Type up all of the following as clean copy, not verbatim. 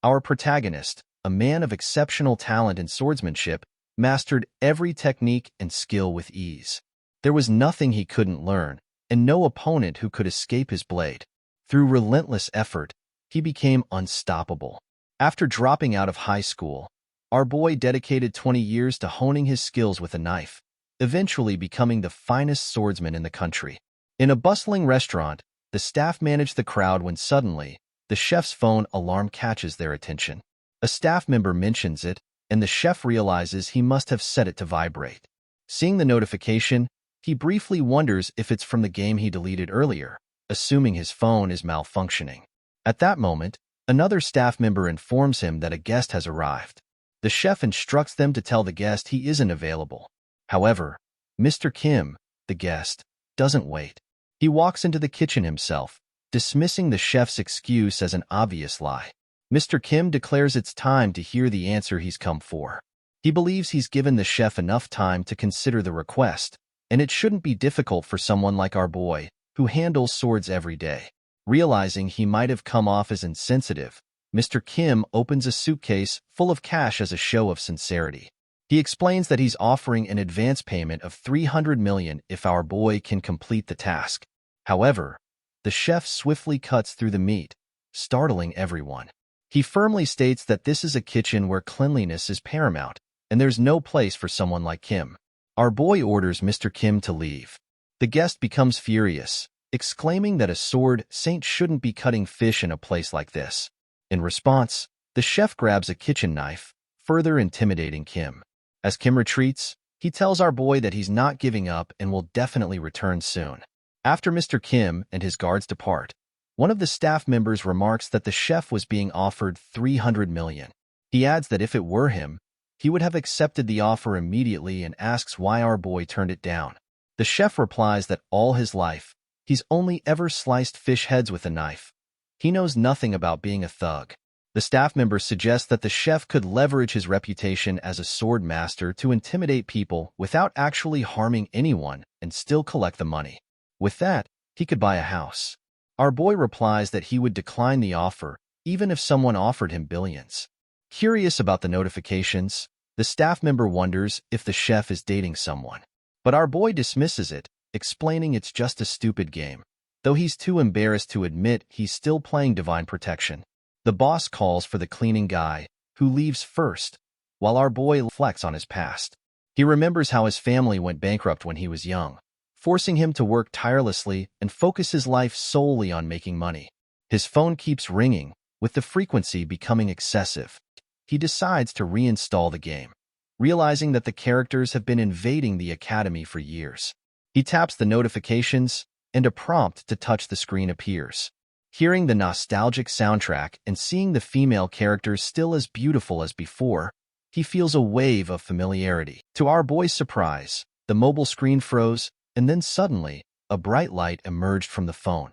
Our protagonist, a man of exceptional talent in swordsmanship, mastered every technique and skill with ease. There was nothing he couldn't learn, and no opponent who could escape his blade. Through relentless effort, he became unstoppable. After dropping out of high school, our boy dedicated 20 years to honing his skills with a knife, eventually becoming the finest swordsman in the country. In a bustling restaurant, the staff managed the crowd when suddenly, the chef's phone alarm catches their attention. A staff member mentions it, and the chef realizes he must have set it to vibrate. Seeing the notification, he briefly wonders if it's from the game he deleted earlier, assuming his phone is malfunctioning. At that moment, another staff member informs him that a guest has arrived. The chef instructs them to tell the guest he isn't available. However, Mr. Kim, the guest, doesn't wait. He walks into the kitchen himself, dismissing the chef's excuse as an obvious lie. Mr. Kim declares it's time to hear the answer he's come for. He believes he's given the chef enough time to consider the request, and it shouldn't be difficult for someone like our boy, who handles swords every day. Realizing he might have come off as insensitive, Mr. Kim opens a suitcase full of cash as a show of sincerity. He explains that he's offering an advance payment of $300 million if our boy can complete the task. However, the chef swiftly cuts through the meat, startling everyone. He firmly states that this is a kitchen where cleanliness is paramount, and there's no place for someone like Kim. Our boy orders Mr. Kim to leave. The guest becomes furious, exclaiming that a sword saint shouldn't be cutting fish in a place like this. In response, the chef grabs a kitchen knife, further intimidating Kim. As Kim retreats, he tells our boy that he's not giving up and will definitely return soon. After Mr. Kim and his guards depart, one of the staff members remarks that the chef was being offered $300 million. He adds that if it were him, he would have accepted the offer immediately and asks why our boy turned it down. The chef replies that all his life, he's only ever sliced fish heads with a knife. He knows nothing about being a thug. The staff member suggests that the chef could leverage his reputation as a sword master to intimidate people without actually harming anyone and still collect the money. With that, he could buy a house. Our boy replies that he would decline the offer, even if someone offered him billions. Curious about the notifications, the staff member wonders if the chef is dating someone. But our boy dismisses it, explaining it's just a stupid game, though he's too embarrassed to admit he's still playing Divine Protection. The boss calls for the cleaning guy, who leaves first, while our boy reflects on his past. He remembers how his family went bankrupt when he was young, forcing him to work tirelessly and focus his life solely on making money. His phone keeps ringing, with the frequency becoming excessive. He decides to reinstall the game, realizing that the characters have been invading the academy for years. He taps the notifications, and a prompt to touch the screen appears. Hearing the nostalgic soundtrack and seeing the female characters still as beautiful as before, he feels a wave of familiarity. To our boy's surprise, the mobile screen froze, and then suddenly, a bright light emerged from the phone.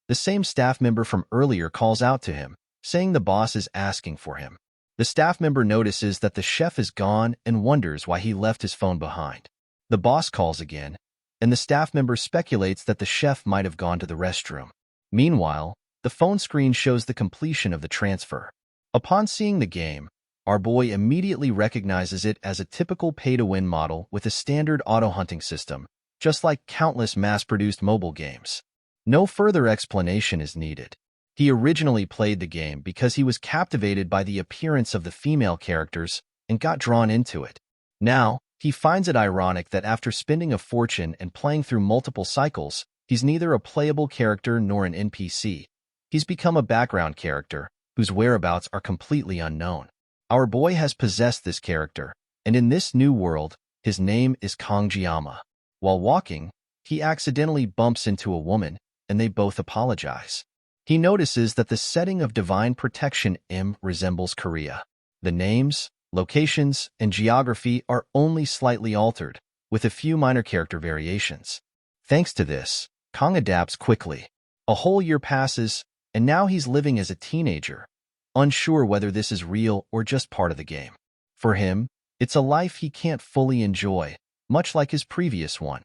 The same staff member from earlier calls out to him, saying the boss is asking for him. The staff member notices that the chef is gone and wonders why he left his phone behind. The boss calls again, and the staff member speculates that the chef might have gone to the restroom. Meanwhile, the phone screen shows the completion of the transfer. Upon seeing the game, our boy immediately recognizes it as a typical pay-to-win model with a standard auto-hunting system, just like countless mass-produced mobile games. No further explanation is needed. He originally played the game because he was captivated by the appearance of the female characters and got drawn into it. Now, he finds it ironic that after spending a fortune and playing through multiple cycles, he's neither a playable character nor an NPC. He's become a background character, whose whereabouts are completely unknown. Our boy has possessed this character, and in this new world, his name is Kongjiyama. While walking, he accidentally bumps into a woman, and they both apologize. He notices that the setting of Divine Protection M resembles Korea. The names, locations, and geography are only slightly altered, with a few minor character variations. Thanks to this, Kong adapts quickly. A whole year passes, and now he's living as a teenager, unsure whether this is real or just part of the game. For him, it's a life he can't fully enjoy, much like his previous one,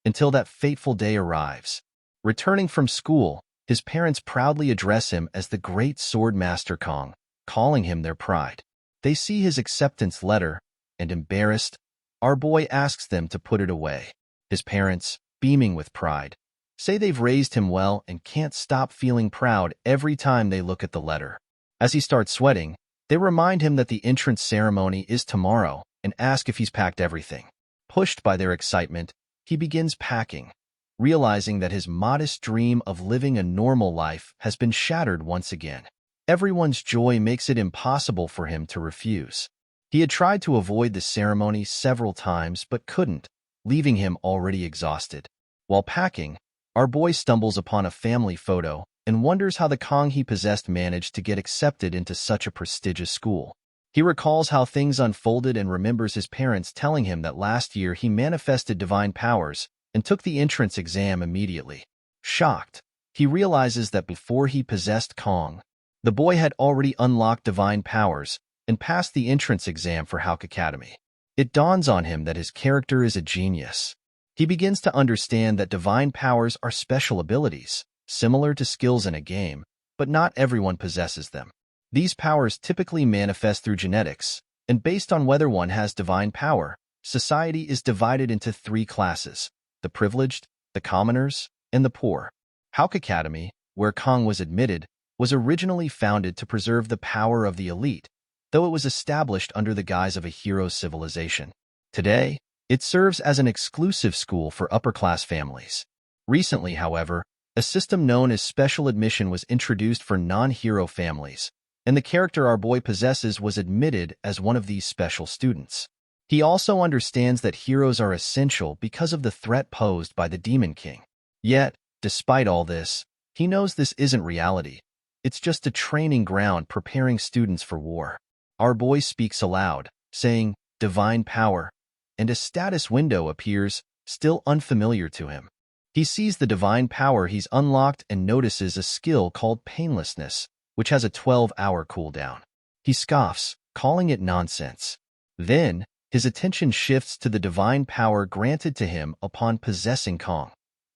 until that fateful day arrives. Returning from school, his parents proudly address him as the great sword master Kong, calling him their pride. They see his acceptance letter, and embarrassed, our boy asks them to put it away. His parents, beaming with pride, say they've raised him well and can't stop feeling proud every time they look at the letter. As he starts sweating, they remind him that the entrance ceremony is tomorrow and ask if he's packed everything. Pushed by their excitement, he begins packing, realizing that his modest dream of living a normal life has been shattered once again. Everyone's joy makes it impossible for him to refuse. He had tried to avoid the ceremony several times but couldn't, leaving him already exhausted. While packing, our boy stumbles upon a family photo and wonders how the Kong he possessed managed to get accepted into such a prestigious school. He recalls how things unfolded and remembers his parents telling him that last year he manifested divine powers and took the entrance exam immediately. Shocked, he realizes that before he possessed Kong, the boy had already unlocked divine powers and passed the entrance exam for Hawk Academy. It dawns on him that his character is a genius. He begins to understand that divine powers are special abilities, similar to skills in a game, but not everyone possesses them. These powers typically manifest through genetics, and based on whether one has divine power, society is divided into 3 classes: the privileged, the commoners, and the poor. Hawk Academy, where Kong was admitted, was originally founded to preserve the power of the elite, though it was established under the guise of a hero's civilization. Today, it serves as an exclusive school for upper-class families. Recently, however, a system known as special admission was introduced for non-hero families, and the character our boy possesses was admitted as one of these special students. He also understands that heroes are essential because of the threat posed by the Demon King. Yet, despite all this, he knows this isn't reality. It's just a training ground preparing students for war. Our boy speaks aloud, saying, "Divine power," and a status window appears, still unfamiliar to him. He sees the divine power he's unlocked and notices a skill called painlessness, which has a 12-hour cooldown. He scoffs, calling it nonsense. Then, his attention shifts to the divine power granted to him upon possessing Kong,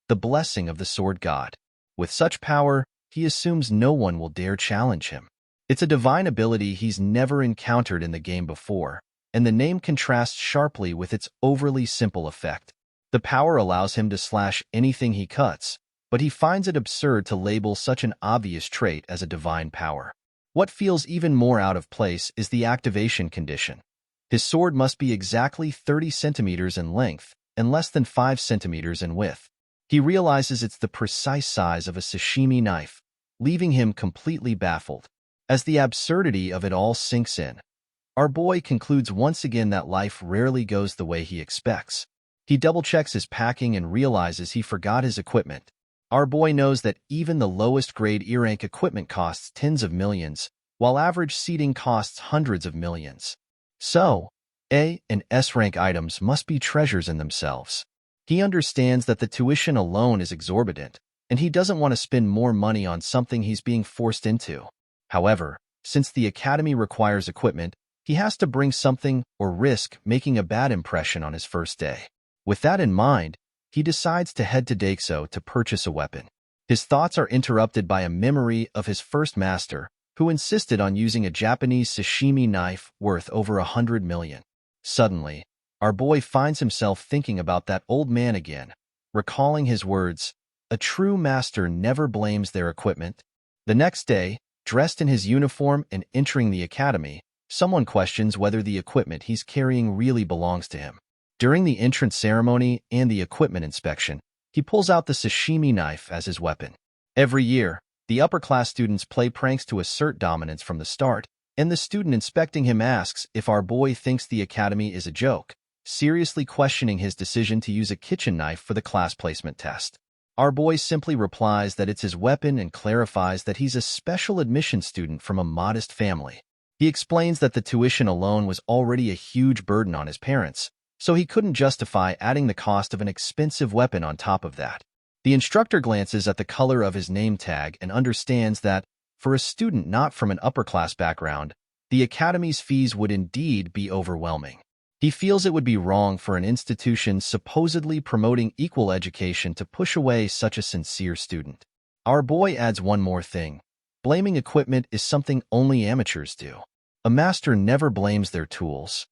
the blessing of the sword god. With such power, he assumes no one will dare challenge him. It's a divine ability he's never encountered in the game before, and the name contrasts sharply with its overly simple effect. The power allows him to slash anything he cuts, but he finds it absurd to label such an obvious trait as a divine power. What feels even more out of place is the activation condition. His sword must be exactly 30 centimeters in length and less than 5 centimeters in width. He realizes it's the precise size of a sashimi knife, leaving him completely baffled. As the absurdity of it all sinks in, our boy concludes once again that life rarely goes the way he expects. He double-checks his packing and realizes he forgot his equipment. Our boy knows that even the lowest-grade E-rank equipment costs tens of millions, while average seating costs hundreds of millions. So, A and S-rank items must be treasures in themselves. He understands that the tuition alone is exorbitant, and he doesn't want to spend more money on something he's being forced into. However, since the academy requires equipment, he has to bring something or risk making a bad impression on his first day. With that in mind, he decides to head to Daixo to purchase a weapon. His thoughts are interrupted by a memory of his first master, who insisted on using a Japanese sashimi knife worth over 100 million. Suddenly, our boy finds himself thinking about that old man again, recalling his words, "A true master never blames their equipment." The next day, dressed in his uniform and entering the academy, someone questions whether the equipment he's carrying really belongs to him. During the entrance ceremony and the equipment inspection, he pulls out the sashimi knife as his weapon. Every year, the upper-class students play pranks to assert dominance from the start, and the student inspecting him asks if our boy thinks the academy is a joke, seriously questioning his decision to use a kitchen knife for the class placement test. Our boy simply replies that it's his weapon and clarifies that he's a special admission student from a modest family. He explains that the tuition alone was already a huge burden on his parents, so he couldn't justify adding the cost of an expensive weapon on top of that. The instructor glances at the color of his name tag and understands that, for a student not from an upper-class background, the academy's fees would indeed be overwhelming. He feels it would be wrong for an institution supposedly promoting equal education to push away such a sincere student. Our boy adds one more thing. Blaming equipment is something only amateurs do. A master never blames their tools.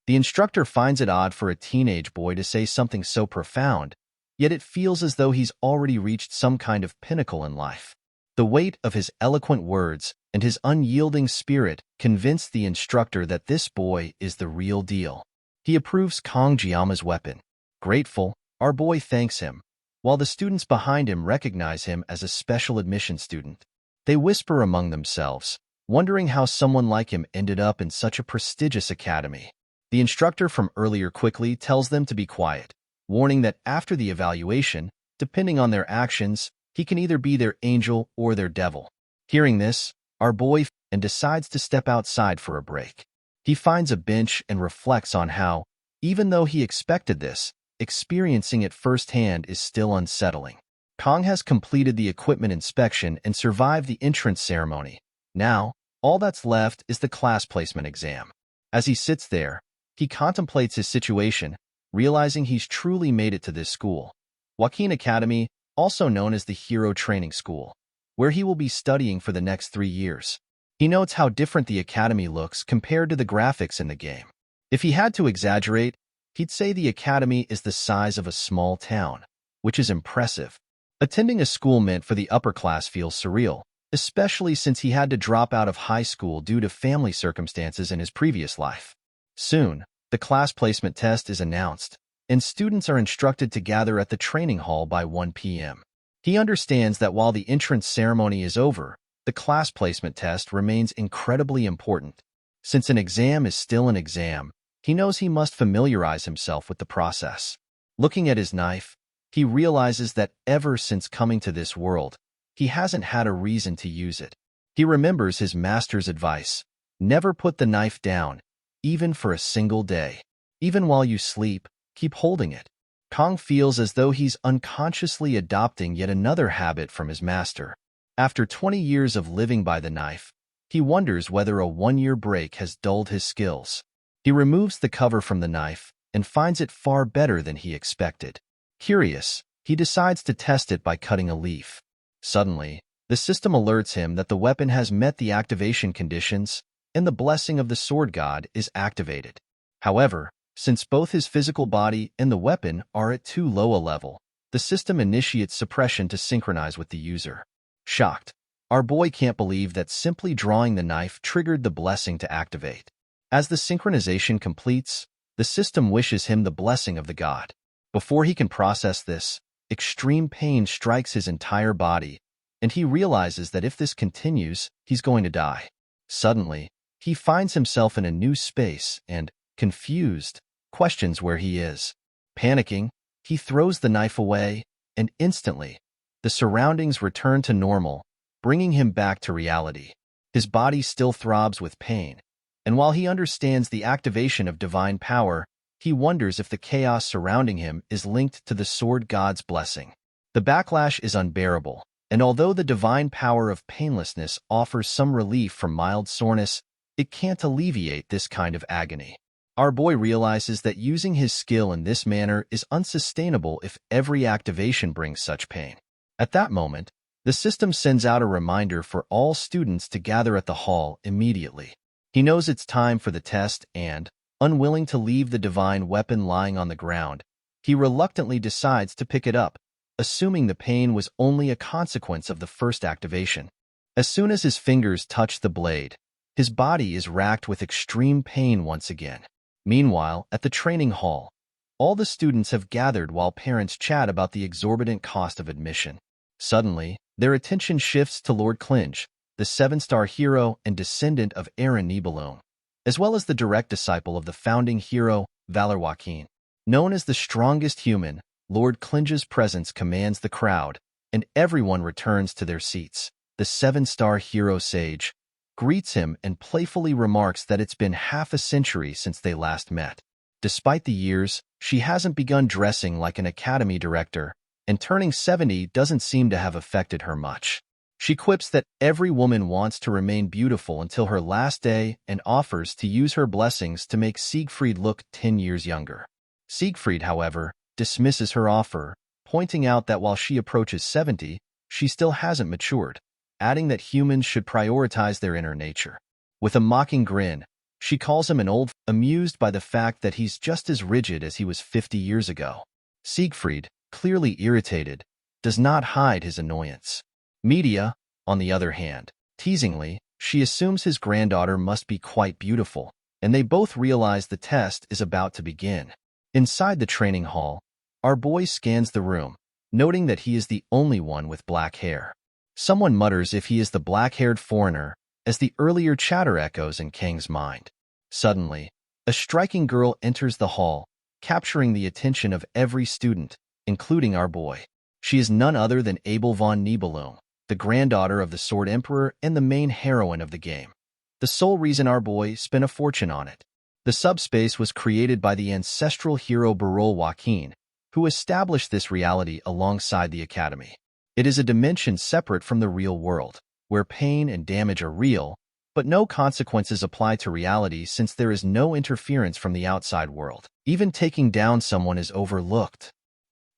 The instructor finds it odd for a teenage boy to say something so profound, yet it feels as though he's already reached some kind of pinnacle in life. The weight of his eloquent words and his unyielding spirit convince the instructor that this boy is the real deal. He approves Kong Jiama's weapon. Grateful, our boy thanks him, while the students behind him recognize him as a special admission student. They whisper among themselves, wondering how someone like him ended up in such a prestigious academy. The instructor from earlier quickly tells them to be quiet, warning that after the evaluation, depending on their actions, he can either be their angel or their devil. Hearing this, our boy decides to step outside for a break. He finds a bench and reflects on how, even though he expected this, experiencing it firsthand is still unsettling. Kong has completed the equipment inspection and survived the entrance ceremony. Now, all that's left is the class placement exam. As he sits there, he contemplates his situation, realizing he's truly made it to this school, Awakens Academy, also known as the Hero Training School, where he will be studying for the next 3 years. He notes how different the academy looks compared to the graphics in the game. If he had to exaggerate, he'd say the academy is the size of a small town, which is impressive. Attending a school meant for the upper class feels surreal, especially since he had to drop out of high school due to family circumstances in his previous life. Soon, the class placement test is announced, and students are instructed to gather at the training hall by 1 p.m. He understands that while the entrance ceremony is over, the class placement test remains incredibly important. Since an exam is still an exam, he knows he must familiarize himself with the process. Looking at his knife, he realizes that ever since coming to this world, he hasn't had a reason to use it. He remembers his master's advice: never put the knife down, even for a single day. Even while you sleep, keep holding it. Kong feels as though he's unconsciously adopting yet another habit from his master. After 20 years of living by the knife, he wonders whether a 1-year break has dulled his skills. He removes the cover from the knife and finds it far better than he expected. Curious, he decides to test it by cutting a leaf. Suddenly, the system alerts him that the weapon has met the activation conditions, and the blessing of the sword god is activated. However, since both his physical body and the weapon are at too low a level, the system initiates suppression to synchronize with the user. Shocked, our boy can't believe that simply drawing the knife triggered the blessing to activate. As the synchronization completes, the system wishes him the blessing of the god. Before he can process this, extreme pain strikes his entire body, and he realizes that if this continues, he's going to die. Suddenly, he finds himself in a new space and, confused, questions where he is. Panicking, he throws the knife away, and instantly, the surroundings return to normal, bringing him back to reality. His body still throbs with pain, and while he understands the activation of divine power, he wonders if the chaos surrounding him is linked to the sword god's blessing. The backlash is unbearable, and although the divine power of painlessness offers some relief from mild soreness, it can't alleviate this kind of agony. Our boy realizes that using his skill in this manner is unsustainable if every activation brings such pain. At that moment, the system sends out a reminder for all students to gather at the hall immediately. He knows it's time for the test and, unwilling to leave the divine weapon lying on the ground, he reluctantly decides to pick it up, assuming the pain was only a consequence of the first activation. As soon as his fingers touch the blade, his body is racked with extreme pain once again. Meanwhile, at the training hall, all the students have gathered while parents chat about the exorbitant cost of admission. Suddenly, their attention shifts to Lord Clinge, the 7-star hero and descendant of Aaron Nibelung, as well as the direct disciple of the founding hero, Awakens. Known as the strongest human, Lord Clinge's presence commands the crowd, and everyone returns to their seats. The 7-star hero sage greets him and playfully remarks that it's been half a century since they last met. Despite the years, she hasn't begun dressing like an academy director, and turning 70 doesn't seem to have affected her much. She quips that every woman wants to remain beautiful until her last day and offers to use her blessings to make Siegfried look 10 years younger. Siegfried, however, dismisses her offer, pointing out that while she approaches 70, she still hasn't matured. adding that humans should prioritize their inner nature. With a mocking grin, she calls him an old, amused by the fact that he's just as rigid as he was 50 years ago. Siegfried, clearly irritated, does not hide his annoyance. Media, on the other hand, teasingly, she assumes his granddaughter must be quite beautiful, and they both realize the test is about to begin. Inside the training hall, our boy scans the room, noting that he is the only one with black hair. Someone mutters if he is the black-haired foreigner, as the earlier chatter echoes in Kang's mind. Suddenly, a striking girl enters the hall, capturing the attention of every student, including our boy. She is none other than Abel von Nibelung, the granddaughter of the Sword Emperor and the main heroine of the game. The sole reason our boy spent a fortune on it. The subspace was created by the ancestral hero Barol Joaquin, who established this reality alongside the Academy. It is a dimension separate from the real world, where pain and damage are real, but no consequences apply to reality since there is no interference from the outside world. Even taking down someone is overlooked.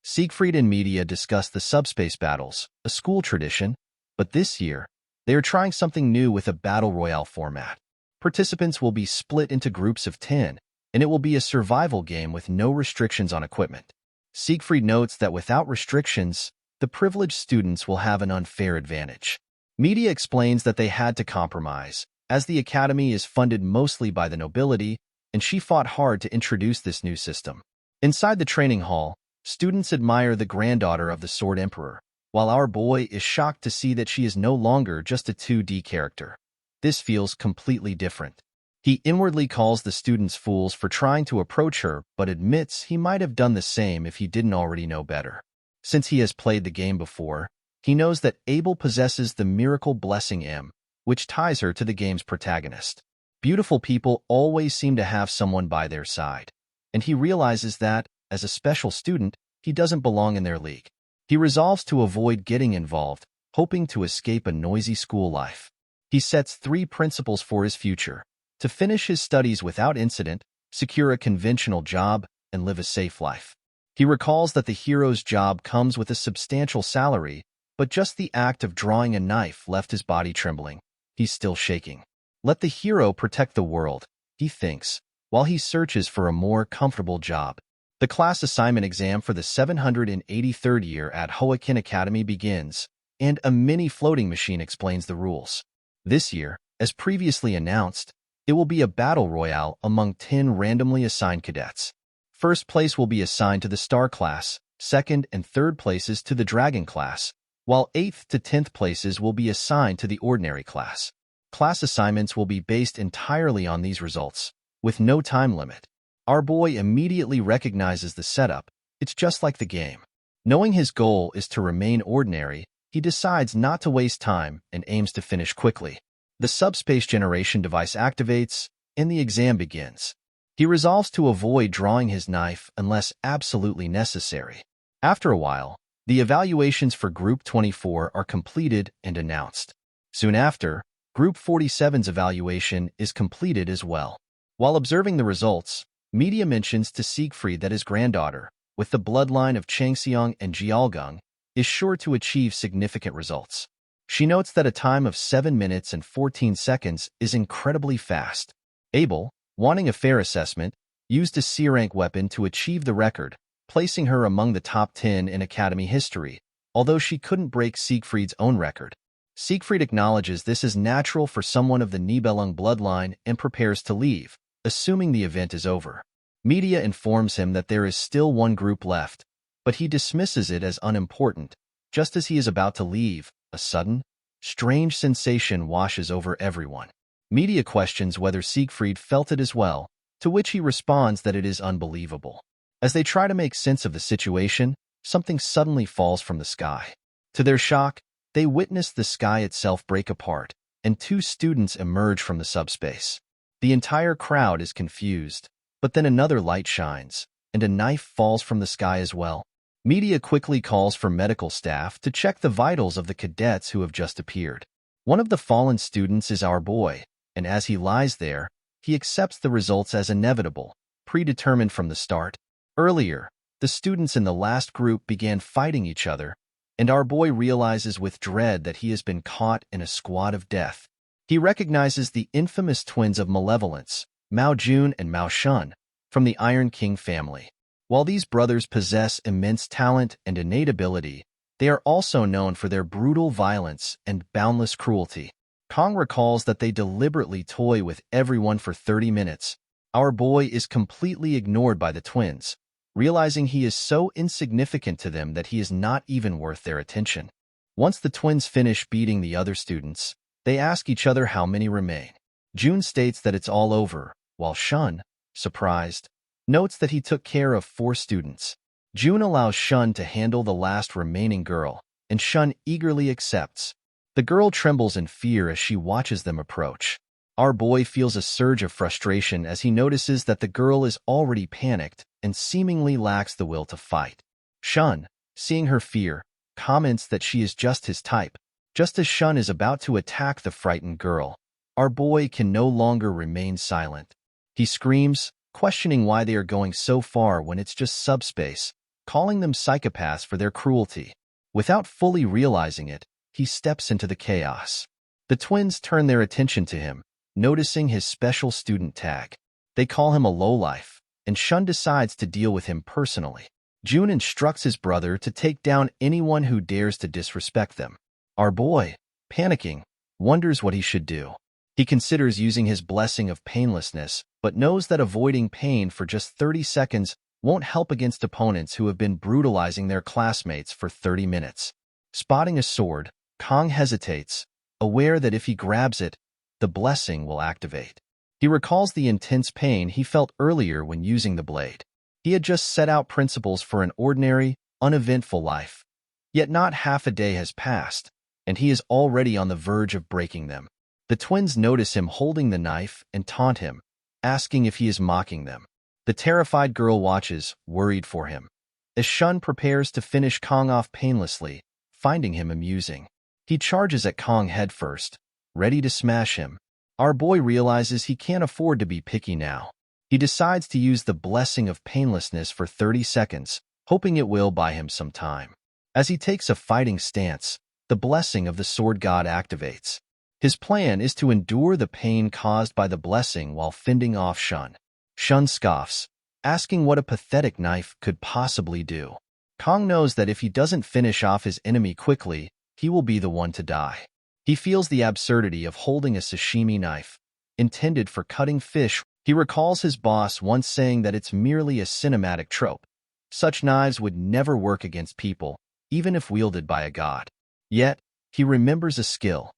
Siegfried and Media discuss the subspace battles, a school tradition, but this year, they are trying something new with a battle royale format. Participants will be split into groups of 10, and it will be a survival game with no restrictions on equipment. Siegfried notes that without restrictions, the privileged students will have an unfair advantage. Media explains that they had to compromise, as the Academy is funded mostly by the nobility, and she fought hard to introduce this new system. Inside the training hall, students admire the granddaughter of the Sword Emperor, while our boy is shocked to see that she is no longer just a 2D character. This feels completely different. He inwardly calls the students fools for trying to approach her, but admits he might have done the same if he didn't already know better. Since he has played the game before, he knows that Abel possesses the miracle blessing M, which ties her to the game's protagonist. Beautiful people always seem to have someone by their side, and he realizes that, as a special student, he doesn't belong in their league. He resolves to avoid getting involved, hoping to escape a noisy school life. He sets 3 principles for his future: to finish his studies without incident, secure a conventional job, and live a safe life. He recalls that the hero's job comes with a substantial salary, but just the act of drawing a knife left his body trembling. He's still shaking. Let the hero protect the world, he thinks, while he searches for a more comfortable job. The class assignment exam for the 783rd year at Awakens Academy begins, and a mini floating machine explains the rules. This year, as previously announced, it will be a battle royale among 10 randomly assigned cadets. First place will be assigned to the Star class, second and third places to the Dragon class, while 8th to 10th places will be assigned to the Ordinary class. Class assignments will be based entirely on these results, with no time limit. Our boy immediately recognizes the setup. It's just like the game. Knowing his goal is to remain ordinary, he decides not to waste time and aims to finish quickly. The subspace generation device activates, and the exam begins. He resolves to avoid drawing his knife unless absolutely necessary. After a while, the evaluations for Group 24 are completed and announced. Soon after, Group 47's evaluation is completed as well. While observing the results, Media mentions to Siegfried that his granddaughter, with the bloodline of Changseong and Jialgung, is sure to achieve significant results. She notes that a time of 7 minutes and 14 seconds is incredibly fast. Abel, wanting a fair assessment, used a C-rank weapon to achieve the record, placing her among the top 10 in Academy history, although she couldn't break Siegfried's own record. Siegfried acknowledges this is natural for someone of the Nibelung bloodline and prepares to leave, assuming the event is over. Media informs him that there is still one group left, but he dismisses it as unimportant. Just as he is about to leave, a sudden, strange sensation washes over everyone. Media questions whether Siegfried felt it as well, to which he responds that it is unbelievable. As they try to make sense of the situation, something suddenly falls from the sky. To their shock, they witness the sky itself break apart, and 2 students emerge from the subspace. The entire crowd is confused, but then another light shines, and a knife falls from the sky as well. Media quickly calls for medical staff to check the vitals of the cadets who have just appeared. One of the fallen students is our boy, and as he lies there, he accepts the results as inevitable, predetermined from the start. Earlier, the students in the last group began fighting each other, and our boy realizes with dread that he has been caught in a squad of death. He recognizes the infamous twins of malevolence, Mao Jun and Mao Shun, from the Iron King family. While these brothers possess immense talent and innate ability, they are also known for their brutal violence and boundless cruelty. Kong recalls that they deliberately toy with everyone for 30 minutes. Our boy is completely ignored by the twins, realizing he is so insignificant to them that he is not even worth their attention. Once the twins finish beating the other students, they ask each other how many remain. Jun states that it's all over, while Shun, surprised, notes that he took care of 4 students. Jun allows Shun to handle the last remaining girl, and Shun eagerly accepts. The girl trembles in fear as she watches them approach. Our boy feels a surge of frustration as he notices that the girl is already panicked and seemingly lacks the will to fight. Shun, seeing her fear, comments that she is just his type. Just as Shun is about to attack the frightened girl, our boy can no longer remain silent. He screams, questioning why they are going so far when it's just subspace, calling them psychopaths for their cruelty. Without fully realizing it, he steps into the chaos. The twins turn their attention to him, noticing his special student tag. They call him a lowlife, and Shun decides to deal with him personally. Jun instructs his brother to take down anyone who dares to disrespect them. Our boy, panicking, wonders what he should do. He considers using his blessing of painlessness, but knows that avoiding pain for just 30 seconds won't help against opponents who have been brutalizing their classmates for 30 minutes. Spotting a sword, Kong hesitates, aware that if he grabs it, the blessing will activate. He recalls the intense pain he felt earlier when using the blade. He had just set out principles for an ordinary, uneventful life. Yet not half a day has passed, and he is already on the verge of breaking them. The twins notice him holding the knife and taunt him, asking if he is mocking them. The terrified girl watches, worried for him, as Shun prepares to finish Kong off painlessly, finding him amusing. He charges at Kong headfirst, ready to smash him. Our boy realizes he can't afford to be picky now. He decides to use the blessing of painlessness for 30 seconds, hoping it will buy him some time. As he takes a fighting stance, the blessing of the sword god activates. His plan is to endure the pain caused by the blessing while fending off Shun. Shun scoffs, asking what a pathetic knife could possibly do. Kong knows that if he doesn't finish off his enemy quickly, he will be the one to die. He feels the absurdity of holding a sashimi knife, intended for cutting fish. He recalls his boss once saying that it's merely a cinematic trope. Such knives would never work against people, even if wielded by a god. Yet, he remembers a skill.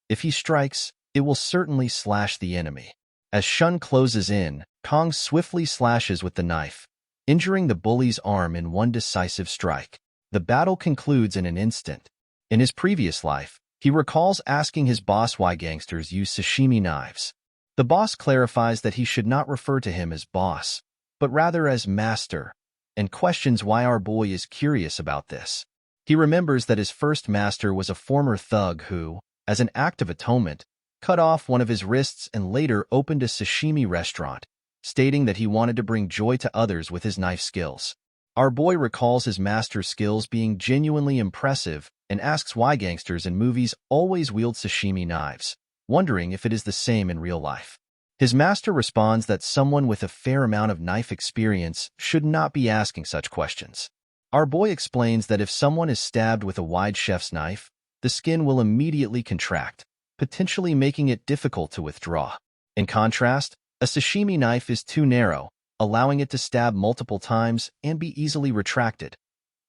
If he strikes, it will certainly slash the enemy. As Shun closes in, Kong swiftly slashes with the knife, injuring the bully's arm in one decisive strike. The battle concludes in an instant. In his previous life, he recalls asking his boss why gangsters use sashimi knives. The boss clarifies that he should not refer to him as boss, but rather as master, and questions why our boy is curious about this. He remembers that his first master was a former thug who, as an act of atonement, cut off one of his wrists and later opened a sashimi restaurant, stating that he wanted to bring joy to others with his knife skills. Our boy recalls his master's skills being genuinely impressive and asks why gangsters in movies always wield sashimi knives, wondering if it is the same in real life. His master responds that someone with a fair amount of knife experience should not be asking such questions. Our boy explains that if someone is stabbed with a wide chef's knife, the skin will immediately contract, potentially making it difficult to withdraw. In contrast, a sashimi knife is too narrow, allowing it to stab multiple times and be easily retracted.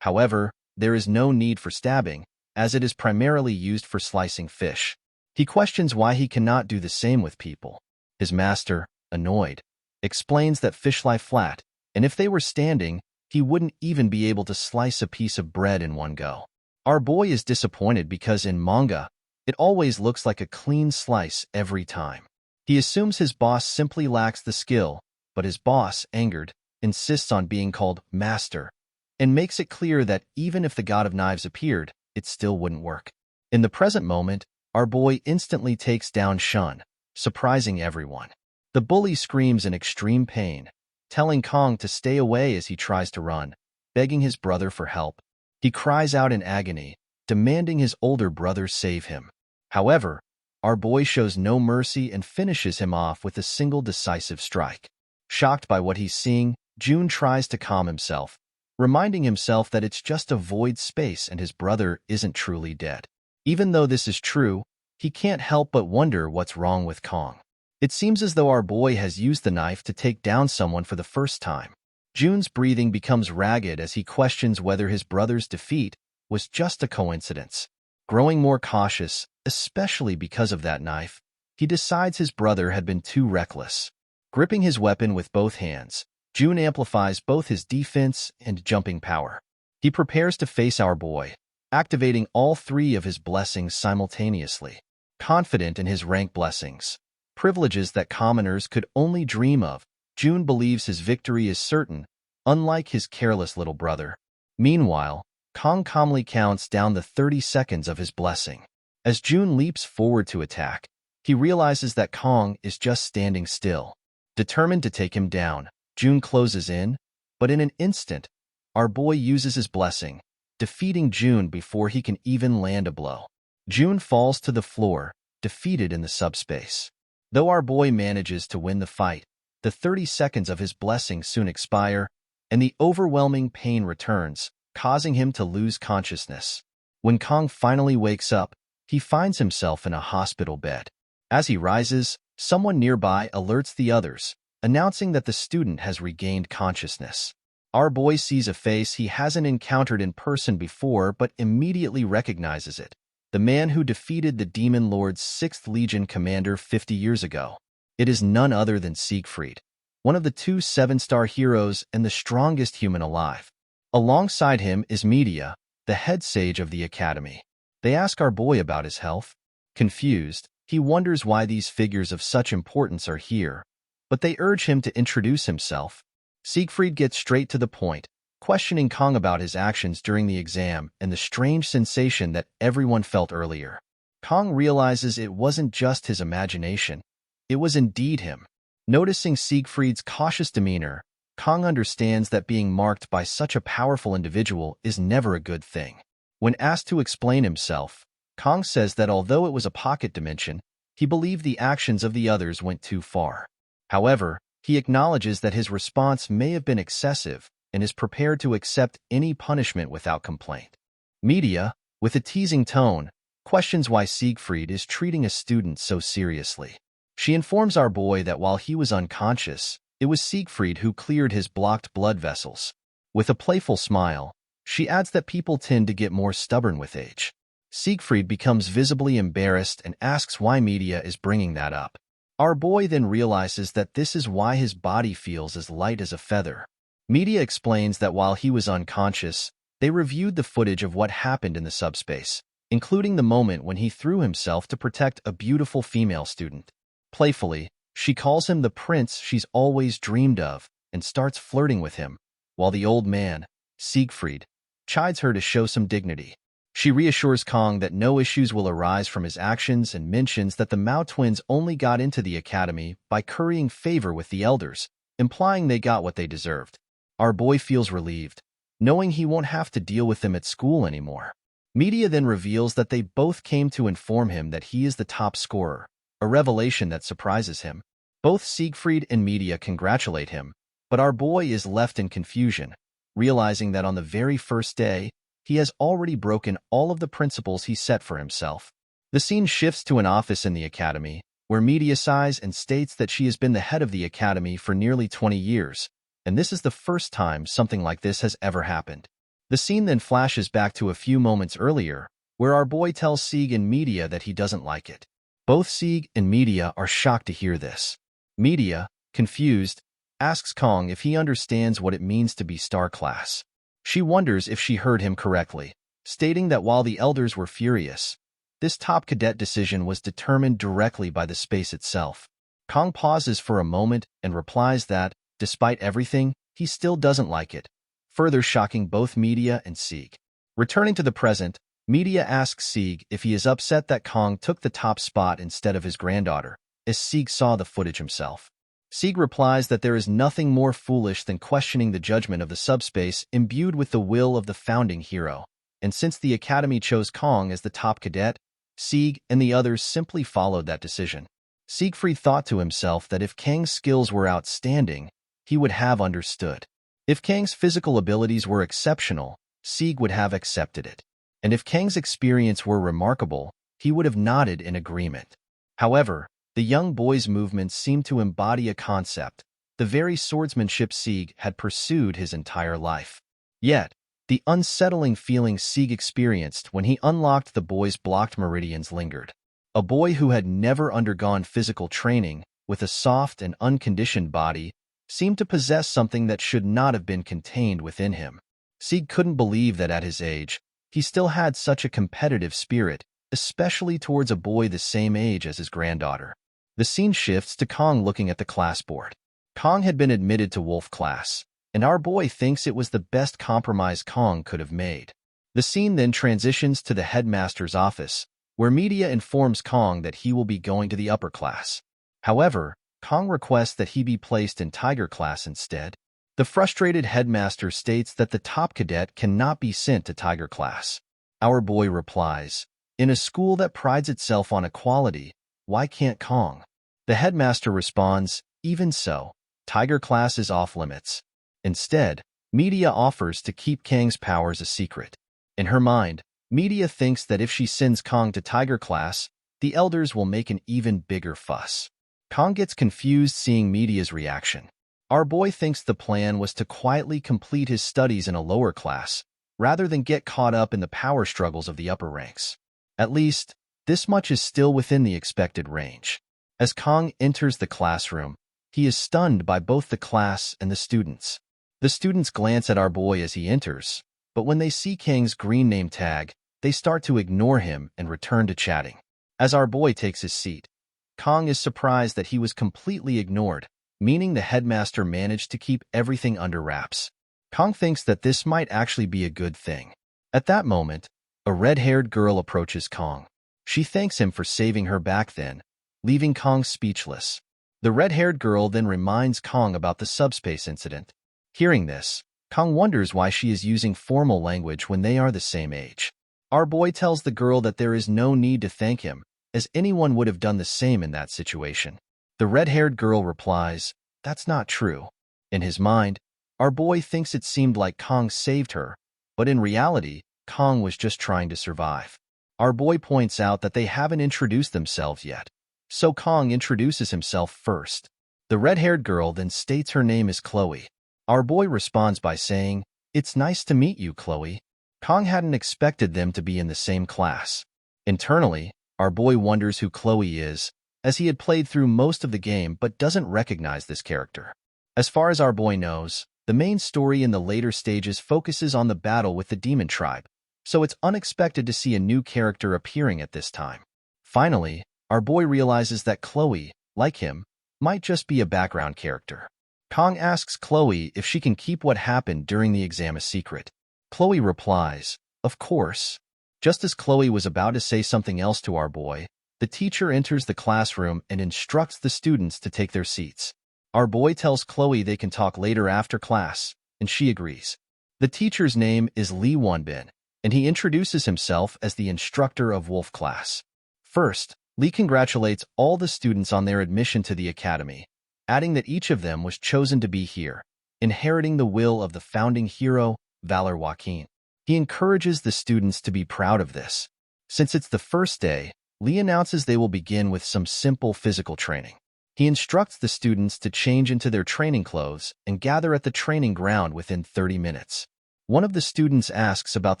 However, there is no need for stabbing, as it is primarily used for slicing fish. He questions why he cannot do the same with people. His master, annoyed, explains that fish lie flat, and if they were standing, he wouldn't even be able to slice a piece of bread in one go. Our boy is disappointed because in manga, it always looks like a clean slice every time. He assumes his boss simply lacks the skill, but his boss, angered, insists on being called master, and makes it clear that even if the god of knives appeared, it still wouldn't work. In the present moment, our boy instantly takes down Shun, surprising everyone. The bully screams in extreme pain, telling Kong to stay away as he tries to run, begging his brother for help. He cries out in agony, demanding his older brother save him. However, our boy shows no mercy and finishes him off with a single decisive strike. Shocked by what he's seeing, Jun tries to calm himself, reminding himself that it's just a void space and his brother isn't truly dead. Even though this is true, he can't help but wonder what's wrong with Kong. It seems as though our boy has used the knife to take down someone for the first time. Jun's breathing becomes ragged as he questions whether his brother's defeat was just a coincidence. Growing more cautious, especially because of that knife, he decides his brother had been too reckless. Gripping his weapon with both hands, Jun amplifies both his defense and jumping power. He prepares to face our boy, activating all three of his blessings simultaneously. Confident in his rank blessings, privileges that commoners could only dream of, Jun believes his victory is certain, unlike his careless little brother. Meanwhile, Kong calmly counts down the 30 seconds of his blessing. As Jun leaps forward to attack, he realizes that Kong is just standing still. Determined to take him down, Jun closes in, but in an instant, our boy uses his blessing, defeating Jun before he can even land a blow. Jun falls to the floor, defeated in the subspace. Though our boy manages to win the fight, the 30 seconds of his blessing soon expire, and the overwhelming pain returns, causing him to lose consciousness. When Kong finally wakes up, he finds himself in a hospital bed. As he rises, someone nearby alerts the others, announcing that the student has regained consciousness. Our boy sees a face he hasn't encountered in person before but immediately recognizes it. The man who defeated the Demon Lord's 6th Legion commander 50 years ago. It is none other than Siegfried, one of the 2 7-star heroes and the strongest human alive. Alongside him is Medea, the head sage of the academy. They ask our boy about his health. Confused, he wonders why these figures of such importance are here, but they urge him to introduce himself. Siegfried gets straight to the point, questioning Kong about his actions during the exam and the strange sensation that everyone felt earlier. Kong realizes it wasn't just his imagination, it was indeed him. Noticing Siegfried's cautious demeanor, Kong understands that being marked by such a powerful individual is never a good thing. When asked to explain himself, Kong says that although it was a pocket dimension, he believed the actions of the others went too far. However, he acknowledges that his response may have been excessive and is prepared to accept any punishment without complaint. Medea, with a teasing tone, questions why Siegfried is treating a student so seriously. She informs our boy that while he was unconscious, it was Siegfried who cleared his blocked blood vessels. With a playful smile, she adds that people tend to get more stubborn with age. Siegfried becomes visibly embarrassed and asks why Medea is bringing that up. Our boy then realizes that this is why his body feels as light as a feather. Medea explains that while he was unconscious, they reviewed the footage of what happened in the subspace, including the moment when he threw himself to protect a beautiful female student. Playfully, she calls him the prince she's always dreamed of and starts flirting with him, while the old man, Siegfried, chides her to show some dignity. She reassures Kong that no issues will arise from his actions and mentions that the Mao twins only got into the academy by currying favor with the elders, implying they got what they deserved. Our boy feels relieved, knowing he won't have to deal with them at school anymore. Medea then reveals that they both came to inform him that he is the top scorer, a revelation that surprises him. Both Siegfried and Medea congratulate him, but our boy is left in confusion, realizing that on the very first day, he has already broken all of the principles he set for himself. The scene shifts to an office in the academy, where Medea sighs and states that she has been the head of the academy for nearly 20 years, and this is the first time something like this has ever happened. The scene then flashes back to a few moments earlier, where our boy tells Sieg and Medea that he doesn't like it. Both Sieg and Medea are shocked to hear this. Medea, confused, asks Kong if he understands what it means to be star class. She wonders if she heard him correctly, stating that while the elders were furious, this top cadet decision was determined directly by the space itself. Kong pauses for a moment and replies that, despite everything, he still doesn't like it, further shocking both Medea and Sieg. Returning to the present, Medea asks Sieg if he is upset that Kong took the top spot instead of his granddaughter, as Sieg saw the footage himself. Sieg replies that there is nothing more foolish than questioning the judgment of the subspace imbued with the will of the founding hero. and since the academy chose Kong as the top cadet, Sieg and the others simply followed that decision. Siegfried thought to himself that if Kang's skills were outstanding, he would have understood. If Kang's physical abilities were exceptional, Sieg would have accepted it. And if Kang's experience were remarkable, he would have nodded in agreement. However, the young boy's movements seemed to embody a concept, the very swordsmanship Sieg had pursued his entire life. Yet, the unsettling feeling Sieg experienced when he unlocked the boy's blocked meridians lingered. A boy who had never undergone physical training, with a soft and unconditioned body, seemed to possess something that should not have been contained within him. Sieg couldn't believe that at his age, he still had such a competitive spirit, especially towards a boy the same age as his granddaughter. The scene shifts to Kong looking at the class board. Kong had been admitted to Wolf class, and our boy thinks it was the best compromise Kong could have made. The scene then transitions to the headmaster's office, where media informs Kong that he will be going to the upper class. However, Kong requests that he be placed in Tiger class instead. The frustrated headmaster states that the top cadet cannot be sent to Tiger class. Our boy replies, "In a school that prides itself on equality, why can't Kong?" The headmaster responds, "Even so, Tiger class is off limits." Instead, media offers to keep Kang's powers a secret. In her mind, media thinks that if she sends Kong to Tiger class, the elders will make an even bigger fuss. Kong gets confused seeing media's reaction. Our boy thinks the plan was to quietly complete his studies in a lower class, rather than get caught up in the power struggles of the upper ranks. At least, this much is still within the expected range. As Kong enters the classroom, he is stunned by both the class and the students. The students glance at our boy as he enters, but when they see Kang's green name tag, they start to ignore him and return to chatting. As our boy takes his seat, Kong is surprised that he was completely ignored, meaning the headmaster managed to keep everything under wraps. Kong thinks that this might actually be a good thing. At that moment, a red-haired girl approaches Kong. She thanks him for saving her back then, leaving Kong speechless. The red-haired girl then reminds Kong about the subspace incident. Hearing this, Kong wonders why she is using formal language when they are the same age. Our boy tells the girl that there is no need to thank him, as anyone would have done the same in that situation. The red-haired girl replies, "That's not true." In his mind, our boy thinks it seemed like Kong saved her, but in reality, Kong was just trying to survive. Our boy points out that they haven't introduced themselves yet, so Kong introduces himself first. The red-haired girl then states her name is Chloe. Our boy responds by saying, "It's nice to meet you, Chloe." Kong hadn't expected them to be in the same class. Internally, our boy wonders who Chloe is, as he had played through most of the game but doesn't recognize this character. As far as our boy knows, the main story in the later stages focuses on the battle with the demon tribe, so it's unexpected to see a new character appearing at this time. Finally, our boy realizes that Chloe, like him, might just be a background character. Kong asks Chloe if she can keep what happened during the exam a secret. Chloe replies, "Of course." Just as Chloe was about to say something else to our boy, the teacher enters the classroom and instructs the students to take their seats. Our boy tells Chloe they can talk later after class, and she agrees. The teacher's name is Lee Wonbin, and he introduces himself as the instructor of Wolf class. First, Lee congratulates all the students on their admission to the academy, adding that each of them was chosen to be here, inheriting the will of the founding hero, Valor Joaquin. He encourages the students to be proud of this. Since it's the first day, Lee announces they will begin with some simple physical training. He instructs the students to change into their training clothes and gather at the training ground within 30 minutes. One of the students asks about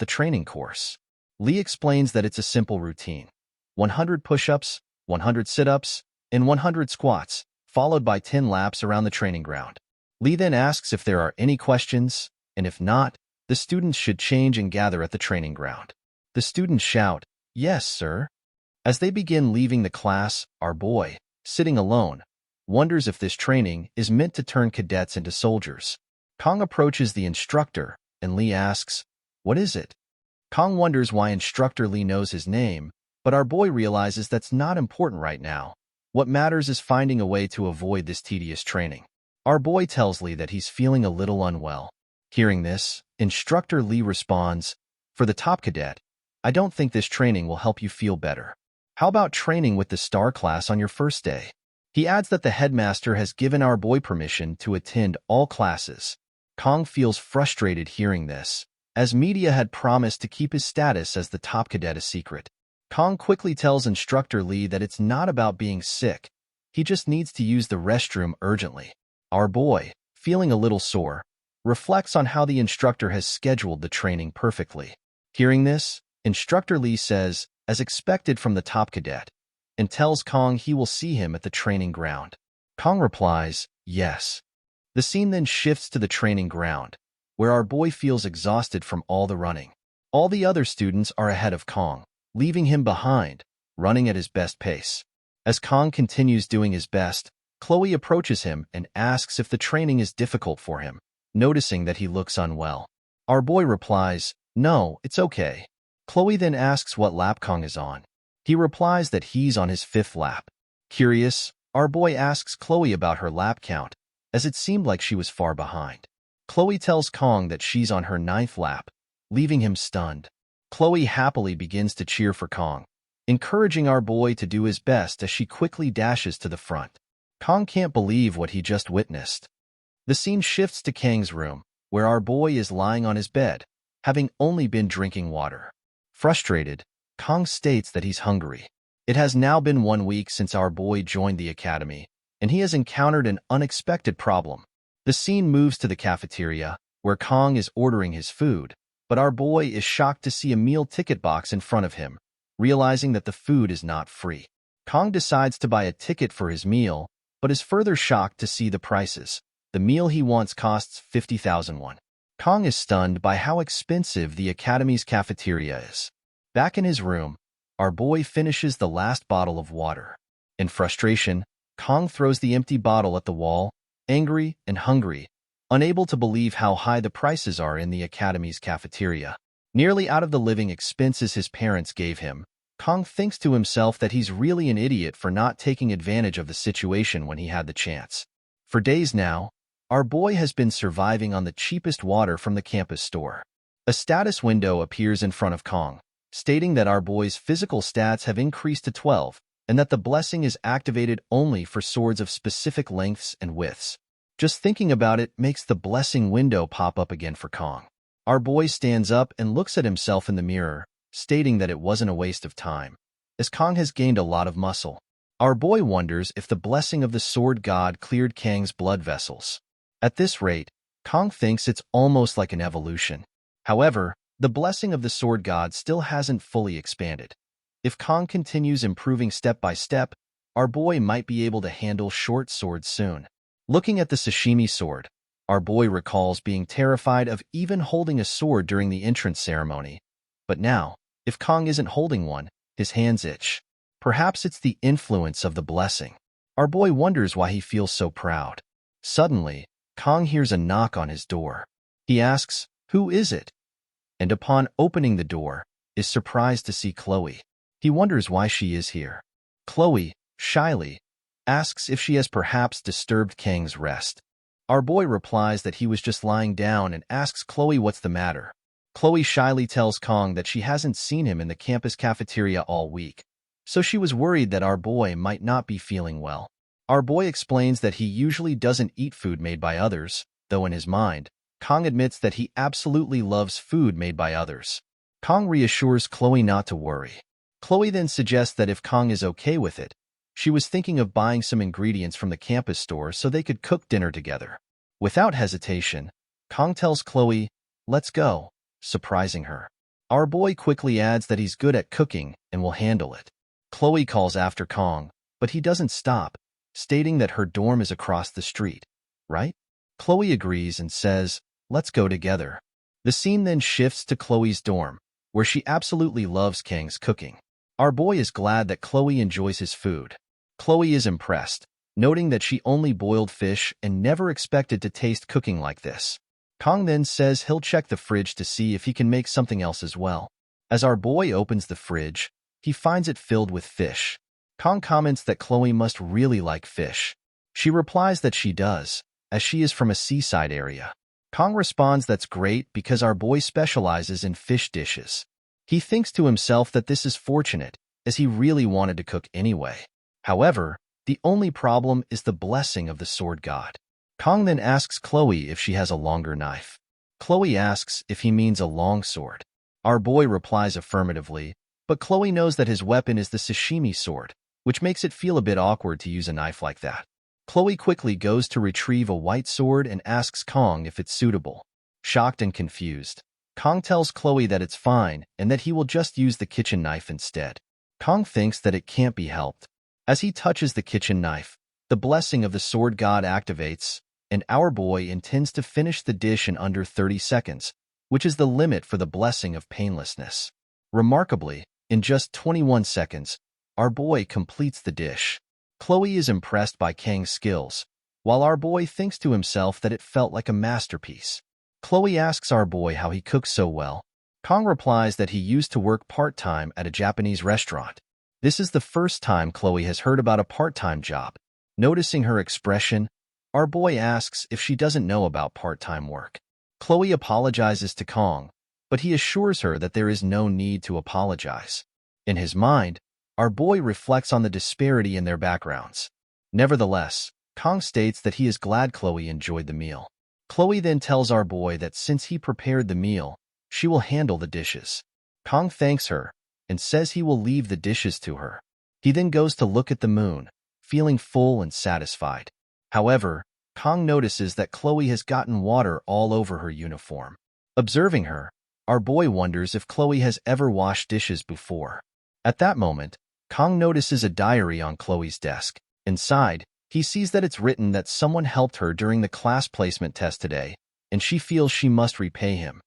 the training course. Lee explains that it's a simple routine: 100 push-ups, 100 sit-ups, and 100 squats, followed by 10 laps around the training ground. Lee then asks if there are any questions, and if not, the students should change and gather at the training ground. The students shout, "Yes, sir." As they begin leaving the class, our boy, sitting alone, wonders if this training is meant to turn cadets into soldiers. Kong approaches the instructor, and Lee asks, "What is it?" Kong wonders why Instructor Lee knows his name, but our boy realizes that's not important right now. What matters is finding a way to avoid this tedious training. Our boy tells Lee that he's feeling a little unwell. Hearing this, Instructor Lee responds, For the top cadet, I don't think this training will help you feel better. How about training with the star class on your first day? He adds that the headmaster has given our boy permission to attend all classes. Kong feels frustrated hearing this, as media had promised to keep his status as the top cadet a secret. Kong quickly tells instructor Lee that it's not about being sick, he just needs to use the restroom urgently. Our boy, feeling a little sore, reflects on how the instructor has scheduled the training perfectly. Hearing this, instructor Lee says, as expected from the top cadet, and tells Kong he will see him at the training ground. Kong replies, yes. The scene then shifts to the training ground, where our boy feels exhausted from all the running. All the other students are ahead of Kong, leaving him behind, running at his best pace. As Kong continues doing his best, Chloe approaches him and asks if the training is difficult for him, noticing that he looks unwell. Our boy replies, no, it's okay. Chloe then asks what lap Kong is on. He replies that he's on his 5th lap. Curious, our boy asks Chloe about her lap count, as it seemed like she was far behind. Chloe tells Kong that she's on her 9th lap, leaving him stunned. Chloe happily begins to cheer for Kong, encouraging our boy to do his best as she quickly dashes to the front. Kong can't believe what he just witnessed. The scene shifts to Kang's room, where our boy is lying on his bed, having only been drinking water. Frustrated, Kong states that he's hungry. It has now been 1 week since our boy joined the academy, and he has encountered an unexpected problem. The scene moves to the cafeteria, where Kong is ordering his food, but our boy is shocked to see a meal ticket box in front of him, realizing that the food is not free. Kong decides to buy a ticket for his meal, but is further shocked to see the prices. The meal he wants costs 50,000 won. Kong is stunned by how expensive the academy's cafeteria is. Back in his room, our boy finishes the last bottle of water. In frustration, Kong throws the empty bottle at the wall, angry and hungry, unable to believe how high the prices are in the academy's cafeteria. Nearly out of the living expenses his parents gave him, Kong thinks to himself that he's really an idiot for not taking advantage of the situation when he had the chance. For days now, our boy has been surviving on the cheapest water from the campus store. A status window appears in front of Kong, stating that our boy's physical stats have increased to 12, and that the blessing is activated only for swords of specific lengths and widths. Just thinking about it makes the blessing window pop up again for Kong. Our boy stands up and looks at himself in the mirror, stating that it wasn't a waste of time, as Kong has gained a lot of muscle. Our boy wonders if the blessing of the sword god cleared Kang's blood vessels. At this rate, Kong thinks it's almost like an evolution. However, the blessing of the sword god still hasn't fully expanded. If Kong continues improving step by step, our boy might be able to handle short swords soon. Looking at the Sashimi sword, our boy recalls being terrified of even holding a sword during the entrance ceremony. But now, if Kong isn't holding one, his hands itch. Perhaps it's the influence of the blessing. Our boy wonders why he feels so proud. Suddenly, Kong hears a knock on his door. He asks, "Who is it?" And upon opening the door, is surprised to see Chloe. He wonders why she is here. Chloe, shyly, asks if she has perhaps disturbed Kang's rest. Our boy replies that he was just lying down and asks Chloe what's the matter. Chloe shyly tells Kong that she hasn't seen him in the campus cafeteria all week, so she was worried that our boy might not be feeling well. Our boy explains that he usually doesn't eat food made by others, though in his mind, Kong admits that he absolutely loves food made by others. Kong reassures Chloe not to worry. Chloe then suggests that if Kong is okay with it, she was thinking of buying some ingredients from the campus store so they could cook dinner together. Without hesitation, Kong tells Chloe, "Let's go," surprising her. Our boy quickly adds that he's good at cooking and will handle it. Chloe calls after Kong, but he doesn't stop, stating that her dorm is across the street, right? Chloe agrees and says, "Let's go together." The scene then shifts to Chloe's dorm, where she absolutely loves Kang's cooking. Our boy is glad that Chloe enjoys his food. Chloe is impressed, noting that she only boiled fish and never expected to taste cooking like this. Kong then says he'll check the fridge to see if he can make something else as well. As our boy opens the fridge, he finds it filled with fish. Kong comments that Chloe must really like fish. She replies that she does, as she is from a seaside area. Kong responds that's great because our boy specializes in fish dishes. He thinks to himself that this is fortunate, as he really wanted to cook anyway. However, the only problem is the blessing of the sword god. Kong then asks Chloe if she has a longer knife. Chloe asks if he means a long sword. Our boy replies affirmatively, but Chloe knows that his weapon is the sashimi sword, which makes it feel a bit awkward to use a knife like that. Chloe quickly goes to retrieve a white sword and asks Kong if it's suitable. Shocked and confused, Kong tells Chloe that it's fine and that he will just use the kitchen knife instead. Kong thinks that it can't be helped. As he touches the kitchen knife, the blessing of the sword god activates, and our boy intends to finish the dish in under 30 seconds, which is the limit for the blessing of painlessness. Remarkably, in just 21 seconds, our boy completes the dish. Chloe is impressed by Kang's skills, while our boy thinks to himself that it felt like a masterpiece. Chloe asks our boy how he cooks so well. Kong replies that he used to work part-time at a Japanese restaurant. This is the first time Chloe has heard about a part-time job. Noticing her expression, our boy asks if she doesn't know about part-time work. Chloe apologizes to Kong, but he assures her that there is no need to apologize. In his mind, our boy reflects on the disparity in their backgrounds. Nevertheless, Kong states that he is glad Chloe enjoyed the meal. Chloe then tells our boy that since he prepared the meal, she will handle the dishes. Kong thanks her and says he will leave the dishes to her. He then goes to look at the moon, feeling full and satisfied. However, Kong notices that Chloe has gotten water all over her uniform. Observing her, our boy wonders if Chloe has ever washed dishes before. At that moment, Kong notices a diary on Chloe's desk. Inside, he sees that it's written that someone helped her during the class placement test today, and she feels she must repay him.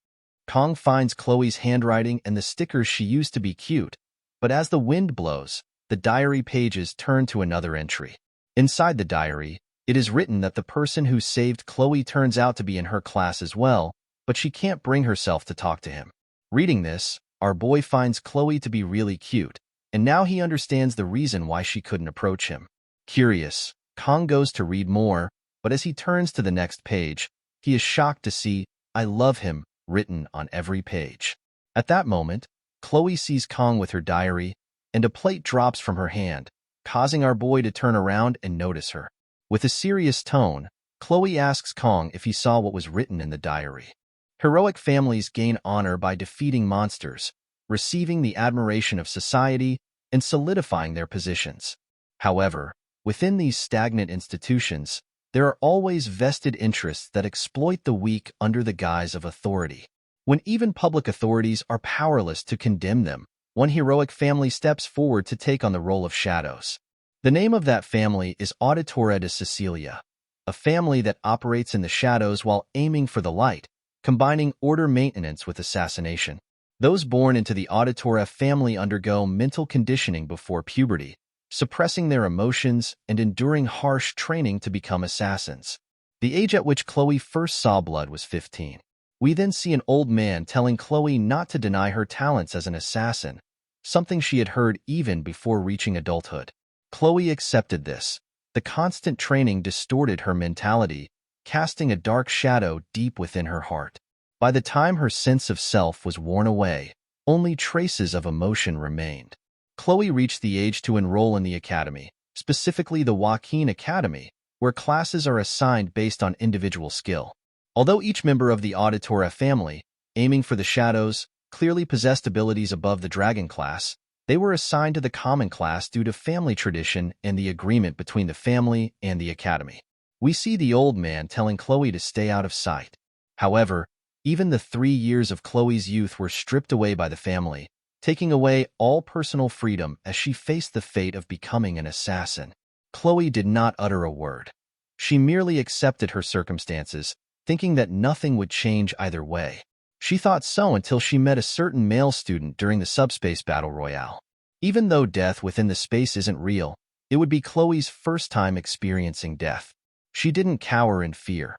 Kong finds Chloe's handwriting and the stickers she used to be cute, but as the wind blows, the diary pages turn to another entry. Inside the diary, it is written that the person who saved Chloe turns out to be in her class as well, but she can't bring herself to talk to him. Reading this, our boy finds Chloe to be really cute, and now he understands the reason why she couldn't approach him. Curious, Kong goes to read more, but as he turns to the next page, he is shocked to see, "I love him," written on every page. At that moment, Chloe sees Kong with her diary, and a plate drops from her hand, causing our boy to turn around and notice her. With a serious tone, Chloe asks Kong if he saw what was written in the diary. Heroic families gain honor by defeating monsters, receiving the admiration of society, and solidifying their positions. However, within these stagnant institutions, there are always vested interests that exploit the weak under the guise of authority. When even public authorities are powerless to condemn them, one heroic family steps forward to take on the role of shadows. The name of that family is Auditora de Sicilia, a family that operates in the shadows while aiming for the light, combining order maintenance with assassination. Those born into the Auditora family undergo mental conditioning before puberty, suppressing their emotions and enduring harsh training to become assassins. The age at which Chloe first saw blood was 15. We then see an old man telling Chloe not to deny her talents as an assassin, something she had heard even before reaching adulthood. Chloe accepted this. The constant training distorted her mentality, casting a dark shadow deep within her heart. By the time her sense of self was worn away, only traces of emotion remained. Chloe reached the age to enroll in the academy, specifically the Awakens Academy, where classes are assigned based on individual skill. Although each member of the Auditora family, aiming for the shadows, clearly possessed abilities above the dragon class, they were assigned to the common class due to family tradition and the agreement between the family and the academy. We see the old man telling Chloe to stay out of sight. However, even the 3 years of Chloe's youth were stripped away by the family, taking away all personal freedom as she faced the fate of becoming an assassin. Chloe did not utter a word. She merely accepted her circumstances, thinking that nothing would change either way. She thought so until she met a certain male student during the subspace battle royale. Even though death within the space isn't real, it would be Chloe's first time experiencing death. She didn't cower in fear.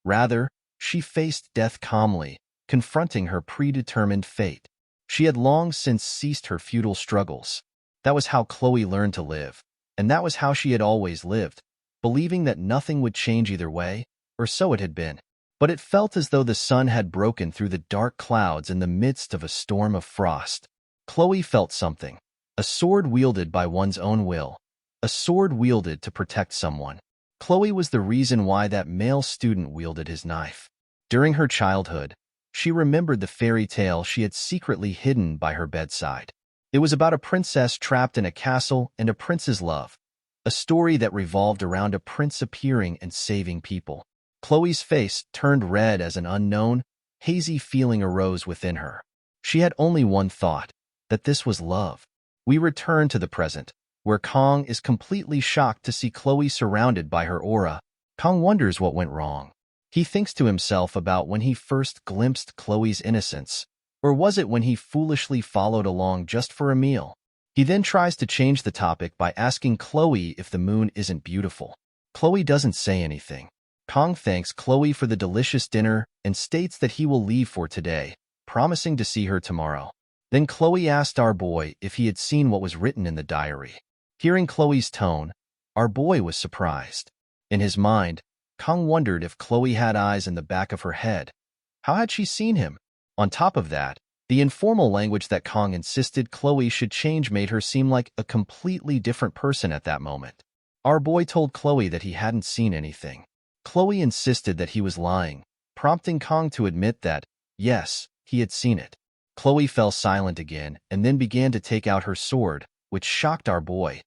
Rather, she faced death calmly, confronting her predetermined fate. She had long since ceased her futile struggles. That was how Chloe learned to live, and that was how she had always lived, believing that nothing would change either way, or so it had been. but it felt as though the sun had broken through the dark clouds in the midst of a storm of frost. Chloe felt something, a sword wielded by one's own will, a sword wielded to protect someone. Chloe was the reason why that male student wielded his knife. During her childhood, she remembered the fairy tale she had secretly hidden by her bedside. It was about a princess trapped in a castle and a prince's love, a story that revolved around a prince appearing and saving people. Chloe's face turned red as an unknown, hazy feeling arose within her. She had only one thought, that this was love. We return to the present, where Kong is completely shocked to see Chloe surrounded by her aura. Kong wonders what went wrong. He thinks to himself about when he first glimpsed Chloe's innocence, or was it when he foolishly followed along just for a meal? He then tries to change the topic by asking Chloe if the moon isn't beautiful. Chloe doesn't say anything. Kong thanks Chloe for the delicious dinner and states that he will leave for today, promising to see her tomorrow. Then Chloe asked our boy if he had seen what was written in the diary. Hearing Chloe's tone, our boy was surprised. In his mind, Kong wondered if Chloe had eyes in the back of her head. How had she seen him? On top of that, the informal language that Kong insisted Chloe should change made her seem like a completely different person at that moment. Our boy told Chloe that he hadn't seen anything. Chloe insisted that he was lying, prompting Kong to admit that, yes, he had seen it. Chloe fell silent again and then began to take out her sword, which shocked our boy.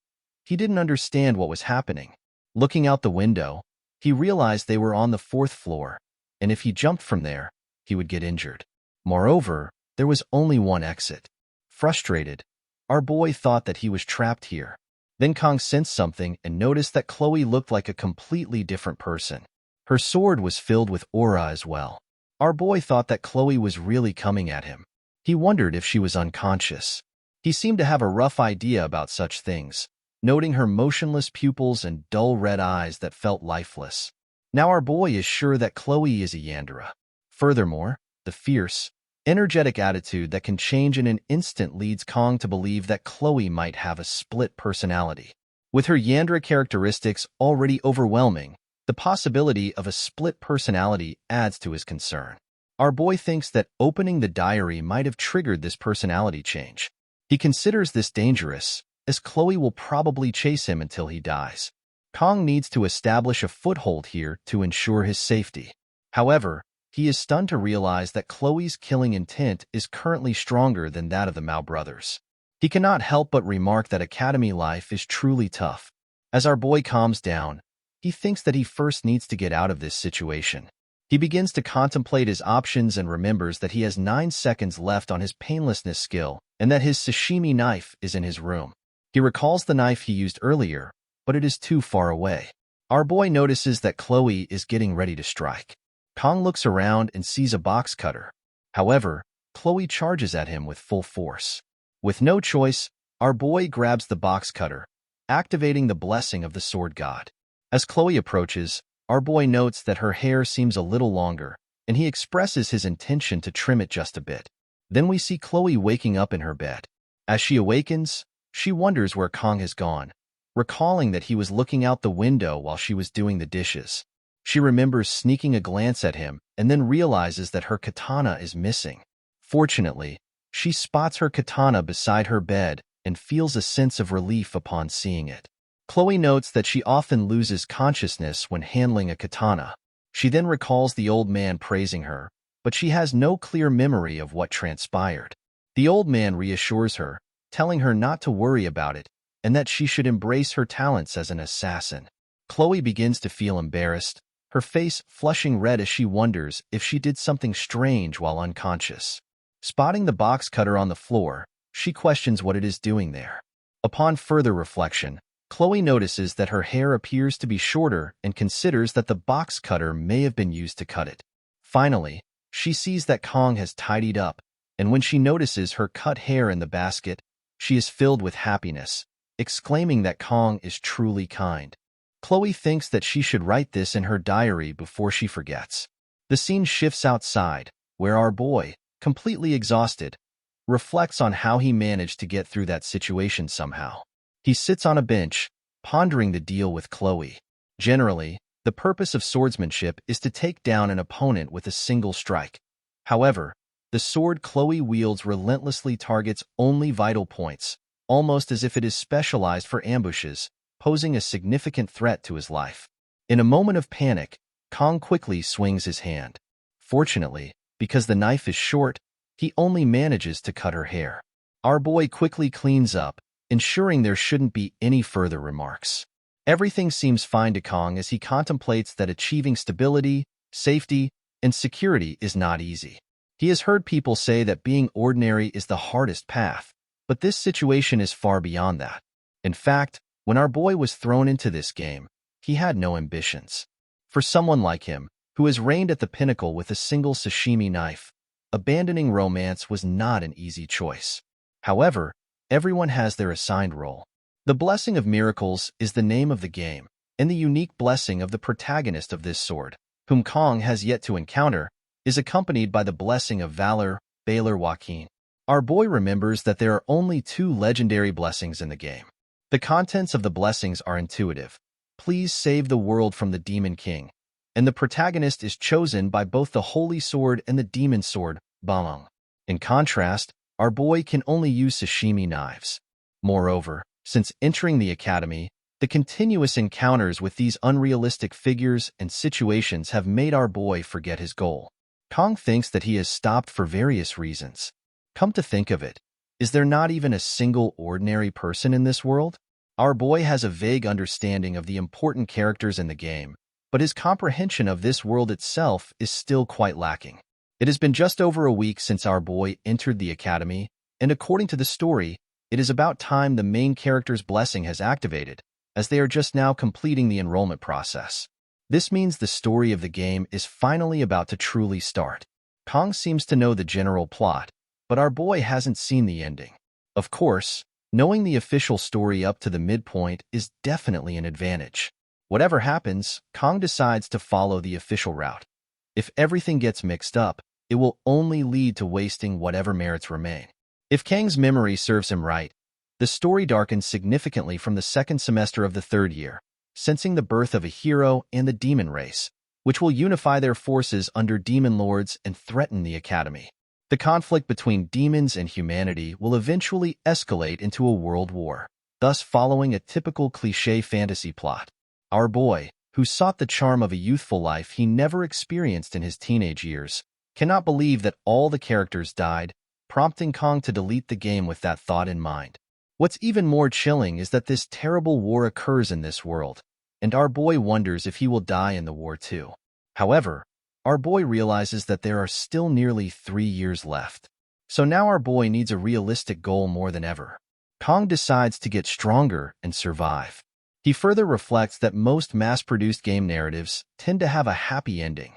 He didn't understand what was happening. Looking out the window, he realized they were on the 4th floor, and if he jumped from there, he would get injured. Moreover, there was only one exit. Frustrated, our boy thought that he was trapped here. Then Kong sensed something and noticed that Chloe looked like a completely different person. Her sword was filled with aura as well. Our boy thought that Chloe was really coming at him. He wondered if she was unconscious. He seemed to have a rough idea about such things, noting her motionless pupils and dull red eyes that felt lifeless. Now our boy is sure that Chloe is a Yandere. Furthermore, the fierce, energetic attitude that can change in an instant leads Kong to believe that Chloe might have a split personality. With her Yandere characteristics already overwhelming, the possibility of a split personality adds to his concern. Our boy thinks that opening the diary might have triggered this personality change. He considers this dangerous, as Chloe will probably chase him until he dies. Kong needs to establish a foothold here to ensure his safety. However, he is stunned to realize that Chloe's killing intent is currently stronger than that of the Mao brothers. He cannot help but remark that academy life is truly tough. As our boy calms down, he thinks that he first needs to get out of this situation. He begins to contemplate his options and remembers that he has 9 seconds left on his painlessness skill and that his sashimi knife is in his room. He recalls the knife he used earlier, but it is too far away. Our boy notices that Chloe is getting ready to strike. Kong looks around and sees a box cutter. However, Chloe charges at him with full force. With no choice, our boy grabs the box cutter, activating the blessing of the sword god. As Chloe approaches, our boy notes that her hair seems a little longer, and he expresses his intention to trim it just a bit. Then we see Chloe waking up in her bed. As she awakens, she wonders where Kong has gone, recalling that he was looking out the window while she was doing the dishes. She remembers sneaking a glance at him and then realizes that her katana is missing. Fortunately, she spots her katana beside her bed and feels a sense of relief upon seeing it. Chloe notes that she often loses consciousness when handling a katana. She then recalls the old man praising her, but she has no clear memory of what transpired. The old man reassures her, telling her not to worry about it and that she should embrace her talents as an assassin. Chloe begins to feel embarrassed, her face flushing red as she wonders if she did something strange while unconscious. Spotting the box cutter on the floor, she questions what it is doing there. Upon further reflection, Chloe notices that her hair appears to be shorter and considers that the box cutter may have been used to cut it. Finally, she sees that Kong has tidied up, and when she notices her cut hair in the basket, she is filled with happiness, exclaiming that Kong is truly kind. Chloe thinks that she should write this in her diary before she forgets. The scene shifts outside, where our boy, completely exhausted, reflects on how he managed to get through that situation somehow. He sits on a bench, pondering the deal with Chloe. Generally, the The purpose of swordsmanship is to take down an opponent with a single strike. However, the sword Chloe wields relentlessly targets only vital points, almost as if it is specialized for ambushes, posing a significant threat to his life. In a moment of panic, Kong quickly swings his hand. Fortunately, because the knife is short, he only manages to cut her hair. Our boy quickly cleans up, ensuring there shouldn't be any further remarks. Everything seems fine to Kong as he contemplates that achieving stability, safety, and security is not easy. He has heard people say that being ordinary is the hardest path, but this situation is far beyond that. In fact, when our boy was thrown into this game, he had no ambitions. For someone like him, who has reigned at the pinnacle with a single sashimi knife, abandoning romance was not an easy choice. However, everyone has their assigned role. The blessing of miracles is the name of the game, and the unique blessing of the protagonist of this sword, whom Kong has yet to encounter, is accompanied by the blessing of valor, Awakens. Our boy remembers that there are only 2 legendary blessings in the game. The contents of the blessings are intuitive. Please save the world from the Demon King. And the protagonist is chosen by both the Holy Sword and the Demon Sword, Bamong. In contrast, our boy can only use sashimi knives. Moreover, since entering the academy, the continuous encounters with these unrealistic figures and situations have made our boy forget his goal. Kong thinks that he has stopped for various reasons. Come to think of it, is there not even a single ordinary person in this world? Our boy has a vague understanding of the important characters in the game, but his comprehension of this world itself is still quite lacking. It has been just over a week since our boy entered the academy, and according to the story, it is about time the main character's blessing has activated, as they are just now completing the enrollment process. This means the story of the game is finally about to truly start. Kong seems to know the general plot, but our boy hasn't seen the ending. Of course, knowing the official story up to the midpoint is definitely an advantage. Whatever happens, Kong decides to follow the official route. If everything gets mixed up, it will only lead to wasting whatever merits remain. If Kang's memory serves him right, the story darkens significantly from the second semester of the 3rd year, sensing the birth of a hero and the demon race, which will unify their forces under demon lords and threaten the academy. The conflict between demons and humanity will eventually escalate into a world war, thus following a typical cliché fantasy plot. Our boy, who sought the charm of a youthful life he never experienced in his teenage years, cannot believe that all the characters died, prompting Kong to delete the game with that thought in mind. What's even more chilling is that this terrible war occurs in this world, and our boy wonders if he will die in the war too. However, our boy realizes that there are still nearly 3 years left. So now our boy needs a realistic goal more than ever. Kong decides to get stronger and survive. He further reflects that most mass-produced game narratives tend to have a happy ending.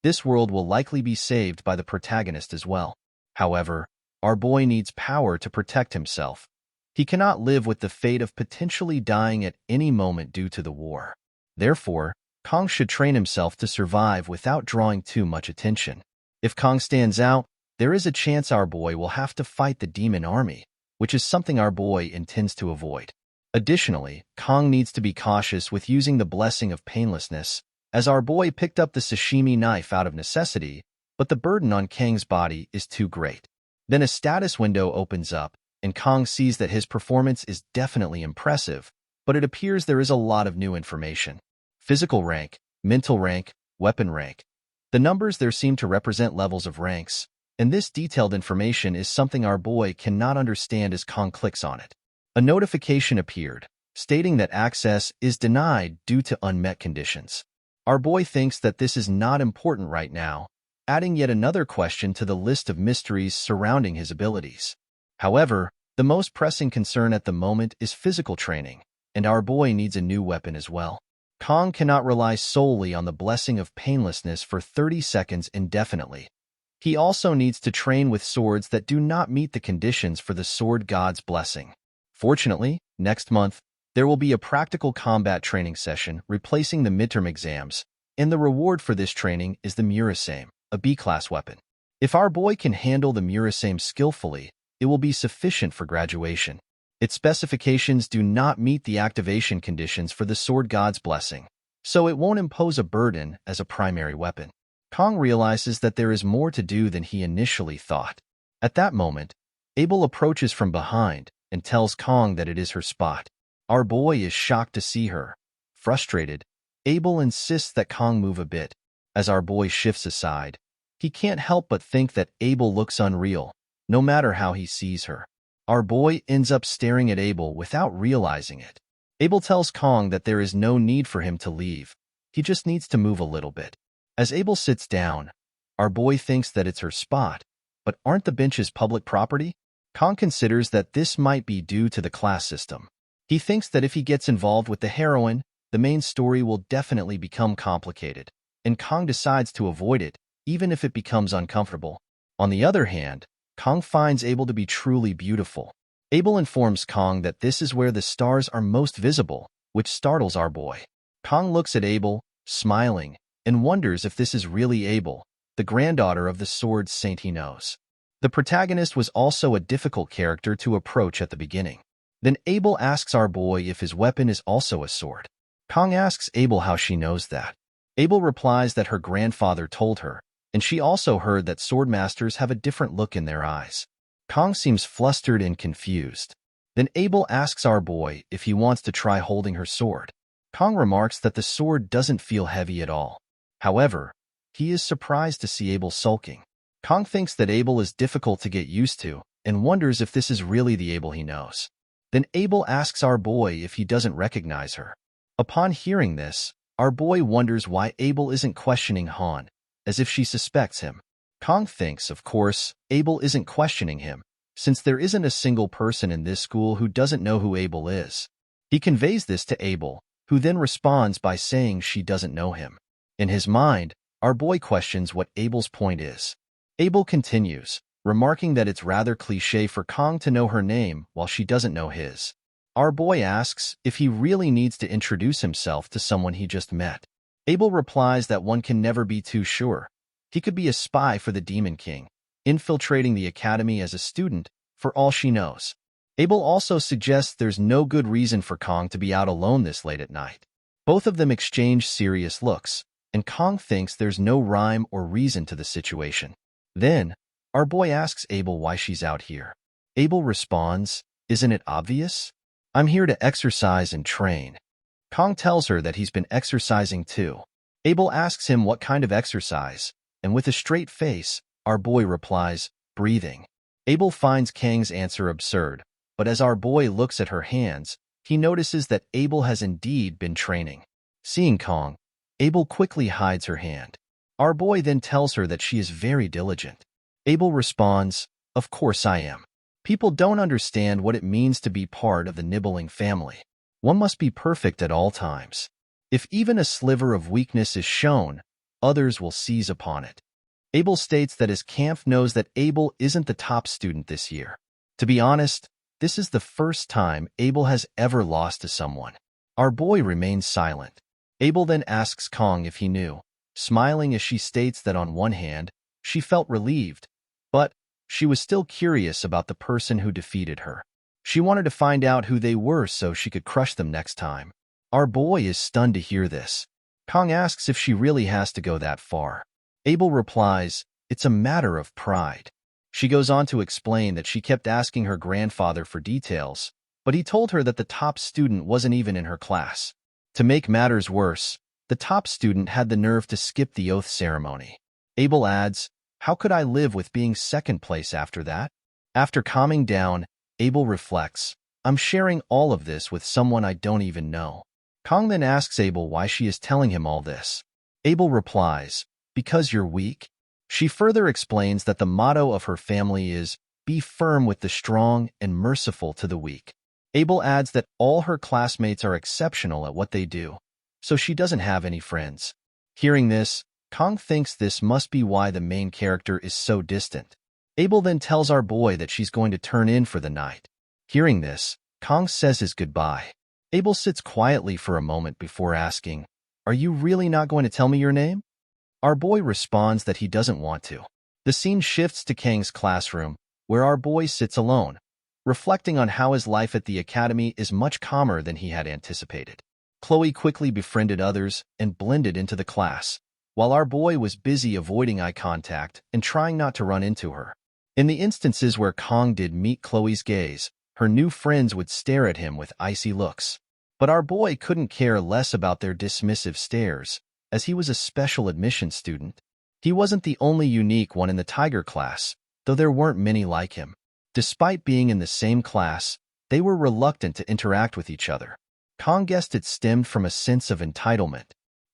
This world will likely be saved by the protagonist as well. However, our boy needs power to protect himself. He cannot live with the fate of potentially dying at any moment due to the war. Therefore, Kong should train himself to survive without drawing too much attention. If Kong stands out, there is a chance our boy will have to fight the demon army, which is something our boy intends to avoid. Additionally, Kong needs to be cautious with using the blessing of painlessness, as our boy picked up the sashimi knife out of necessity, but the burden on Kang's body is too great. Then a status window opens up, and Kong sees that his performance is definitely impressive, but it appears there is a lot of new information. Physical rank, mental rank, weapon rank. The numbers there seem to represent levels of ranks, and this detailed information is something our boy cannot understand as Kong clicks on it. A notification appeared, stating that access is denied due to unmet conditions. Our boy thinks that this is not important right now, adding yet another question to the list of mysteries surrounding his abilities. However, the most pressing concern at the moment is physical training, and our boy needs a new weapon as well. Kong cannot rely solely on the blessing of painlessness for 30 seconds indefinitely. He also needs to train with swords that do not meet the conditions for the sword god's blessing. Fortunately, next month, there will be a practical combat training session replacing the midterm exams, and the reward for this training is the Murasame, a B-class weapon. If our boy can handle the Murasame skillfully, it will be sufficient for graduation. Its specifications do not meet the activation conditions for the sword god's blessing, so it won't impose a burden as a primary weapon. Kong realizes that there is more to do than he initially thought. At that moment, Abel approaches from behind and tells Kong that it is her spot. Our boy is shocked to see her. Frustrated, Abel insists that Kong move a bit. As our boy shifts aside, he can't help but think that Abel looks unreal, no matter how he sees her. Our boy ends up staring at Abel without realizing it. Abel tells Kong that there is no need for him to leave. He just needs to move a little bit. As Abel sits down, our boy thinks that it's her spot, but aren't the benches public property? Kong considers that this might be due to the class system. He thinks that if he gets involved with the heroine, the main story will definitely become complicated, and Kong decides to avoid it, even if it becomes uncomfortable. On the other hand, Kong finds Abel to be truly beautiful. Abel informs Kong that this is where the stars are most visible, which startles our boy. Kong looks at Abel, smiling, and wonders if this is really Abel, the granddaughter of the sword saint he knows. The protagonist was also a difficult character to approach at the beginning. Then Abel asks our boy if his weapon is also a sword. Kong asks Abel how she knows that. Abel replies that her grandfather told her, and she also heard that swordmasters have a different look in their eyes. Kong seems flustered and confused. Then Abel asks our boy if he wants to try holding her sword. Kong remarks that the sword doesn't feel heavy at all. However, he is surprised to see Abel sulking. Kong thinks that Abel is difficult to get used to and wonders if this is really the Abel he knows. Then Abel asks our boy if he doesn't recognize her. Upon hearing this, our boy wonders why Abel isn't questioning Han, as if she suspects him. Kong thinks, of course, Abel isn't questioning him, since there isn't a single person in this school who doesn't know who Abel is. He conveys this to Abel, who then responds by saying she doesn't know him. In his mind, our boy questions what Abel's point is. Abel continues, remarking that it's rather cliché for Kong to know her name while she doesn't know his. Our boy asks if he really needs to introduce himself to someone he just met. Abel replies that one can never be too sure. He could be a spy for the Demon King, infiltrating the academy as a student, for all she knows. Abel also suggests there's no good reason for Kong to be out alone this late at night. Both of them exchange serious looks, and Kong thinks there's no rhyme or reason to the situation. Then, our boy asks Abel why she's out here. Abel responds, "Isn't it obvious? I'm here to exercise and train." Kong tells her that he's been exercising too. Abel asks him what kind of exercise, and with a straight face, our boy replies, "Breathing." Abel finds Kang's answer absurd, but as our boy looks at her hands, he notices that Abel has indeed been training. Seeing Kong, Abel quickly hides her hand. Our boy then tells her that she is very diligent. Abel responds, "Of course I am. People don't understand what it means to be part of the nibbling family. One must be perfect at all times. If even a sliver of weakness is shown, others will seize upon it." Abel states that his camp knows that Abel isn't the top student this year. To be honest, this is the first time Abel has ever lost to someone. Our boy remains silent. Abel then asks Kong if he knew, smiling as she states that on one hand, she felt relieved, but she was still curious about the person who defeated her. She wanted to find out who they were so she could crush them next time. Our boy is stunned to hear this. Kong asks if she really has to go that far. Abel replies, "It's a matter of pride." She goes on to explain that she kept asking her grandfather for details, but he told her that the top student wasn't even in her class. To make matters worse, the top student had the nerve to skip the oath ceremony. Abel adds, "How could I live with being second place after that?" After calming down, Abel reflects, "I'm sharing all of this with someone I don't even know." Kong then asks Abel why she is telling him all this. Abel replies, "Because you're weak." She further explains that the motto of her family is, "Be firm with the strong and merciful to the weak." Abel adds that all her classmates are exceptional at what they do, so she doesn't have any friends. Hearing this, Kong thinks this must be why the main character is so distant. Abel then tells our boy that she's going to turn in for the night. Hearing this, Kong says his goodbye. Abel sits quietly for a moment before asking, "Are you really not going to tell me your name?" Our boy responds that he doesn't want to. The scene shifts to Kang's classroom, where our boy sits alone, reflecting on how his life at the academy is much calmer than he had anticipated. Chloe quickly befriended others and blended into the class, while our boy was busy avoiding eye contact and trying not to run into her. In the instances where Kong did meet Chloe's gaze, her new friends would stare at him with icy looks. But our boy couldn't care less about their dismissive stares, as he was a special admissions student. He wasn't the only unique one in the Tiger class, though there weren't many like him. Despite being in the same class, they were reluctant to interact with each other. Kong guessed it stemmed from a sense of entitlement.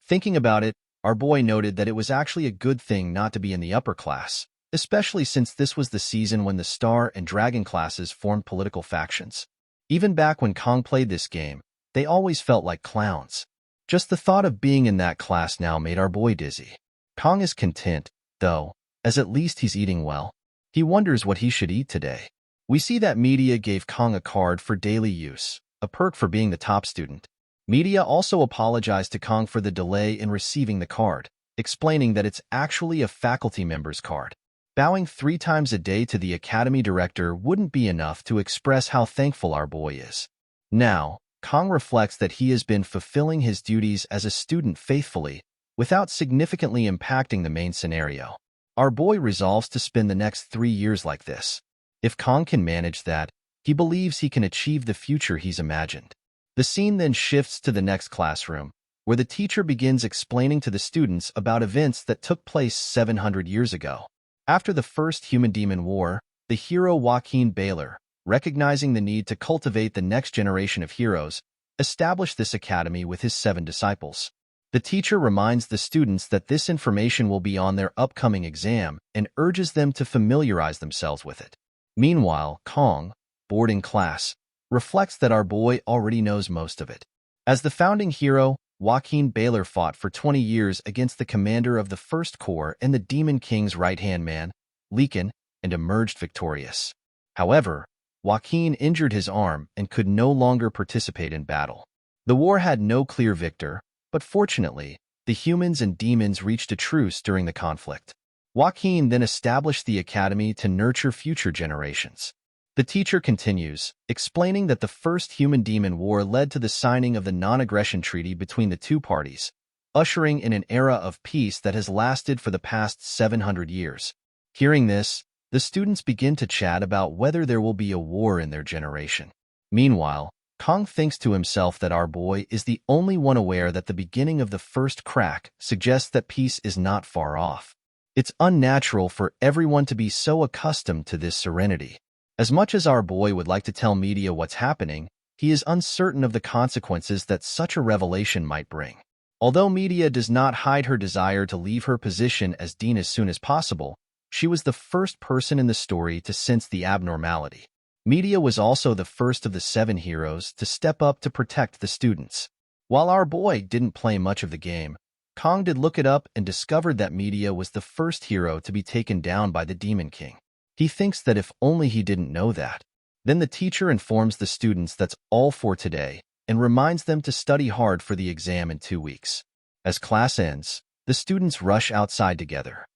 Thinking about it, our boy noted that it was actually a good thing not to be in the upper class, especially since this was the season when the Star and Dragon classes formed political factions. Even back when Kong played this game, they always felt like clowns. Just the thought of being in that class now made our boy dizzy. Kong is content, though, as at least he's eating well. He wonders what he should eat today. We see that media gave Kong a card for daily use, a perk for being the top student. Media also apologized to Kong for the delay in receiving the card, explaining that it's actually a faculty member's card. Bowing 3 times a day to the academy director wouldn't be enough to express how thankful our boy is. Now, Kong reflects that he has been fulfilling his duties as a student faithfully, without significantly impacting the main scenario. Our boy resolves to spend the next 3 years like this. If Kong can manage that, he believes he can achieve the future he's imagined. The scene then shifts to the next classroom, where the teacher begins explaining to the students about events that took place 700 years ago. After the first Human-Demon War, the hero Joaquin Baylor, recognizing the need to cultivate the next generation of heroes, established this academy with his 7 disciples. The teacher reminds the students that this information will be on their upcoming exam and urges them to familiarize themselves with it. Meanwhile, Kong, bored in class, reflects that our boy already knows most of it. As the founding hero, Joaquin Baylor fought for 20 years against the commander of the First Corps and the Demon King's right-hand man, Lekin, and emerged victorious. However, Joaquin injured his arm and could no longer participate in battle. The war had no clear victor, but fortunately, the humans and demons reached a truce during the conflict. Joaquin then established the academy to nurture future generations. The teacher continues, explaining that the first Human-Demon War led to the signing of the non-aggression treaty between the 2 parties, ushering in an era of peace that has lasted for the past 700 years. Hearing this, the students begin to chat about whether there will be a war in their generation. Meanwhile, Kong thinks to himself that our boy is the only one aware that the beginning of the first crack suggests that peace is not far off. It's unnatural for everyone to be so accustomed to this serenity. As much as our boy would like to tell media what's happening, he is uncertain of the consequences that such a revelation might bring. Although media does not hide her desire to leave her position as dean as soon as possible, she was the first person in the story to sense the abnormality. Media was also the first of the 7 heroes to step up to protect the students. While our boy didn't play much of the game, Kong did look it up and discovered that Media was the first hero to be taken down by the Demon King. He thinks that if only he didn't know that. Then the teacher informs the students that's all for today and reminds them to study hard for the exam in 2 weeks. As class ends, the students rush outside together.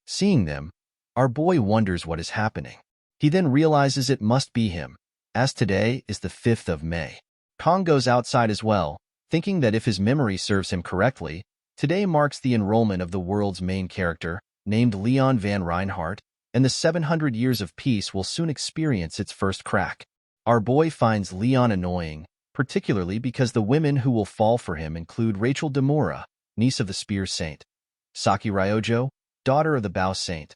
Seeing them, our boy wonders what is happening. He then realizes it must be him, as today is the 5th of May. Kong goes outside as well, thinking that if his memory serves him correctly, today marks the enrollment of the world's main character, named Leon van Reinhardt, and the 700 years of peace will soon experience its first crack. Our boy finds Leon annoying, particularly because the women who will fall for him include Rachel Demura, niece of the Spear Saint, Saki Ryojo, daughter of the Bow Saint,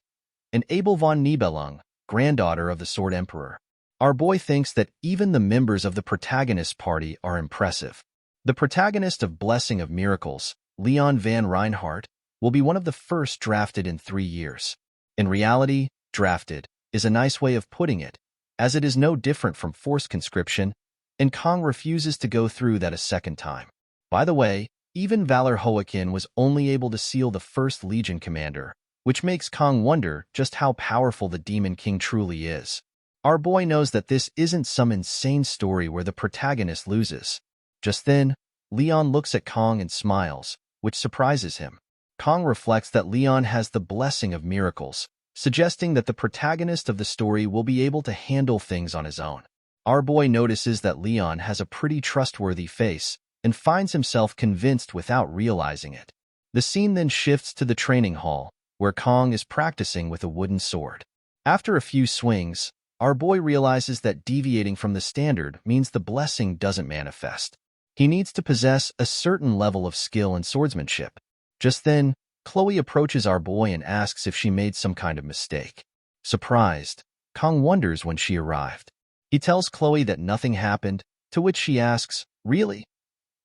and Abel von Nibelung, granddaughter of the Sword Emperor. Our boy thinks that even the members of the protagonist party are impressive. The protagonist of Blessing of Miracles, Leon van Reinhardt, will be one of the first drafted in 3 years. In reality, drafted is a nice way of putting it, as it is no different from forced conscription, and Kong refuses to go through that a second time. By the way, even Valor Hoakin was only able to seal the first Legion commander, which makes Kong wonder just how powerful the Demon King truly is. Our boy knows that this isn't some insane story where the protagonist loses. Just then, Leon looks at Kong and smiles, which surprises him. Kong reflects that Leon has the Blessing of Miracles, suggesting that the protagonist of the story will be able to handle things on his own. Our boy notices that Leon has a pretty trustworthy face and finds himself convinced without realizing it. The scene then shifts to the training hall, where Kong is practicing with a wooden sword. After a few swings, our boy realizes that deviating from the standard means the blessing doesn't manifest. He needs to possess a certain level of skill and swordsmanship. Just then, Chloe approaches our boy and asks if she made some kind of mistake. Surprised, Kong wonders when she arrived. He tells Chloe that nothing happened, to which she asks, "Really?"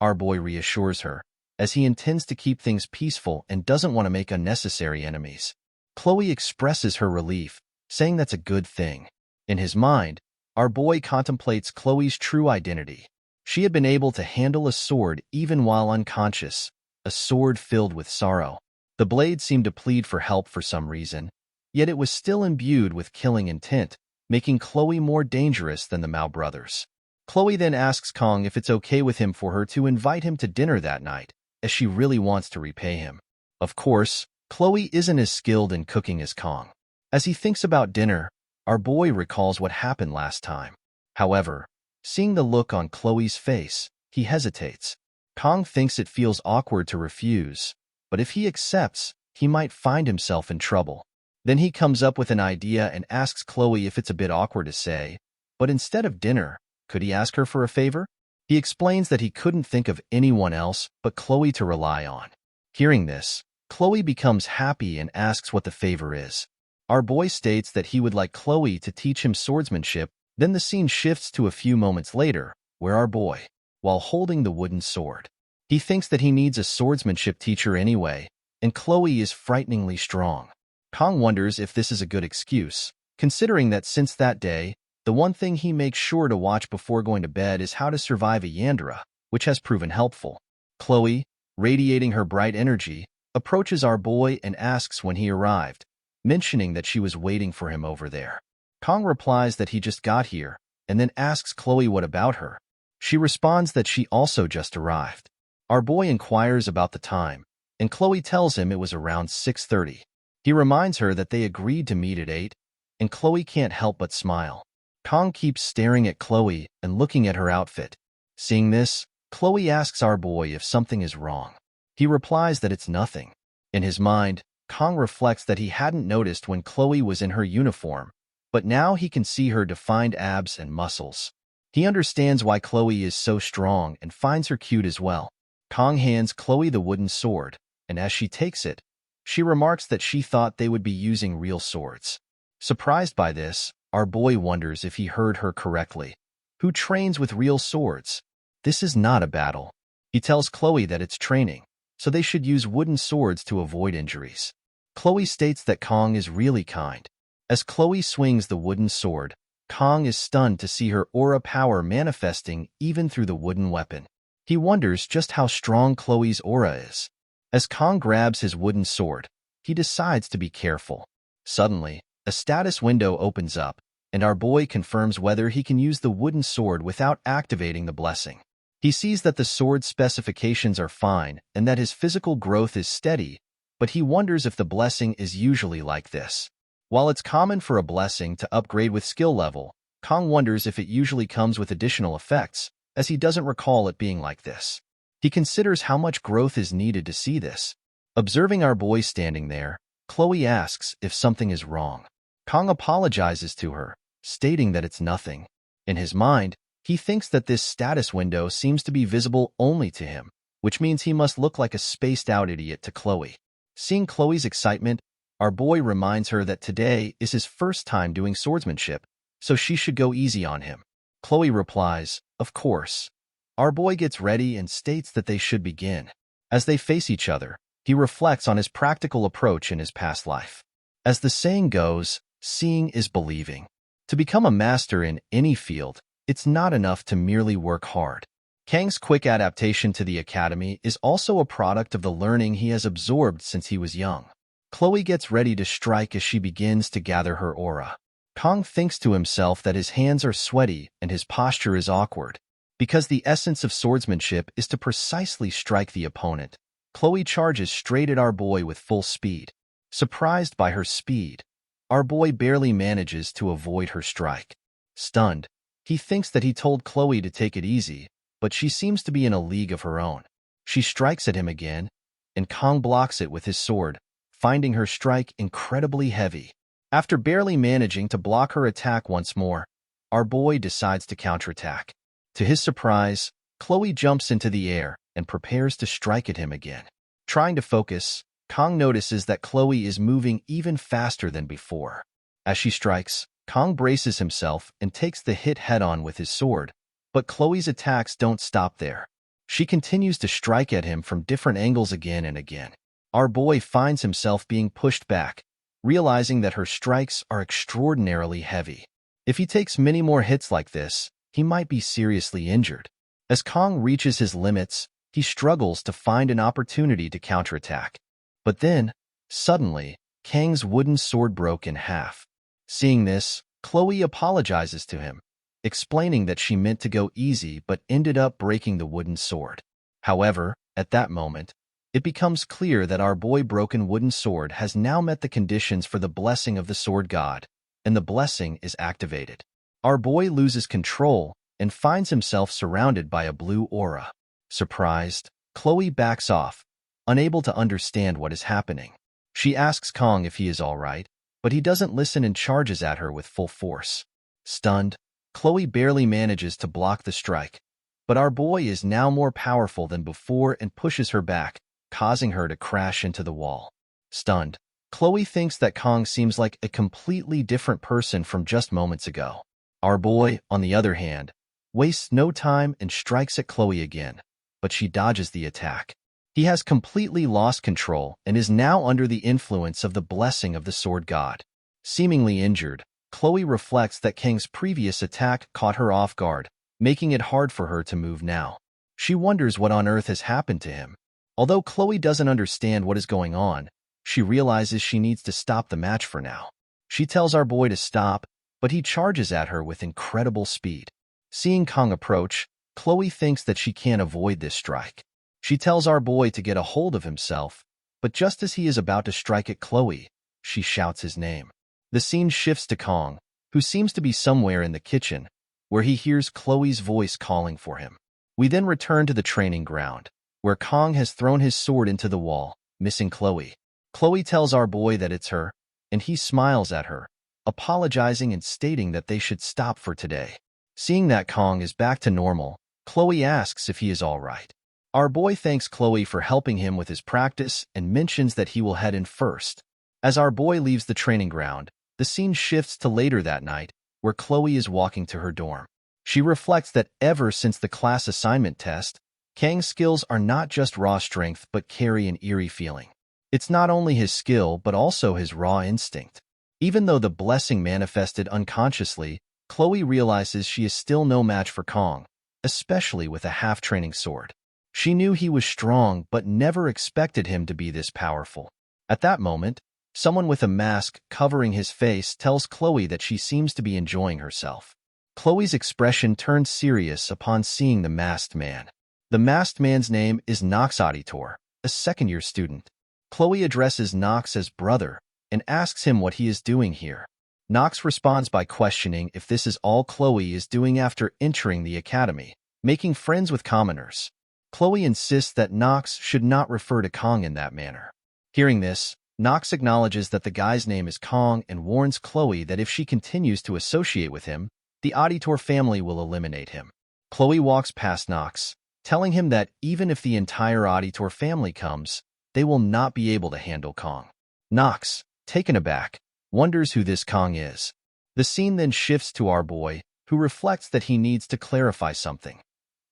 Our boy reassures her, as he intends to keep things peaceful and doesn't want to make unnecessary enemies. Chloe expresses her relief, saying that's a good thing. In his mind, our boy contemplates Chloe's true identity. She had been able to handle a sword even while unconscious, a sword filled with sorrow. The blade seemed to plead for help for some reason, yet it was still imbued with killing intent, making Chloe more dangerous than the Mao brothers. Chloe then asks Kong if it's okay with him for her to invite him to dinner that night, as she really wants to repay him. Of course, Chloe isn't as skilled in cooking as Kong. As he thinks about dinner, our boy recalls what happened last time. However, seeing the look on Chloe's face, he hesitates. Kong thinks it feels awkward to refuse, but if he accepts, he might find himself in trouble. Then he comes up with an idea and asks Chloe if it's a bit awkward to say, but instead of dinner, could he ask her for a favor? He explains that he couldn't think of anyone else but Chloe to rely on. Hearing this, Chloe becomes happy and asks what the favor is. Our boy states that he would like Chloe to teach him swordsmanship. Then the scene shifts to a few moments later, where our boy, while holding the wooden sword, he thinks that he needs a swordsmanship teacher anyway, and Chloe is frighteningly strong. Kong wonders if this is a good excuse, considering that since that day, the one thing he makes sure to watch before going to bed is how to survive a Yandra, which has proven helpful. Chloe, radiating her bright energy, approaches our boy and asks when he arrived, mentioning that she was waiting for him over there. Kong replies that he just got here, and then asks Chloe what about her. She responds that she also just arrived. Our boy inquires about the time, and Chloe tells him it was around 6:30. He reminds her that they agreed to meet at 8, and Chloe can't help but smile. Kong keeps staring at Chloe and looking at her outfit. Seeing this, Chloe asks our boy if something is wrong. He replies that it's nothing. In his mind, Kong reflects that he hadn't noticed when Chloe was in her uniform, but now he can see her defined abs and muscles. He understands why Chloe is so strong and finds her cute as well. Kong hands Chloe the wooden sword, and as she takes it, she remarks that she thought they would be using real swords. Surprised by this, our boy wonders if he heard her correctly. Who trains with real swords? This is not a battle. He tells Chloe that it's training, so they should use wooden swords to avoid injuries. Chloe states that Kong is really kind. As Chloe swings the wooden sword, Kong is stunned to see her aura power manifesting even through the wooden weapon. He wonders just how strong Chloe's aura is. As Kong grabs his wooden sword, he decides to be careful. Suddenly, a status window opens up, and our boy confirms whether he can use the wooden sword without activating the blessing. He sees that the sword's specifications are fine and that his physical growth is steady, but he wonders if the blessing is usually like this. While it's common for a blessing to upgrade with skill level, Kong wonders if it usually comes with additional effects, as he doesn't recall it being like this. He considers how much growth is needed to see this. Observing our boy standing there, Chloe asks if something is wrong. Kong apologizes to her, stating that it's nothing. In his mind, he thinks that this status window seems to be visible only to him, which means he must look like a spaced-out idiot to Chloe. Seeing Chloe's excitement, our boy reminds her that today is his first time doing swordsmanship, so she should go easy on him. Chloe replies, "Of course." Our boy gets ready and states that they should begin. As they face each other, he reflects on his practical approach in his past life. As the saying goes, seeing is believing. To become a master in any field, it's not enough to merely work hard. Kang's quick adaptation to the academy is also a product of the learning he has absorbed since he was young. Chloe gets ready to strike as she begins to gather her aura. Kong thinks to himself that his hands are sweaty and his posture is awkward. Because the essence of swordsmanship is to precisely strike the opponent, Chloe charges straight at our boy with full speed. Surprised by her speed, our boy barely manages to avoid her strike. Stunned, he thinks that he told Chloe to take it easy, but she seems to be in a league of her own. She strikes at him again, and Kong blocks it with his sword, finding her strike incredibly heavy. After barely managing to block her attack once more, our boy decides to counterattack. To his surprise, Chloe jumps into the air and prepares to strike at him again. Trying to focus, Kong notices that Chloe is moving even faster than before. As she strikes, Kong braces himself and takes the hit head-on with his sword, but Chloe's attacks don't stop there. She continues to strike at him from different angles again and again. Our boy finds himself being pushed back, realizing that her strikes are extraordinarily heavy. If he takes many more hits like this, he might be seriously injured. As Kong reaches his limits, he struggles to find an opportunity to counterattack. But then, suddenly, Kang's wooden sword broke in half. Seeing this, Chloe apologizes to him, explaining that she meant to go easy but ended up breaking the wooden sword. However, at that moment, it becomes clear that our boy's broken wooden sword has now met the conditions for the blessing of the sword god, and the blessing is activated. Our boy loses control and finds himself surrounded by a blue aura. Surprised, Chloe backs off, unable to understand what is happening. She asks Kong if he is all right, but he doesn't listen and charges at her with full force. Stunned, Chloe barely manages to block the strike, but our boy is now more powerful than before and pushes her back, causing her to crash into the wall. Stunned, Chloe thinks that Kong seems like a completely different person from just moments ago. Our boy, on the other hand, wastes no time and strikes at Chloe again, but she dodges the attack. He has completely lost control and is now under the influence of the blessing of the sword god. Seemingly injured, Chloe reflects that Kang's previous attack caught her off guard, making it hard for her to move now. She wonders what on earth has happened to him. Although Chloe doesn't understand what is going on, she realizes she needs to stop the match for now. She tells our boy to stop, but he charges at her with incredible speed. Seeing Kong approach, Chloe thinks that she can't avoid this strike. She tells our boy to get a hold of himself, but just as he is about to strike at Chloe, she shouts his name. The scene shifts to Kong, who seems to be somewhere in the kitchen, where he hears Chloe's voice calling for him. We then return to the training ground, where Kong has thrown his sword into the wall, missing Chloe. Chloe tells our boy that it's her, and he smiles at her, apologizing and stating that they should stop for today. Seeing that Kong is back to normal, Chloe asks if he is all right. Our boy thanks Chloe for helping him with his practice and mentions that he will head in first. As our boy leaves the training ground, the scene shifts to later that night, where Chloe is walking to her dorm. She reflects that ever since the class assignment test, Kang's skills are not just raw strength but carry an eerie feeling. It's not only his skill but also his raw instinct. Even though the blessing manifested unconsciously, Chloe realizes she is still no match for Kong, especially with a half-training sword. She knew he was strong but never expected him to be this powerful. At that moment, someone with a mask covering his face tells Chloe that she seems to be enjoying herself. Chloe's expression turns serious upon seeing the masked man. The masked man's name is Nox Auditor, a second-year student. Chloe addresses Nox as brother and asks him what he is doing here. Nox responds by questioning if this is all Chloe is doing after entering the academy, making friends with commoners. Chloe insists that Nox should not refer to Kong in that manner. Hearing this, Nox acknowledges that the guy's name is Kong and warns Chloe that if she continues to associate with him, the Auditor family will eliminate him. Chloe walks past Nox, telling him that even if the entire Auditor family comes, they will not be able to handle Kong. Nox, taken aback, wonders who this Kong is. The scene then shifts to our boy, who reflects that he needs to clarify something.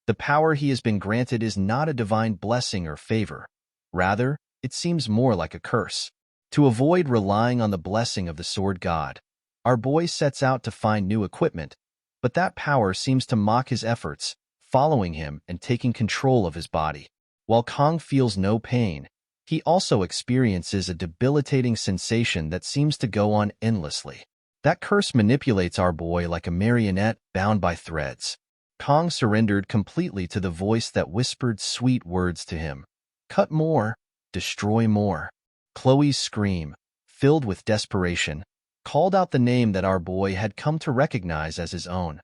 The power he has been granted is not a divine blessing or favor. Rather, it seems more like a curse. To avoid relying on the blessing of the sword god, our boy sets out to find new equipment, but that power seems to mock his efforts, following him and taking control of his body. While Kong feels no pain, he also experiences a debilitating sensation that seems to go on endlessly. That curse manipulates our boy like a marionette bound by threads. Kong surrendered completely to the voice that whispered sweet words to him. Cut more, destroy more. Chloe's scream, filled with desperation, called out the name that our boy had come to recognize as his own,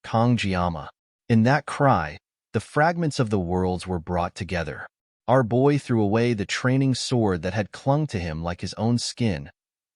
Kong Jiama. In that cry, the fragments of the worlds were brought together. Our boy threw away the training sword that had clung to him like his own skin,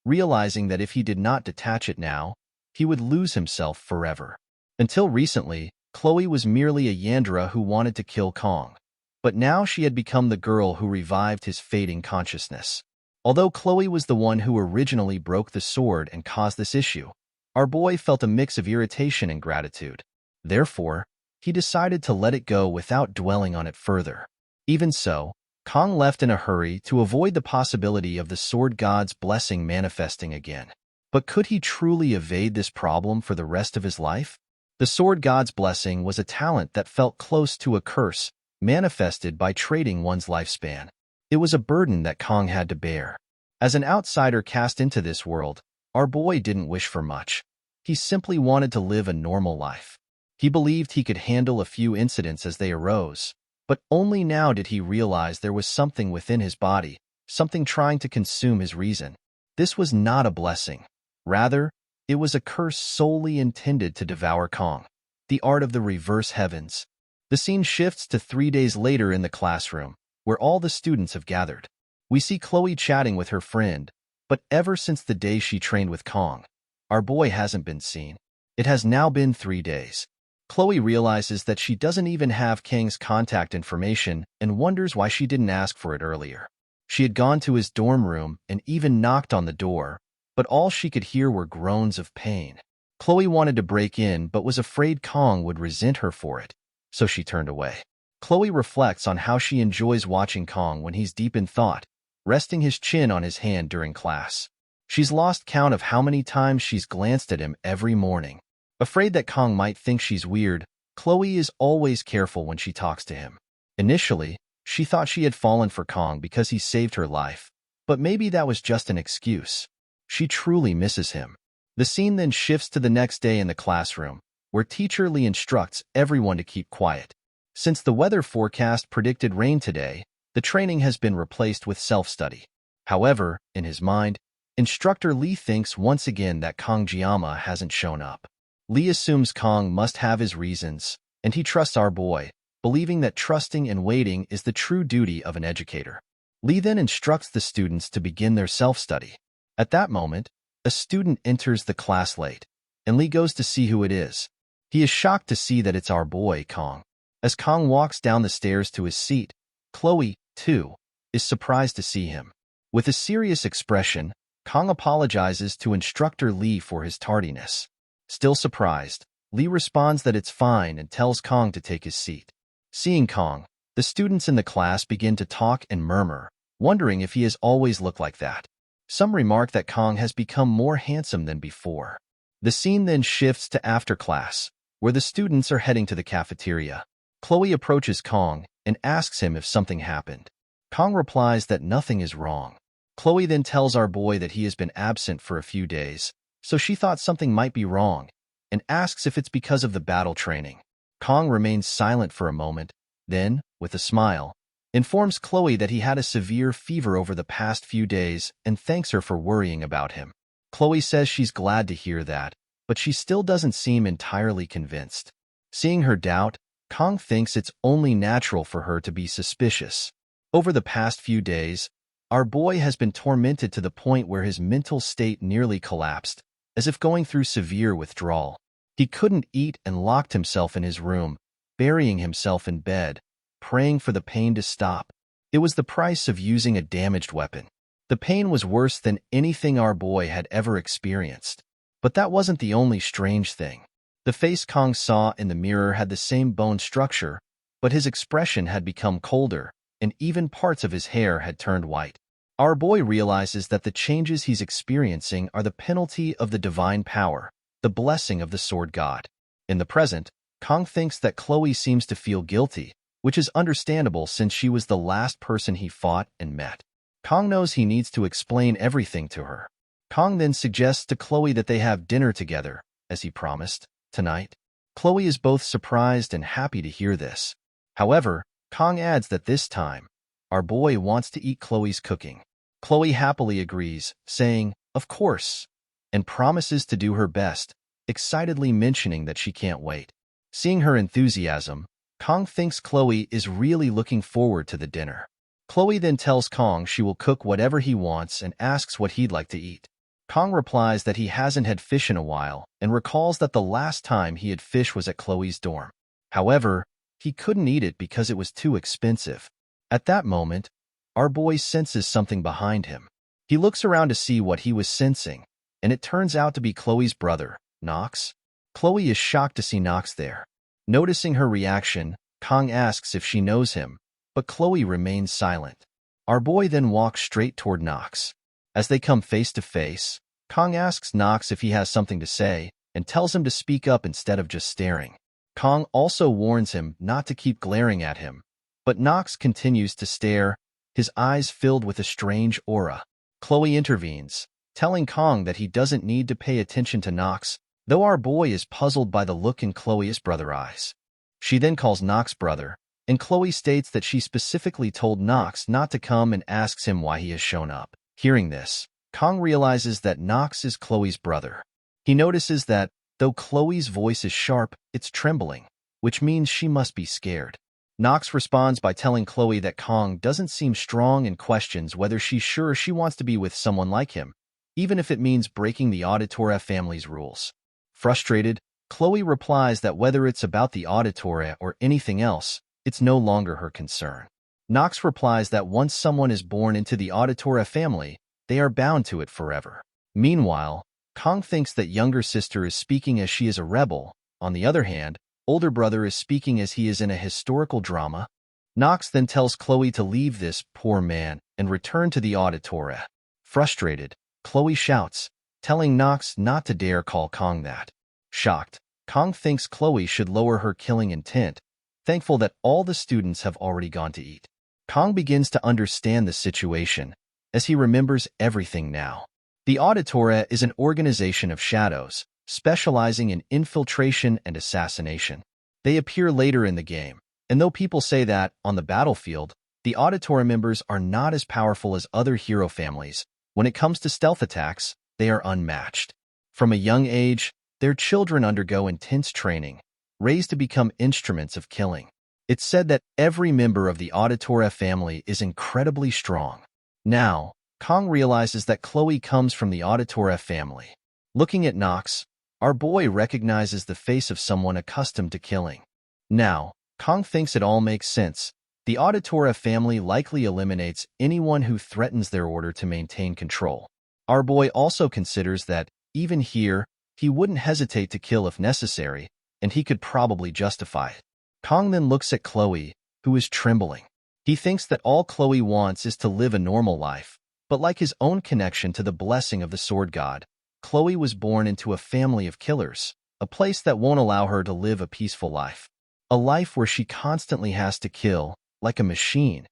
realizing that if he did not detach it now, he would lose himself forever. Until recently, Chloe was merely a Yandra who wanted to kill Kong, but now she had become the girl who revived his fading consciousness. Although Chloe was the one who originally broke the sword and caused this issue, our boy felt a mix of irritation and gratitude. Therefore, he decided to let it go without dwelling on it further. Even so, Kong left in a hurry to avoid the possibility of the sword god's blessing manifesting again. But could he truly evade this problem for the rest of his life? The sword god's blessing was a talent that felt close to a curse, manifested by trading one's lifespan. It was a burden that Kong had to bear. As an outsider cast into this world, our boy didn't wish for much. He simply wanted to live a normal life. He believed he could handle a few incidents as they arose, but only now did he realize there was something within his body, something trying to consume his reason. This was not a blessing. Rather, it was a curse solely intended to devour Kong. The art of the reverse heavens. The scene shifts to 3 days later in the classroom, where all the students have gathered. We see Chloe chatting with her friend, but ever since the day she trained with Kong, our boy hasn't been seen. It has now been 3 days. Chloe realizes that she doesn't even have Kang's contact information and wonders why she didn't ask for it earlier. She had gone to his dorm room and even knocked on the door, but all she could hear were groans of pain. Chloe wanted to break in but was afraid Kong would resent her for it, so she turned away. Chloe reflects on how she enjoys watching Kong when he's deep in thought, resting his chin on his hand during class. She's lost count of how many times she's glanced at him every morning. Afraid that Kong might think she's weird, Chloe is always careful when she talks to him. Initially, she thought she had fallen for Kong because he saved her life, but maybe that was just an excuse. She truly misses him. The scene then shifts to the next day in the classroom, where Teacher Lee instructs everyone to keep quiet. Since the weather forecast predicted rain today, the training has been replaced with self-study. However, in his mind, Instructor Lee thinks once again that Kong Jiama hasn't shown up. Lee assumes Kong must have his reasons, and he trusts our boy, believing that trusting and waiting is the true duty of an educator. Lee then instructs the students to begin their self-study. At that moment, a student enters the class late, and Lee goes to see who it is. He is shocked to see that it's our boy, Kong. As Kong walks down the stairs to his seat, Chloe, too, is surprised to see him. With a serious expression, Kong apologizes to Instructor Lee for his tardiness. Still surprised, Lee responds that it's fine and tells Kong to take his seat. Seeing Kong, the students in the class begin to talk and murmur, wondering if he has always looked like that. Some remark that Kong has become more handsome than before. The scene then shifts to after class, where the students are heading to the cafeteria. Chloe approaches Kong and asks him if something happened. Kong replies that nothing is wrong. Chloe then tells our boy that he has been absent for a few days, so she thought something might be wrong, and asks if it's because of the battle training. Kong remains silent for a moment, then, with a smile, informs Chloe that he had a severe fever over the past few days and thanks her for worrying about him. Chloe says she's glad to hear that, but she still doesn't seem entirely convinced. Seeing her doubt, Kong thinks it's only natural for her to be suspicious. Over the past few days, our boy has been tormented to the point where his mental state nearly collapsed, as if going through severe withdrawal. He couldn't eat and locked himself in his room, burying himself in bed, praying for the pain to stop. It was the price of using a damaged weapon. The pain was worse than anything our boy had ever experienced. But that wasn't the only strange thing. The face Kong saw in the mirror had the same bone structure, but his expression had become colder, and even parts of his hair had turned white. Our boy realizes that the changes he's experiencing are the penalty of the divine power, the blessing of the sword god. In the present, Kong thinks that Chloe seems to feel guilty, which is understandable since she was the last person he fought and met. Kong knows he needs to explain everything to her. Kong then suggests to Chloe that they have dinner together, as he promised, tonight. Chloe is both surprised and happy to hear this. However, Kong adds that this time, our boy wants to eat Chloe's cooking. Chloe happily agrees, saying, "Of course," and promises to do her best, excitedly mentioning that she can't wait. Seeing her enthusiasm, Kong thinks Chloe is really looking forward to the dinner. Chloe then tells Kong she will cook whatever he wants and asks what he'd like to eat. Kong replies that he hasn't had fish in a while and recalls that the last time he had fish was at Chloe's dorm. However, he couldn't eat it because it was too expensive. At that moment, our boy senses something behind him. He looks around to see what he was sensing, and it turns out to be Chloe's brother, Knox. Chloe is shocked to see Knox there. Noticing her reaction, Kong asks if she knows him, but Chloe remains silent. Our boy then walks straight toward Knox. As they come face to face, Kong asks Knox if he has something to say and tells him to speak up instead of just staring. Kong also warns him not to keep glaring at him, but Knox continues to stare, his eyes filled with a strange aura. Chloe intervenes, telling Kong that he doesn't need to pay attention to Knox, though our boy is puzzled by the look in Chloe's brother's eyes. She then calls Knox brother, and Chloe states that she specifically told Knox not to come and asks him why he has shown up. Hearing this, Kong realizes that Knox is Chloe's brother. He notices that, though Chloe's voice is sharp, it's trembling, which means she must be scared. Knox responds by telling Chloe that Kong doesn't seem strong and questions whether she's sure she wants to be with someone like him, even if it means breaking the Auditoria family's rules. Frustrated, Chloe replies that whether it's about the Auditoria or anything else, it's no longer her concern. Knox replies that once someone is born into the Auditoria family, they are bound to it forever. Meanwhile, Kong thinks that younger sister is speaking as she is a rebel. On the other hand, older brother is speaking as he is in a historical drama. Knox then tells Chloe to leave this poor man and return to the Auditoria. Frustrated, Chloe shouts, telling Knox not to dare call Kong that. Shocked, Kong thinks Chloe should lower her killing intent, thankful that all the students have already gone to eat. Kong begins to understand the situation, as he remembers everything now. The Auditoria is an organization of shadows, specializing in infiltration and assassination. They appear later in the game, and though people say that, on the battlefield, the Auditoria members are not as powerful as other hero families, when it comes to stealth attacks, they are unmatched. From a young age, their children undergo intense training, raised to become instruments of killing. It's said that every member of the Auditoria family is incredibly strong. Now, Kong realizes that Chloe comes from the Auditoria family. Looking at Knox, our boy recognizes the face of someone accustomed to killing. Now, Kong thinks it all makes sense. The Auditoria family likely eliminates anyone who threatens their order to maintain control. Our boy also considers that, even here, he wouldn't hesitate to kill if necessary, and he could probably justify it. Kong then looks at Chloe, who is trembling. He thinks that all Chloe wants is to live a normal life, but like his own connection to the blessing of the sword god, Chloe was born into a family of killers, a place that won't allow her to live a peaceful life. A life where she constantly has to kill, like a machine.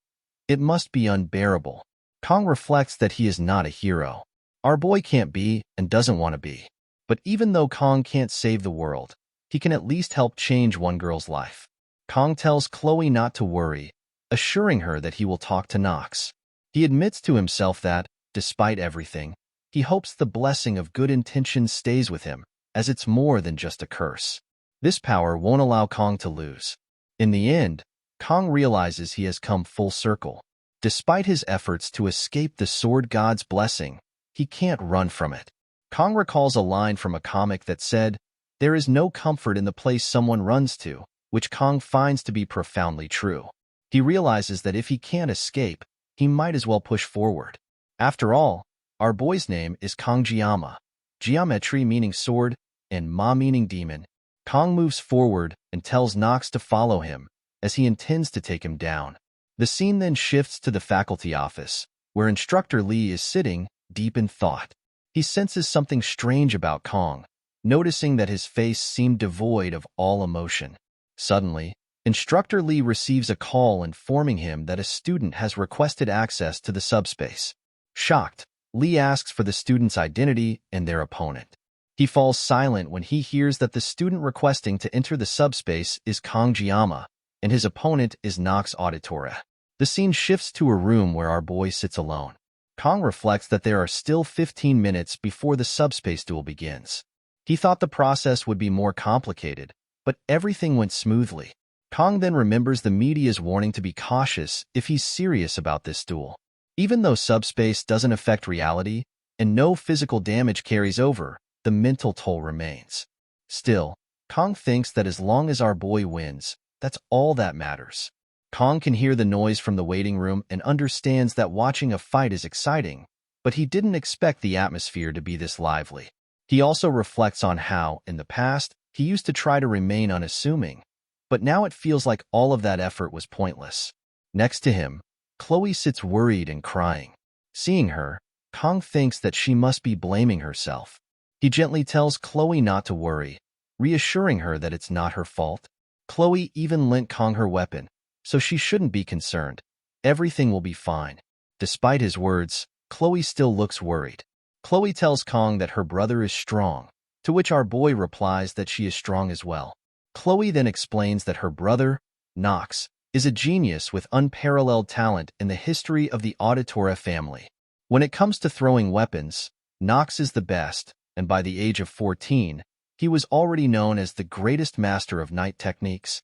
It must be unbearable. Kong reflects that he is not a hero. Our boy can't be and doesn't want to be. But even though Kong can't save the world, he can at least help change one girl's life. Kong tells Chloe not to worry, assuring her that he will talk to Knox. He admits to himself that, despite everything, he hopes the blessing of good intentions stays with him, as it's more than just a curse. This power won't allow Kong to lose. In the end, Kong realizes he has come full circle. Despite his efforts to escape the sword god's blessing, he can't run from it. Kong recalls a line from a comic that said, "There is no comfort in the place someone runs to," which Kong finds to be profoundly true. He realizes that if he can't escape, he might as well push forward. After all, our boy's name is Kongjiyama, geometry meaning sword, and ma meaning demon. Kong moves forward and tells Knox to follow him, as he intends to take him down. The scene then shifts to the faculty office, where Instructor Lee is sitting, deep in thought. He senses something strange about Kong, noticing that his face seemed devoid of all emotion. Suddenly, Instructor Lee receives a call informing him that a student has requested access to the subspace. Shocked, Lee asks for the student's identity and their opponent. He falls silent when he hears that the student requesting to enter the subspace is Kongjiyama, and his opponent is Knox Auditoria. The scene shifts to a room where our boy sits alone. Kong reflects that there are still 15 minutes before the subspace duel begins. He thought the process would be more complicated, but everything went smoothly. Kong then remembers the media's warning to be cautious if he's serious about this duel. Even though subspace doesn't affect reality and no physical damage carries over, the mental toll remains. Still, Kong thinks that as long as our boy wins, that's all that matters. Kong can hear the noise from the waiting room and understands that watching a fight is exciting, but he didn't expect the atmosphere to be this lively. He also reflects on how, in the past, he used to try to remain unassuming, but now it feels like all of that effort was pointless. Next to him, Chloe sits worried and crying. Seeing her, Kong thinks that she must be blaming herself. He gently tells Chloe not to worry, reassuring her that it's not her fault. Chloe even lent Kong her weapon, so she shouldn't be concerned. Everything will be fine. Despite his words, Chloe still looks worried. Chloe tells Kong that her brother is strong, to which our boy replies that she is strong as well. Chloe then explains that her brother, Nox, is a genius with unparalleled talent in the history of the Auditora family. When it comes to throwing weapons, Nox is the best, and by the age of 14, he was already known as the greatest master of night techniques.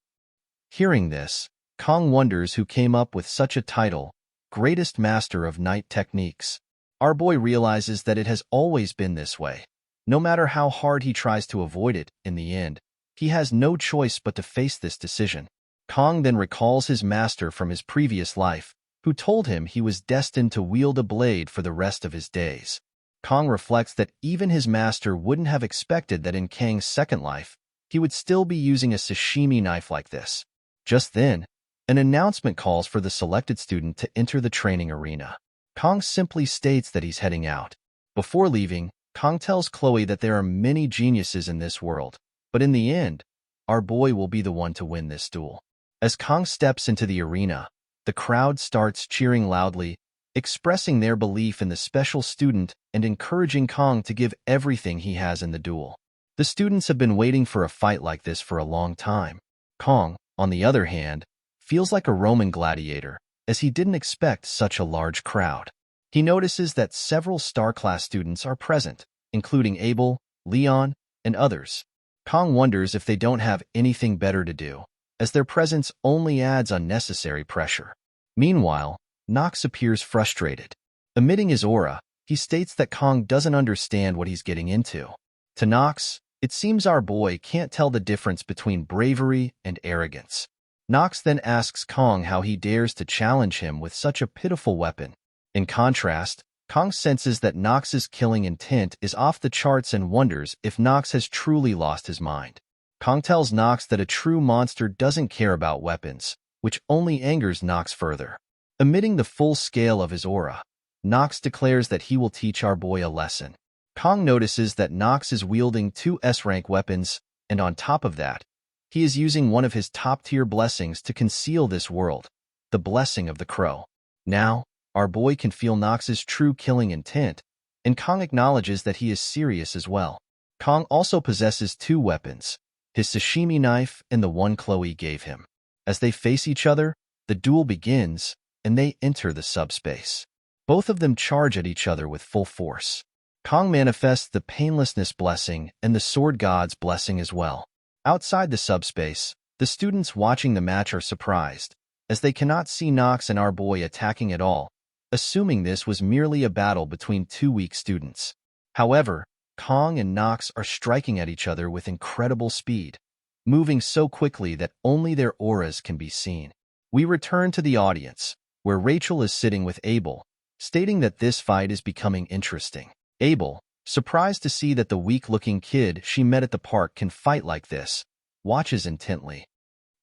Hearing this, Kong wonders who came up with such a title, Greatest Master of Night Techniques. Our boy realizes that it has always been this way. No matter how hard he tries to avoid it, in the end, he has no choice but to face this decision. Kong then recalls his master from his previous life, who told him he was destined to wield a blade for the rest of his days. Kong reflects that even his master wouldn't have expected that in Kang's second life, he would still be using a sashimi knife like this. Just then, an announcement calls for the selected student to enter the training arena. Kong simply states that he's heading out. Before leaving, Kong tells Chloe that there are many geniuses in this world, but in the end, our boy will be the one to win this duel. As Kong steps into the arena, the crowd starts cheering loudly, expressing their belief in the special student and encouraging Kong to give everything he has in the duel. The students have been waiting for a fight like this for a long time. Kong, on the other hand, feels like a Roman gladiator, as he didn't expect such a large crowd. He notices that several star-class students are present, including Abel, Leon, and others. Kong wonders if they don't have anything better to do, as their presence only adds unnecessary pressure. Meanwhile, Nox appears frustrated. Emitting his aura, he states that Kong doesn't understand what he's getting into. To Nox, it seems our boy can't tell the difference between bravery and arrogance. Nox then asks Kong how he dares to challenge him with such a pitiful weapon. In contrast, Kong senses that Nox's killing intent is off the charts and wonders if Nox has truly lost his mind. Kong tells Nox that a true monster doesn't care about weapons, which only angers Nox further. Emitting the full scale of his aura, Nox declares that he will teach our boy a lesson. Kong notices that Nox is wielding 2 S-rank weapons, and on top of that, he is using one of his top-tier blessings to conceal this world, the Blessing of the Crow. Now, our boy can feel Nox's true killing intent, and Kong acknowledges that he is serious as well. Kong also possesses 2 weapons, his sashimi knife and the one Chloe gave him. As they face each other, the duel begins, and they enter the subspace. Both of them charge at each other with full force. Kong manifests the Painlessness Blessing and the Sword God's Blessing as well. Outside the subspace, the students watching the match are surprised, as they cannot see Nox and our boy attacking at all, assuming this was merely a battle between 2 weak students. However, Kong and Nox are striking at each other with incredible speed, moving so quickly that only their auras can be seen. We return to the audience, where Rachel is sitting with Abel, stating that this fight is becoming interesting. Abel, surprised to see that the weak-looking kid she met at the park can fight like this, watches intently.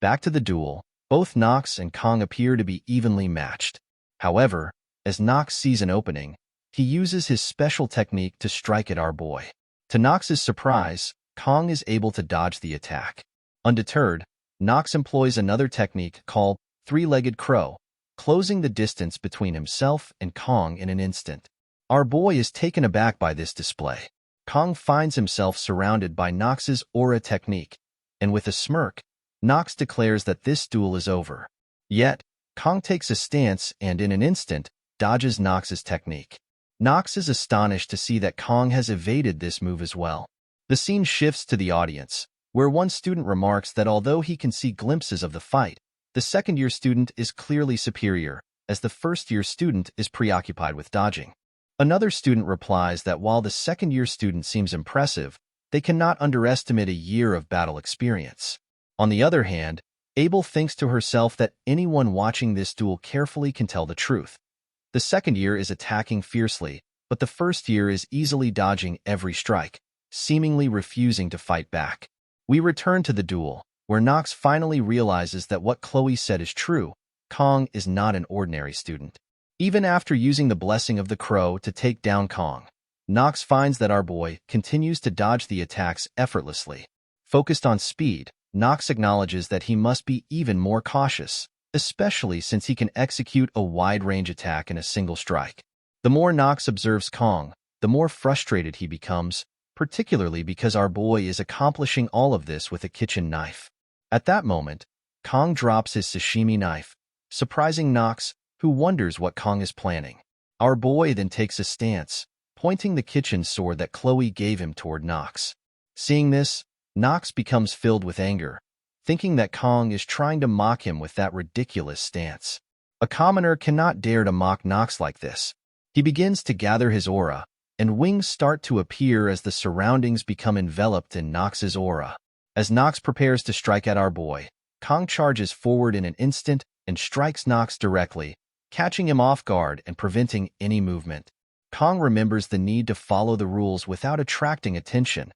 Back to the duel, both Nox and Kong appear to be evenly matched. However, as Nox sees an opening, he uses his special technique to strike at our boy. To Nox's surprise, Kong is able to dodge the attack. Undeterred, Nox employs another technique called Three-Legged Crow, closing the distance between himself and Kong in an instant. Our boy is taken aback by this display. Kong finds himself surrounded by Nox's aura technique, and with a smirk, Nox declares that this duel is over. Yet, Kong takes a stance and in an instant, dodges Nox's technique. Nox is astonished to see that Kong has evaded this move as well. The scene shifts to the audience, where one student remarks that although he can see glimpses of the fight, the second-year student is clearly superior, as the first-year student is preoccupied with dodging. Another student replies that while the second-year student seems impressive, they cannot underestimate a year of battle experience. On the other hand, Abel thinks to herself that anyone watching this duel carefully can tell the truth. The second year is attacking fiercely, but the first year is easily dodging every strike, seemingly refusing to fight back. We return to the duel, where Nox finally realizes that what Chloe said is true. Kong is not an ordinary student. Even after using the blessing of the crow to take down Kong, Nox finds that our boy continues to dodge the attacks effortlessly. Focused on speed, Nox acknowledges that he must be even more cautious, especially since he can execute a wide-range attack in a single strike. The more Nox observes Kong, the more frustrated he becomes, particularly because our boy is accomplishing all of this with a kitchen knife. At that moment, Kong drops his sashimi knife, surprising Nox, who wonders what Kong is planning. Our boy then takes a stance, pointing the kitchen sword that Chloe gave him toward Nox. Seeing this, Nox becomes filled with anger, thinking that Kong is trying to mock him with that ridiculous stance. A commoner cannot dare to mock Nox like this. He begins to gather his aura, and wings start to appear as the surroundings become enveloped in Nox's aura. As Nox prepares to strike at our boy, Kong charges forward in an instant and strikes Nox directly, catching him off guard and preventing any movement. Kong remembers the need to follow the rules without attracting attention.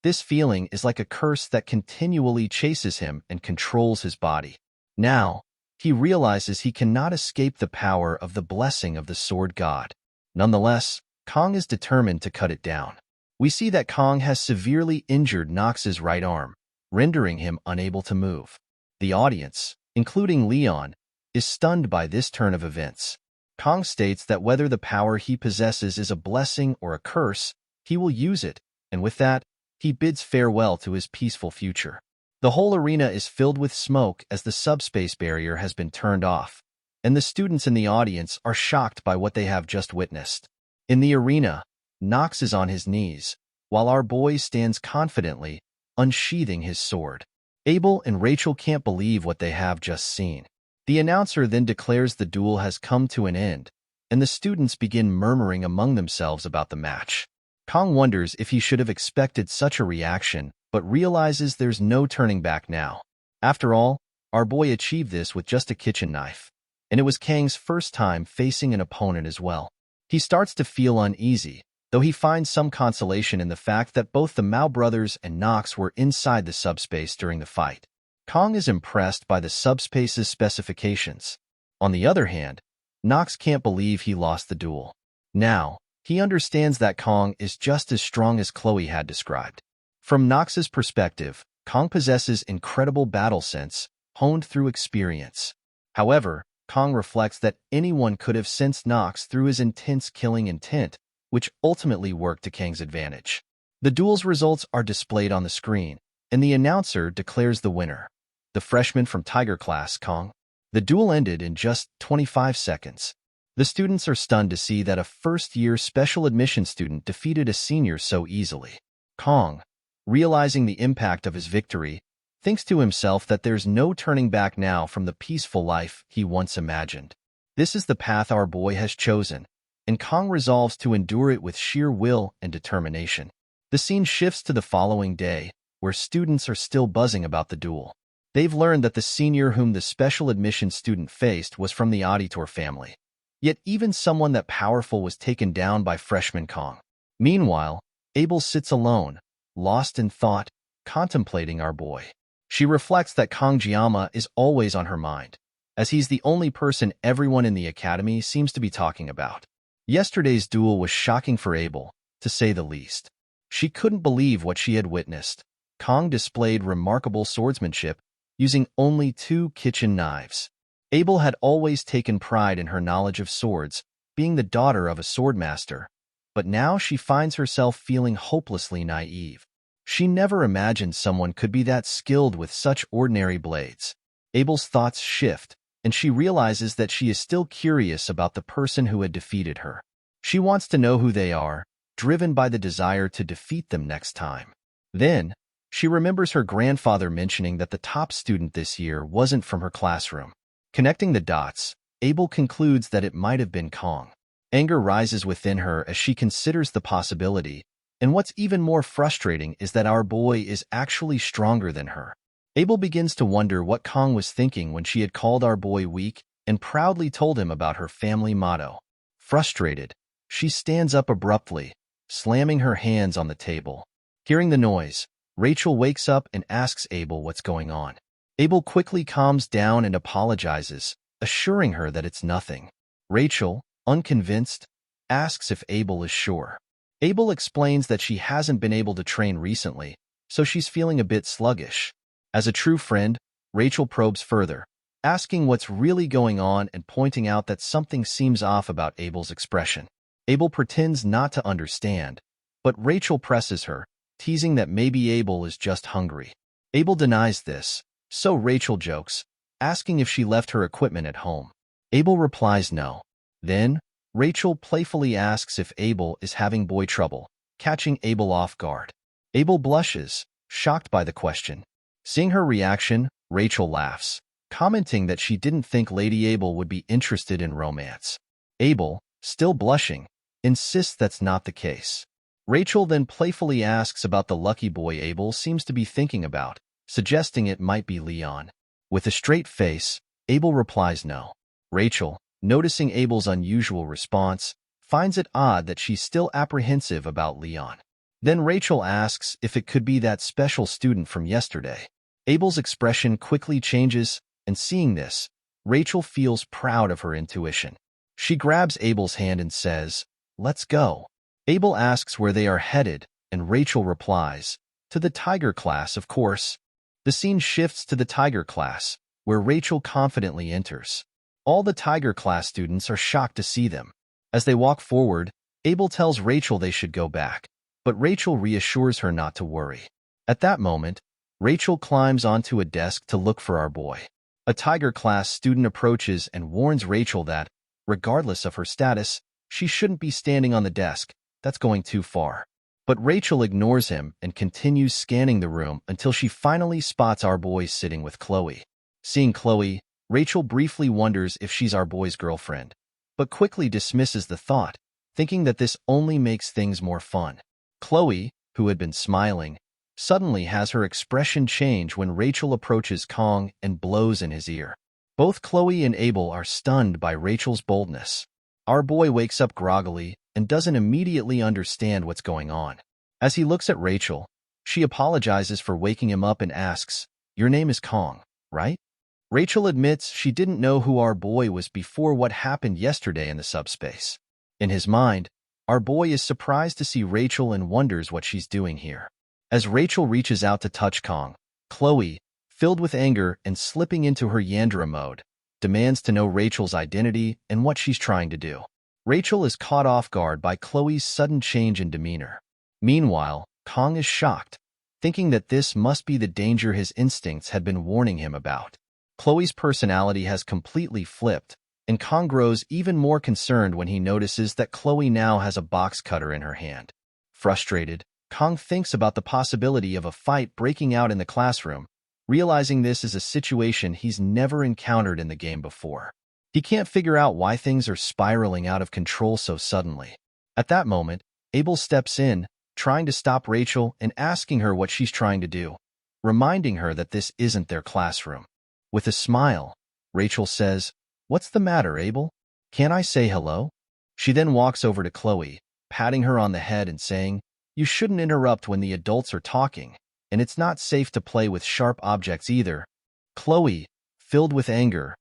This feeling is like a curse that continually chases him and controls his body. Now, he realizes he cannot escape the power of the blessing of the sword god. Nonetheless, Kong is determined to cut it down. We see that Kong has severely injured Nox's right arm, rendering him unable to move. The audience, including Leon, is stunned by this turn of events. Kong states that whether the power he possesses is a blessing or a curse, he will use it, and with that, he bids farewell to his peaceful future. The whole arena is filled with smoke as the subspace barrier has been turned off, and the students in the audience are shocked by what they have just witnessed. In the arena, Nox is on his knees, while our boy stands confidently, unsheathing his sword. Abel and Rachel can't believe what they have just seen. The announcer then declares the duel has come to an end, and the students begin murmuring among themselves about the match. Kong wonders if he should have expected such a reaction, but realizes there's no turning back now. After all, our boy achieved this with just a kitchen knife, and it was Kang's first time facing an opponent as well. He starts to feel uneasy, though he finds some consolation in the fact that both the Mao brothers and Nox were inside the subspace during the fight. Kong is impressed by the subspace's specifications. On the other hand, Nox can't believe he lost the duel. Now, he understands that Kong is just as strong as Chloe had described. From Nox's perspective, Kong possesses incredible battle sense, honed through experience. However, Kong reflects that anyone could have sensed Nox through his intense killing intent, which ultimately worked to Kang's advantage. The duel's results are displayed on the screen, and the announcer declares the winner. The freshman from Tiger Class, Kong. The duel ended in just 25 seconds. The students are stunned to see that a first-year special admission student defeated a senior so easily. Kong, realizing the impact of his victory, thinks to himself that there's no turning back now from the peaceful life he once imagined. This is the path our boy has chosen, and Kong resolves to endure it with sheer will and determination. The scene shifts to the following day, where students are still buzzing about the duel. They've learned that the senior whom the special admission student faced was from the auditor family. Yet even someone that powerful was taken down by freshman Kong. Meanwhile, Abel sits alone, lost in thought, contemplating our boy. She reflects that Kong Jiama is always on her mind, as he's the only person everyone in the academy seems to be talking about. Yesterday's duel was shocking for Abel, to say the least. She couldn't believe what she had witnessed. Kong displayed remarkable swordsmanship, using only 2 kitchen knives. Abel had always taken pride in her knowledge of swords, being the daughter of a swordmaster, but now she finds herself feeling hopelessly naive. She never imagined someone could be that skilled with such ordinary blades. Abel's thoughts shift, and she realizes that she is still curious about the person who had defeated her. She wants to know who they are, driven by the desire to defeat them next time. Then, She remembers her grandfather mentioning that the top student this year wasn't from her classroom. Connecting the dots, Abel concludes that it might have been Kong. Anger rises within her as she considers the possibility, and what's even more frustrating is that our boy is actually stronger than her. Abel begins to wonder what Kong was thinking when she had called our boy weak and proudly told him about her family motto. Frustrated, she stands up abruptly, slamming her hands on the table. Hearing the noise, Rachel wakes up and asks Abel what's going on. Abel quickly calms down and apologizes, assuring her that it's nothing. Rachel, unconvinced, asks if Abel is sure. Abel explains that she hasn't been able to train recently, so she's feeling a bit sluggish. As a true friend, Rachel probes further, asking what's really going on and pointing out that something seems off about Abel's expression. Abel pretends not to understand, but Rachel presses her, teasing that maybe Abel is just hungry. Abel denies this, so Rachel jokes, asking if she left her equipment at home. Abel replies no. Then, Rachel playfully asks if Abel is having boy trouble, catching Abel off guard. Abel blushes, shocked by the question. Seeing her reaction, Rachel laughs, commenting that she didn't think Lady Abel would be interested in romance. Abel, still blushing, insists that's not the case. Rachel then playfully asks about the lucky boy Abel seems to be thinking about, suggesting it might be Leon. With a straight face, Abel replies no. Rachel, noticing Abel's unusual response, finds it odd that she's still apprehensive about Leon. Then Rachel asks if it could be that special student from yesterday. Abel's expression quickly changes, and seeing this, Rachel feels proud of her intuition. She grabs Abel's hand and says, "Let's go." Abel asks where they are headed, and Rachel replies, "To the Tiger class, of course." The scene shifts to the Tiger class, where Rachel confidently enters. All the Tiger class students are shocked to see them. As they walk forward, Abel tells Rachel they should go back, but Rachel reassures her not to worry. At that moment, Rachel climbs onto a desk to look for our boy. A Tiger class student approaches and warns Rachel that, regardless of her status, she shouldn't be standing on the desk. That's going too far. But Rachel ignores him and continues scanning the room until she finally spots our boy sitting with Chloe. Seeing Chloe, Rachel briefly wonders if she's our boy's girlfriend, but quickly dismisses the thought, thinking that this only makes things more fun. Chloe, who had been smiling, suddenly has her expression change when Rachel approaches Kong and blows in his ear. Both Chloe and Abel are stunned by Rachel's boldness. Our boy wakes up groggily and doesn't immediately understand what's going on. As he looks at Rachel, she apologizes for waking him up and asks, "Your name is Kong, right?" Rachel admits she didn't know who our boy was before what happened yesterday in the subspace. In his mind, our boy is surprised to see Rachel and wonders what she's doing here. As Rachel reaches out to touch Kong, Chloe, filled with anger and slipping into her Yandra mode, demands to know Rachel's identity and what she's trying to do. Rachel is caught off guard by Chloe's sudden change in demeanor. Meanwhile, Kong is shocked, thinking that this must be the danger his instincts had been warning him about. Chloe's personality has completely flipped, and Kong grows even more concerned when he notices that Chloe now has a box cutter in her hand. Frustrated, Kong thinks about the possibility of a fight breaking out in the classroom, realizing this is a situation he's never encountered in the game before. He can't figure out why things are spiraling out of control so suddenly. At that moment, Abel steps in, trying to stop Rachel and asking her what she's trying to do, reminding her that this isn't their classroom. With a smile, Rachel says, "What's the matter, Abel? Can't I say hello?" She then walks over to Chloe, patting her on the head and saying, "You shouldn't interrupt when the adults are talking, and it's not safe to play with sharp objects either." Chloe, filled with anger,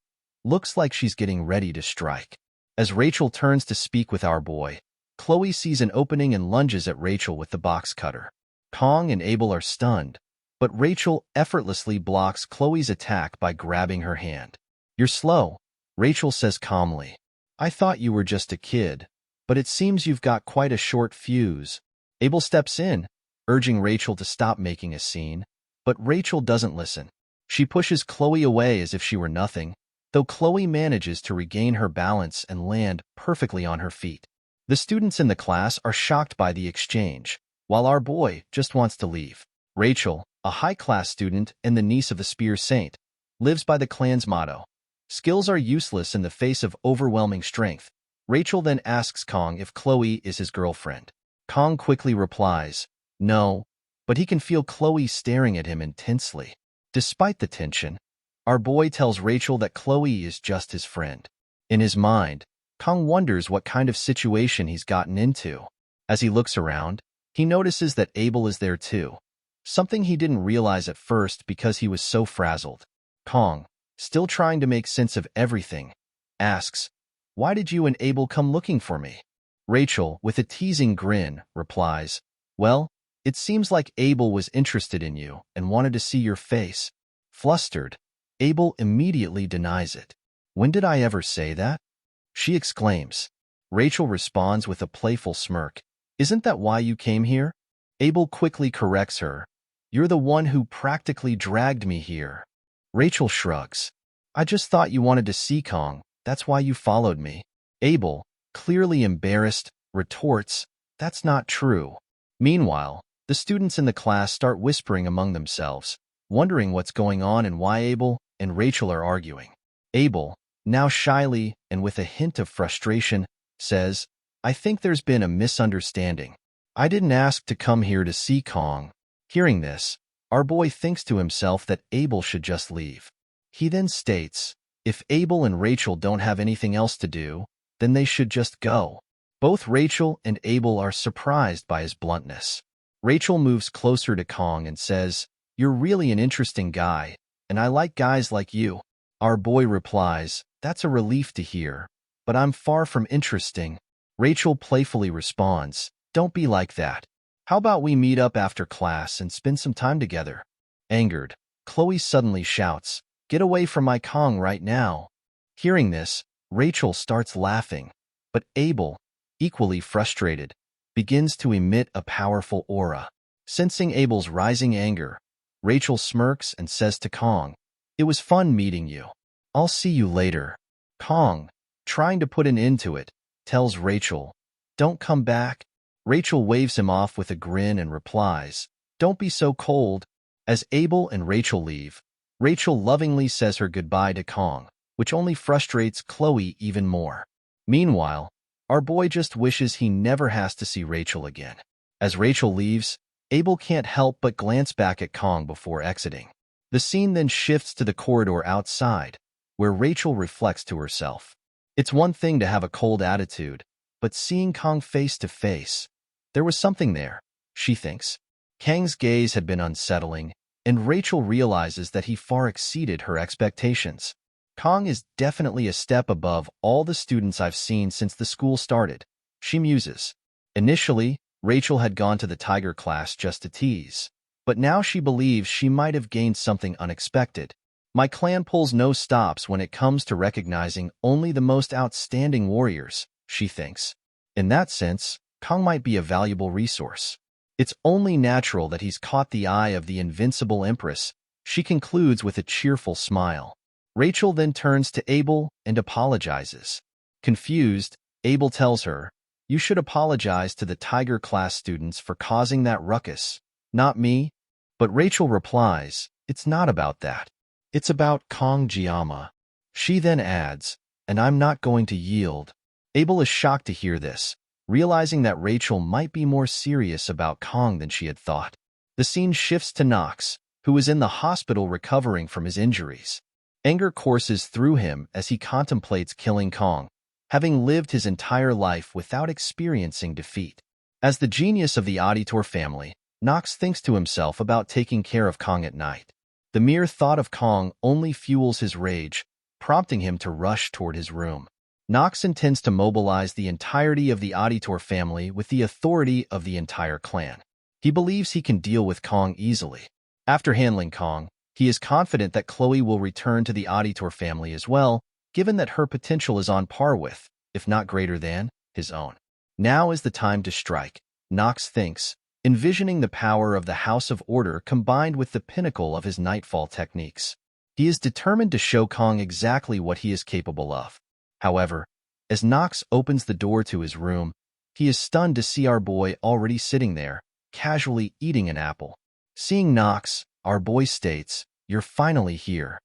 looks like she's getting ready to strike. As Rachel turns to speak with our boy, Chloe sees an opening and lunges at Rachel with the box cutter. Kong and Abel are stunned, but Rachel effortlessly blocks Chloe's attack by grabbing her hand. "You're slow," Rachel says calmly. "I thought you were just a kid, but it seems you've got quite a short fuse." Abel steps in, urging Rachel to stop making a scene, but Rachel doesn't listen. She pushes Chloe away as if she were nothing, though Chloe manages to regain her balance and land perfectly on her feet. The students in the class are shocked by the exchange, while our boy just wants to leave. Rachel, a high-class student and the niece of the Spear Saint, lives by the clan's motto. Skills are useless in the face of overwhelming strength. Rachel then asks Kong if Chloe is his girlfriend. Kong quickly replies, no, but he can feel Chloe staring at him intensely. Despite the tension, our boy tells Rachel that Chloe is just his friend. In his mind, Kong wonders what kind of situation he's gotten into. As he looks around, he notices that Abel is there too, something he didn't realize at first because he was so frazzled. Kong, still trying to make sense of everything, asks, why did you and Abel come looking for me? Rachel, with a teasing grin, replies, well, it seems like Abel was interested in you and wanted to see your face. Flustered, Abel immediately denies it. When did I ever say that? She exclaims. Rachel responds with a playful smirk. Isn't that why you came here? Abel quickly corrects her. You're the one who practically dragged me here. Rachel shrugs. I just thought you wanted to see Kong. That's why you followed me. Abel, clearly embarrassed, retorts, that's not true. Meanwhile, the students in the class start whispering among themselves, wondering what's going on and why Abel and Rachel are arguing. Abel, now shyly and with a hint of frustration, says, I think there's been a misunderstanding. I didn't ask to come here to see Kong. Hearing this, our boy thinks to himself that Abel should just leave. He then states, if Abel and Rachel don't have anything else to do, then they should just go. Both Rachel and Abel are surprised by his bluntness. Rachel moves closer to Kong and says, you're really an interesting guy, and I like guys like you. Our boy replies, that's a relief to hear, but I'm far from interesting. Rachel playfully responds, don't be like that. How about we meet up after class and spend some time together? Angered, Chloe suddenly shouts, get away from my Kong right now. Hearing this, Rachel starts laughing, but Abel, equally frustrated, begins to emit a powerful aura. Sensing Abel's rising anger, Rachel smirks and says to Kong, it was fun meeting you. I'll see you later. Kong, trying to put an end to it, tells Rachel, don't come back. Rachel waves him off with a grin and replies, don't be so cold. As Abel and Rachel leave, Rachel lovingly says her goodbye to Kong, which only frustrates Chloe even more. Meanwhile, our boy just wishes he never has to see Rachel again. As Rachel leaves, Abel can't help but glance back at Kong before exiting. The scene then shifts to the corridor outside, where Rachel reflects to herself. It's one thing to have a cold attitude, but seeing Kong face to face, there was something there, she thinks. Kang's gaze had been unsettling, and Rachel realizes that he far exceeded her expectations. Kong is definitely a step above all the students I've seen since the school started, she muses. Initially, Rachel had gone to the Tiger class just to tease, but now she believes she might have gained something unexpected. My clan pulls no stops when it comes to recognizing only the most outstanding warriors, she thinks. In that sense, Kong might be a valuable resource. It's only natural that he's caught the eye of the invincible Empress, she concludes with a cheerful smile. Rachel then turns to Abel and apologizes. Confused, Abel tells her, you should apologize to the Tiger class students for causing that ruckus, not me. But Rachel replies, it's not about that. It's about Kong Jiama. She then adds, and I'm not going to yield. Abel is shocked to hear this, realizing that Rachel might be more serious about Kong than she had thought. The scene shifts to Knox, who is in the hospital recovering from his injuries. Anger courses through him as he contemplates killing Kong, having lived his entire life without experiencing defeat. As the genius of the Auditor family, Knox thinks to himself about taking care of Kong at night. The mere thought of Kong only fuels his rage, prompting him to rush toward his room. Knox intends to mobilize the entirety of the Auditor family with the authority of the entire clan. He believes he can deal with Kong easily. After handling Kong, he is confident that Chloe will return to the Auditor family as well, given that her potential is on par with, if not greater than, his own. Now is the time to strike, Knox thinks, envisioning the power of the House of Order combined with the pinnacle of his Nightfall techniques. He is determined to show Kong exactly what he is capable of. However, as Knox opens the door to his room, he is stunned to see our boy already sitting there, casually eating an apple. Seeing Nox, our boy states, "You're finally here."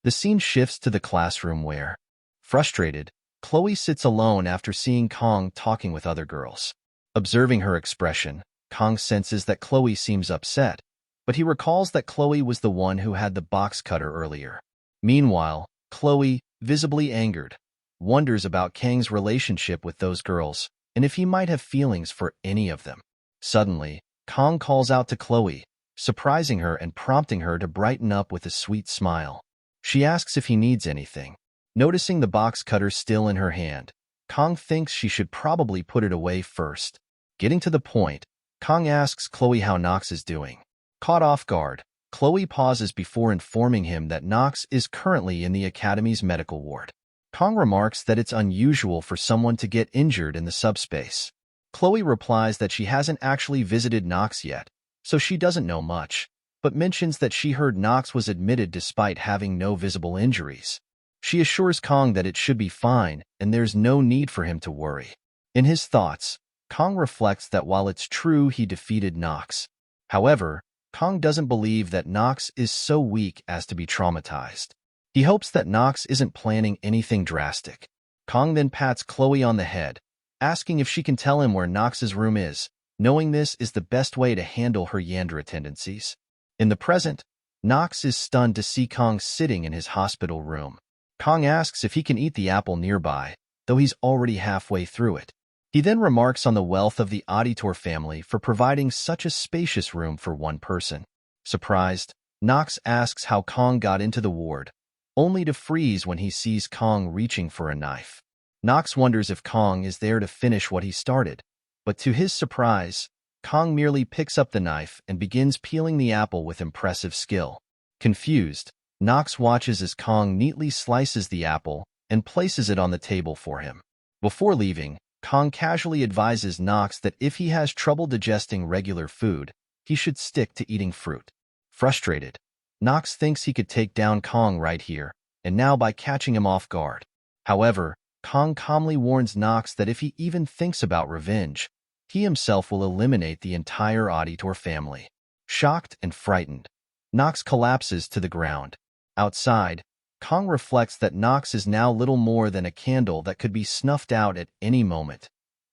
The scene shifts to the classroom where, frustrated, Chloe sits alone after seeing Kong talking with other girls. Observing her expression, Kong senses that Chloe seems upset, but he recalls that Chloe was the one who had the box cutter earlier. Meanwhile, Chloe, visibly angered, wonders about Kang's relationship with those girls and if he might have feelings for any of them. Suddenly, Kong calls out to Chloe, surprising her and prompting her to brighten up with a sweet smile. She asks if he needs anything. Noticing the box cutter still in her hand, Kong thinks she should probably put it away first. Getting to the point, Kong asks Chloe how Nox is doing. Caught off guard, Chloe pauses before informing him that Nox is currently in the Academy's medical ward. Kong remarks that it's unusual for someone to get injured in the subspace. Chloe replies that she hasn't actually visited Nox yet, so she doesn't know much, but mentions that she heard Nox was admitted despite having no visible injuries. She assures Kong that it should be fine and there's no need for him to worry. In his thoughts, Kong reflects that while it's true he defeated Nox, however, Kong doesn't believe that Nox is so weak as to be traumatized. He hopes that Nox isn't planning anything drastic. Kong then pats Chloe on the head, asking if she can tell him where Nox's room is, knowing this is the best way to handle her Yandere tendencies. In the present, Nox is stunned to see Kong sitting in his hospital room. Kong asks if he can eat the apple nearby, though he's already halfway through it. He then remarks on the wealth of the Auditor family for providing such a spacious room for one person. Surprised, Nox asks how Kong got into the ward, only to freeze when he sees Kong reaching for a knife. Nox wonders if Kong is there to finish what he started, but to his surprise, Kong merely picks up the knife and begins peeling the apple with impressive skill. Confused, Nox watches as Kong neatly slices the apple and places it on the table for him. Before leaving, Kong casually advises Nox that if he has trouble digesting regular food, he should stick to eating fruit. Frustrated, Nox thinks he could take down Kong right here and now by catching him off guard. However, Kong calmly warns Nox that if he even thinks about revenge, he himself will eliminate the entire Auditor family. Shocked and frightened, Nox collapses to the ground. Outside, Kong reflects that Nox is now little more than a candle that could be snuffed out at any moment.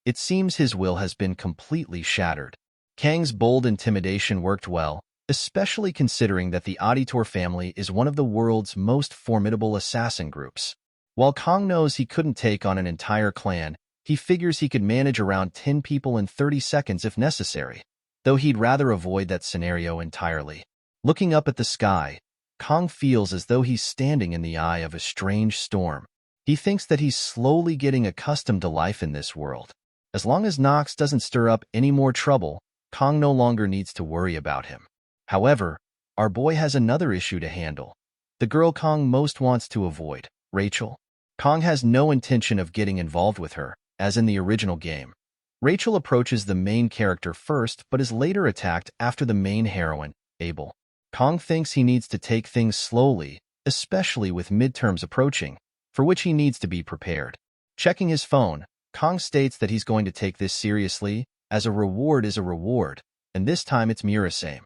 It seems his will has been completely shattered. Kang's bold intimidation worked well, especially considering that the Auditor family is one of the world's most formidable assassin groups. While Kong knows he couldn't take on an entire clan, he figures he could manage around 10 people in 30 seconds if necessary, though he'd rather avoid that scenario entirely. Looking up at the sky, Kong feels as though he's standing in the eye of a strange storm. He thinks that he's slowly getting accustomed to life in this world. As long as Nox doesn't stir up any more trouble, Kong no longer needs to worry about him. However, our boy has another issue to handle. The girl Kong most wants to avoid, Rachel. Kong has no intention of getting involved with her, as in the original game. Rachel approaches the main character first but is later attacked after the main heroine, Abel. Kong thinks he needs to take things slowly, especially with midterms approaching, for which he needs to be prepared. Checking his phone, Kong states that he's going to take this seriously, as a reward is a reward, and this time it's Murasame,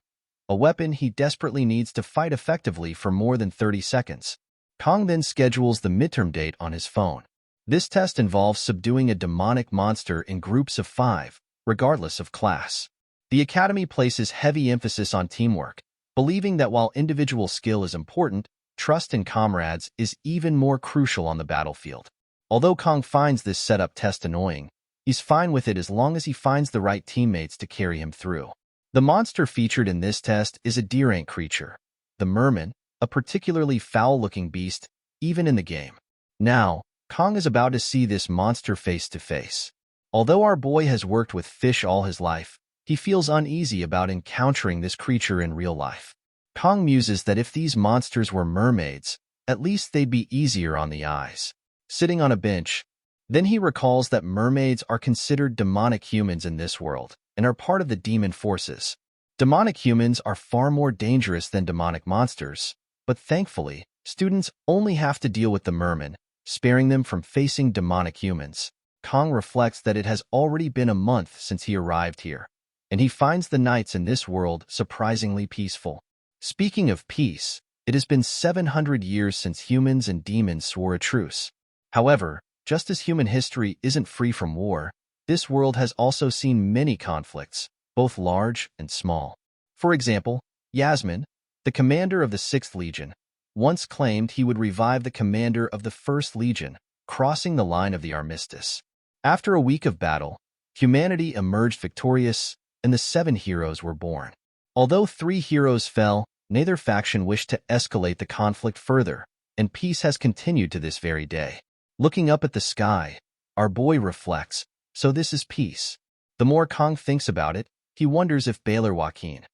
a weapon he desperately needs to fight effectively for more than 30 seconds. Kong then schedules the midterm date on his phone. This test involves subduing a demonic monster in groups of 5, regardless of class. The Academy places heavy emphasis on teamwork, believing that while individual skill is important, trust in comrades is even more crucial on the battlefield. Although Kong finds this setup test annoying, he's fine with it as long as he finds the right teammates to carry him through. The monster featured in this test is a deer-ant creature, the merman, a particularly foul-looking beast, even in the game. Now, Kong is about to see this monster face to face. Although our boy has worked with fish all his life, he feels uneasy about encountering this creature in real life. Kong muses that if these monsters were mermaids, at least they'd be easier on the eyes. Sitting on a bench, then he recalls that mermaids are considered demonic humans in this world and are part of the demon forces. Demonic humans are far more dangerous than demonic monsters, but thankfully, students only have to deal with the merman, sparing them from facing demonic humans. Kong reflects that it has already been a month since he arrived here, and he finds the nights in this world surprisingly peaceful. Speaking of peace, it has been 700 years since humans and demons swore a truce. However, just as human history isn't free from war, this world has also seen many conflicts, both large and small. For example, Yasmin, the commander of the 6th Legion, once claimed he would revive the commander of the 1st Legion, crossing the line of the armistice. After a week of battle, humanity emerged victorious, and the 7 heroes were born. Although 3 heroes fell, neither faction wished to escalate the conflict further, and peace has continued to this very day. Looking up at the sky, our boy reflects, so this is peace. The more Kong thinks about it, he wonders if Awakens,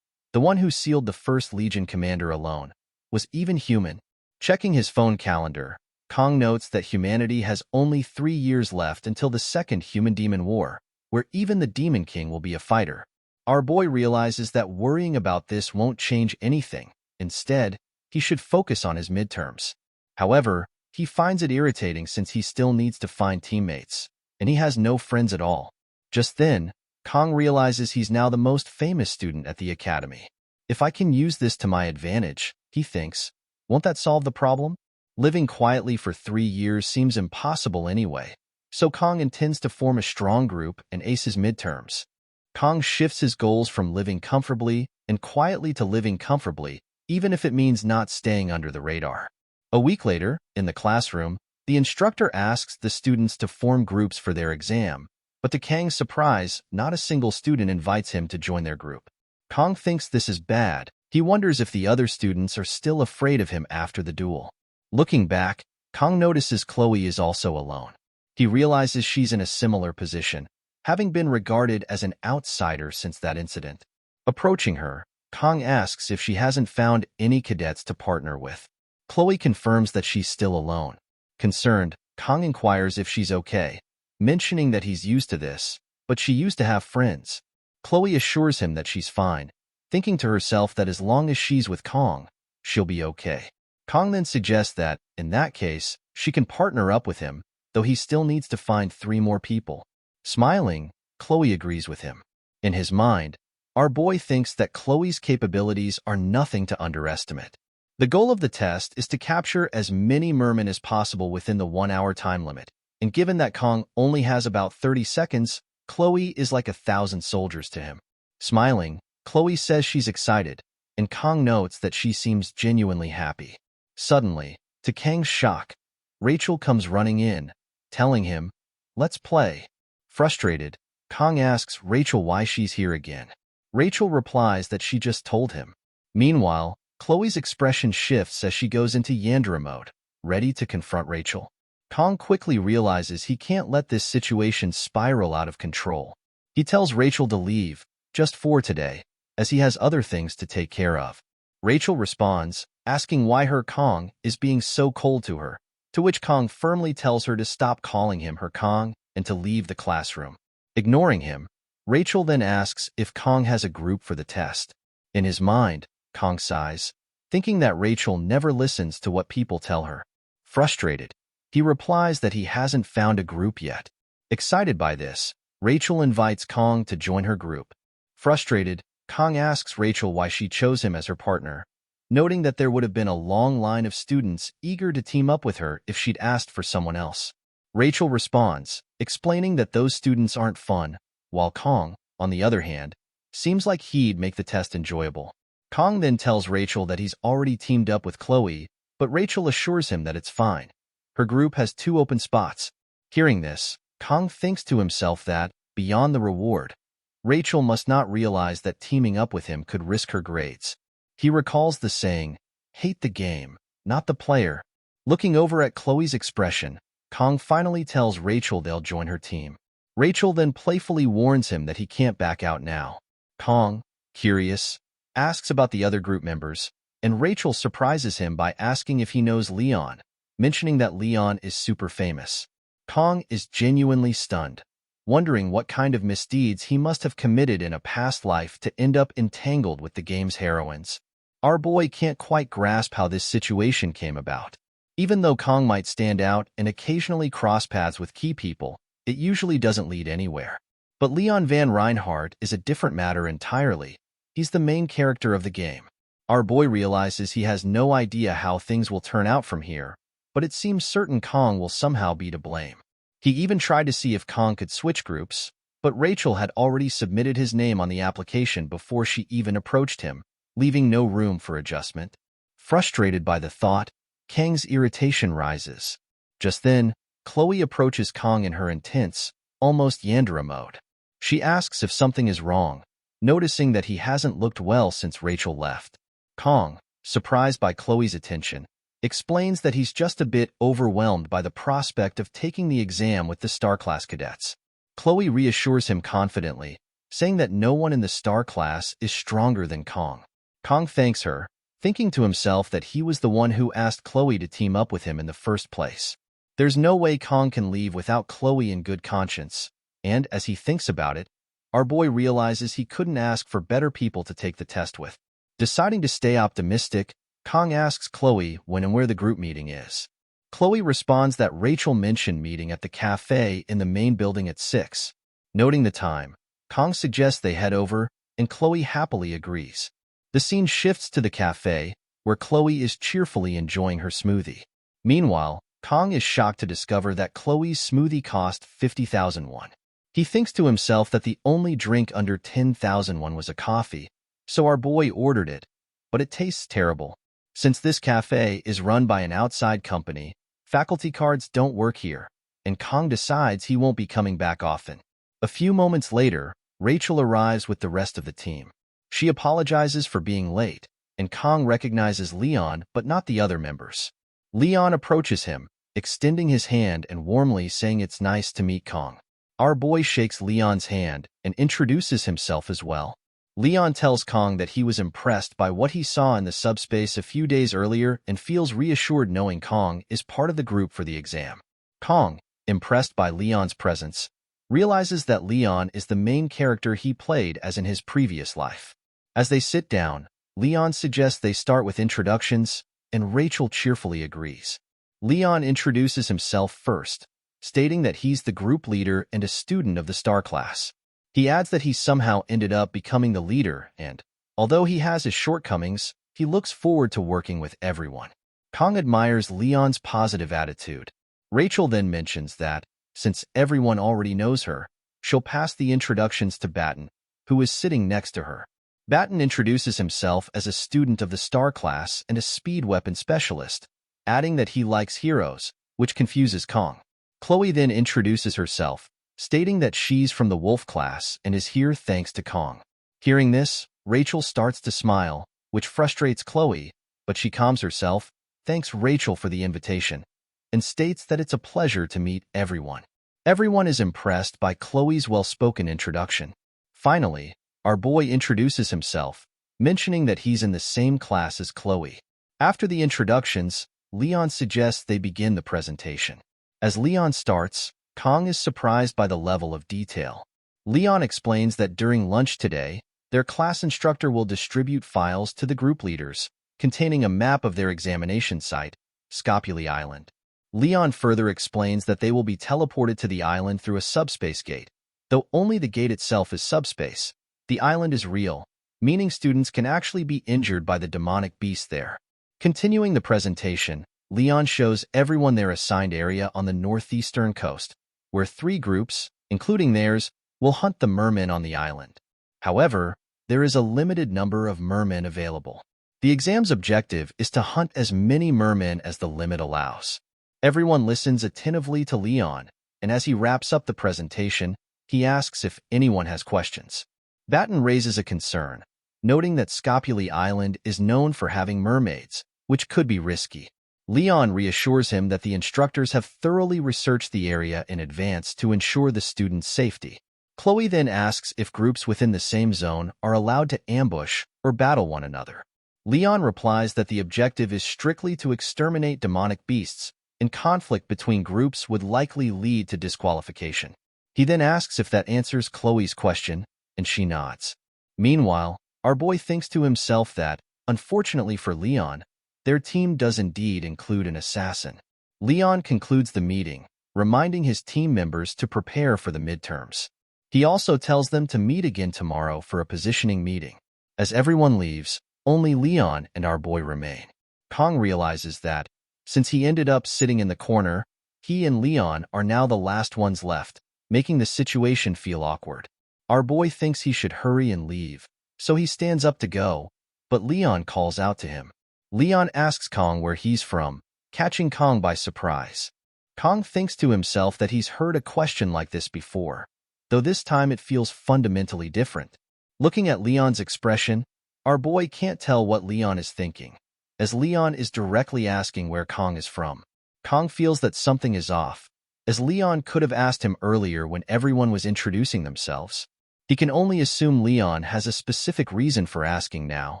the one who sealed the 1st Legion commander alone, was even human. Checking his phone calendar, Kong notes that humanity has only 3 years left until the 2nd Human-Demon War, where even the Demon King will be a fighter. Our boy realizes that worrying about this won't change anything. Instead, he should focus on his midterms. However, he finds it irritating since he still needs to find teammates, and he has no friends at all. Just then, Kong realizes he's now the most famous student at the academy. If I can use this to my advantage, he thinks, won't that solve the problem? Living quietly for 3 years seems impossible anyway, so Kong intends to form a strong group and ace his midterms. Kong shifts his goals from living comfortably and quietly to living comfortably, even if it means not staying under the radar. A week later, in the classroom, the instructor asks the students to form groups for their exam, but to Kang's surprise, not a single student invites him to join their group. Kong thinks this is bad. He wonders if the other students are still afraid of him after the duel. Looking back, Kong notices Chloe is also alone. He realizes she's in a similar position, having been regarded as an outsider since that incident. Approaching her, Kong asks if she hasn't found any cadets to partner with. Chloe confirms that she's still alone. Concerned, Kong inquires if she's okay, mentioning that he's used to this, but she used to have friends. Chloe assures him that she's fine, thinking to herself that as long as she's with Kong, she'll be okay. Kong then suggests that, in that case, she can partner up with him, though he still needs to find 3 more people. Smiling, Chloe agrees with him. In his mind, our boy thinks that Chloe's capabilities are nothing to underestimate. The goal of the test is to capture as many mermen as possible within the 1-hour time limit, and given that Kong only has about 30 seconds, Chloe is like 1,000 soldiers to him. Smiling, Chloe says she's excited, and Kong notes that she seems genuinely happy. Suddenly, to Kang's shock, Rachel comes running in, telling him, "Let's play." Frustrated, Kong asks Rachel why she's here again. Rachel replies that she just told him. Meanwhile, Chloe's expression shifts as she goes into Yandere mode, ready to confront Rachel. Kong quickly realizes he can't let this situation spiral out of control. He tells Rachel to leave, just for today, as he has other things to take care of. Rachel responds, asking why her Kong is being so cold to her, to which Kong firmly tells her to stop calling him her Kong and to leave the classroom. Ignoring him, Rachel then asks if Kong has a group for the test. In his mind, Kong sighs, thinking that Rachel never listens to what people tell her. Frustrated, he replies that he hasn't found a group yet. Excited by this, Rachel invites Kong to join her group. Frustrated, Kong asks Rachel why she chose him as her partner, noting that there would have been a long line of students eager to team up with her if she'd asked for someone else. Rachel responds, explaining that those students aren't fun, while Kong, on the other hand, seems like he'd make the test enjoyable. Kong then tells Rachel that he's already teamed up with Chloe, but Rachel assures him that it's fine. Her group has 2 open spots. Hearing this, Kong thinks to himself that, beyond the reward, Rachel must not realize that teaming up with him could risk her grades. He recalls the saying, "Hate the game, not the player." Looking over at Chloe's expression, Kong finally tells Rachel they'll join her team. Rachel then playfully warns him that he can't back out now. Kong, curious, asks about the other group members, and Rachel surprises him by asking if he knows Leon, mentioning that Leon is super famous. Kong is genuinely stunned, wondering what kind of misdeeds he must have committed in a past life to end up entangled with the game's heroines. Our boy can't quite grasp how this situation came about. Even though Kong might stand out and occasionally cross paths with key people, it usually doesn't lead anywhere. But Leon Van Reinhardt is a different matter entirely. He's the main character of the game. Our boy realizes he has no idea how things will turn out from here, but it seems certain Kong will somehow be to blame. He even tried to see if Kong could switch groups, but Rachel had already submitted his name on the application before she even approached him, leaving no room for adjustment. Frustrated by the thought, Kang's irritation rises. Just then, Chloe approaches Kong in her intense, almost Yandere mode. She asks if something is wrong, noticing that he hasn't looked well since Rachel left. Kong, surprised by Chloe's attention, explains that he's just a bit overwhelmed by the prospect of taking the exam with the Star Class cadets. Chloe reassures him confidently, saying that no one in the Star Class is stronger than Kong. Kong thanks her, thinking to himself that he was the one who asked Chloe to team up with him in the first place. There's no way Kong can leave without Chloe in good conscience, and as he thinks about it, our boy realizes he couldn't ask for better people to take the test with. Deciding to stay optimistic, Kong asks Chloe when and where the group meeting is. Chloe responds that Rachel mentioned meeting at the cafe in the main building at 6. Noting the time, Kong suggests they head over, and Chloe happily agrees. The scene shifts to the cafe, where Chloe is cheerfully enjoying her smoothie. Meanwhile, Kong is shocked to discover that Chloe's smoothie cost 50,000 won. He thinks to himself that the only drink under 10,000 won was a coffee, so our boy ordered it, but it tastes terrible. Since this cafe is run by an outside company, faculty cards don't work here, and Kong decides he won't be coming back often. A few moments later, Rachel arrives with the rest of the team. She apologizes for being late, and Kong recognizes Leon but not the other members. Leon approaches him, extending his hand and warmly saying it's nice to meet Kong. Our boy shakes Leon's hand and introduces himself as well. Leon tells Kong that he was impressed by what he saw in the subspace a few days earlier and feels reassured knowing Kong is part of the group for the exam. Kong, impressed by Leon's presence, realizes that Leon is the main character he played as in his previous life. As they sit down, Leon suggests they start with introductions, and Rachel cheerfully agrees. Leon introduces himself first, stating that he's the group leader and a student of the Star Class. He adds that he somehow ended up becoming the leader and, although he has his shortcomings, he looks forward to working with everyone. Kong admires Leon's positive attitude. Rachel then mentions that, since everyone already knows her, she'll pass the introductions to Batten, who is sitting next to her. Batten introduces himself as a student of the Star Class and a speed weapon specialist, adding that he likes heroes, which confuses Kong. Chloe then introduces herself, stating that she's from the Wolf class and is here thanks to Kong. Hearing this, Rachel starts to smile, which frustrates Chloe, but she calms herself, thanks Rachel for the invitation, and states that it's a pleasure to meet everyone. Everyone is impressed by Chloe's well-spoken introduction. Finally, our boy introduces himself, mentioning that he's in the same class as Chloe. After the introductions, Leon suggests they begin the presentation. As Leon starts, Kong is surprised by the level of detail. Leon explains that during lunch today, their class instructor will distribute files to the group leaders, containing a map of their examination site, Scopuli Island. Leon further explains that they will be teleported to the island through a subspace gate. Though only the gate itself is subspace, the island is real, meaning students can actually be injured by the demonic beast there. Continuing the presentation, Leon shows everyone their assigned area on the northeastern coast, where 3 groups, including theirs, will hunt the mermen on the island. However, there is a limited number of mermen available. The exam's objective is to hunt as many mermen as the limit allows. Everyone listens attentively to Leon, and as he wraps up the presentation, he asks if anyone has questions. Batten raises a concern, noting that Scopuli Island is known for having mermaids, which could be risky. Leon reassures him that the instructors have thoroughly researched the area in advance to ensure the students' safety. Chloe then asks if groups within the same zone are allowed to ambush or battle one another. Leon replies that the objective is strictly to exterminate demonic beasts, and conflict between groups would likely lead to disqualification. He then asks if that answers Chloe's question, and she nods. Meanwhile, our boy thinks to himself that, unfortunately for Leon, their team does indeed include an assassin. Leon concludes the meeting, reminding his team members to prepare for the midterms. He also tells them to meet again tomorrow for a positioning meeting. As everyone leaves, only Leon and our boy remain. Kong realizes that, since he ended up sitting in the corner, he and Leon are now the last ones left, making the situation feel awkward. Our boy thinks he should hurry and leave, so he stands up to go, but Leon calls out to him. Leon asks Kong where he's from, catching Kong by surprise. Kong thinks to himself that he's heard a question like this before, though this time it feels fundamentally different. Looking at Leon's expression, our boy can't tell what Leon is thinking, as Leon is directly asking where Kong is from. Kong feels that something is off, as Leon could have asked him earlier when everyone was introducing themselves. He can only assume Leon has a specific reason for asking now,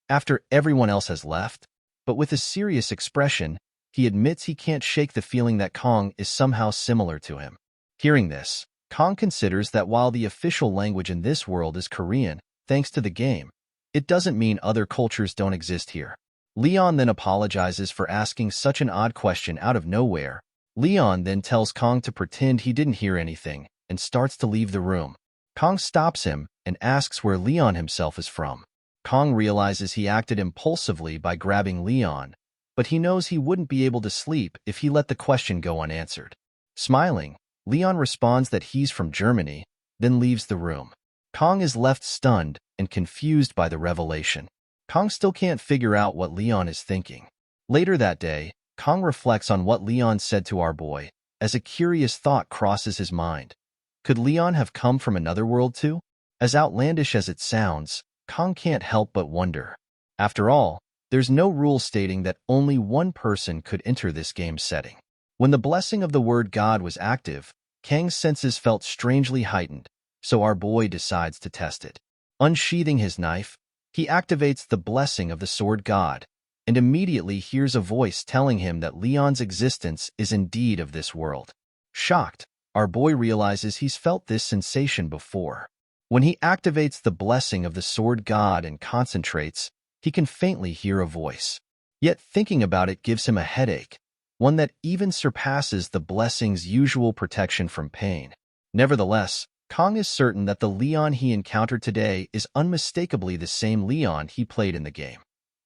after everyone else has left, but with a serious expression, he admits he can't shake the feeling that Kong is somehow similar to him. Hearing this, Kong considers that while the official language in this world is Korean, thanks to the game, it doesn't mean other cultures don't exist here. Leon then apologizes for asking such an odd question out of nowhere. Leon then tells Kong to pretend he didn't hear anything and starts to leave the room. Kong stops him and asks where Leon himself is from. Kong realizes he acted impulsively by grabbing Leon, but he knows he wouldn't be able to sleep if he let the question go unanswered. Smiling, Leon responds that he's from Germany, then leaves the room. Kong is left stunned and confused by the revelation. Kong still can't figure out what Leon is thinking. Later that day, Kong reflects on what Leon said to our boy, as a curious thought crosses his mind. Could Leon have come from another world too? As outlandish as it sounds, Kong can't help but wonder. After all, there's no rule stating that only one person could enter this game setting. When the blessing of the word God was active, Kang's senses felt strangely heightened, so our boy decides to test it. Unsheathing his knife, he activates the blessing of the sword God, and immediately hears a voice telling him that Leon's existence is indeed of this world. Shocked, our boy realizes he's felt this sensation before. When he activates the blessing of the sword God and concentrates, he can faintly hear a voice. Yet thinking about it gives him a headache, one that even surpasses the blessing's usual protection from pain. Nevertheless, Kong is certain that the Leon he encountered today is unmistakably the same Leon he played in the game.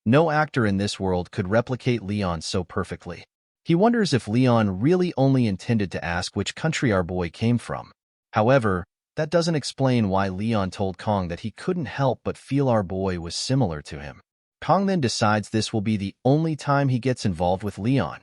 No actor in this world could replicate Leon so perfectly. He wonders if Leon really only intended to ask which country our boy came from. However, that doesn't explain why Leon told Kong that he couldn't help but feel our boy was similar to him. Kong then decides this will be the only time he gets involved with Leon.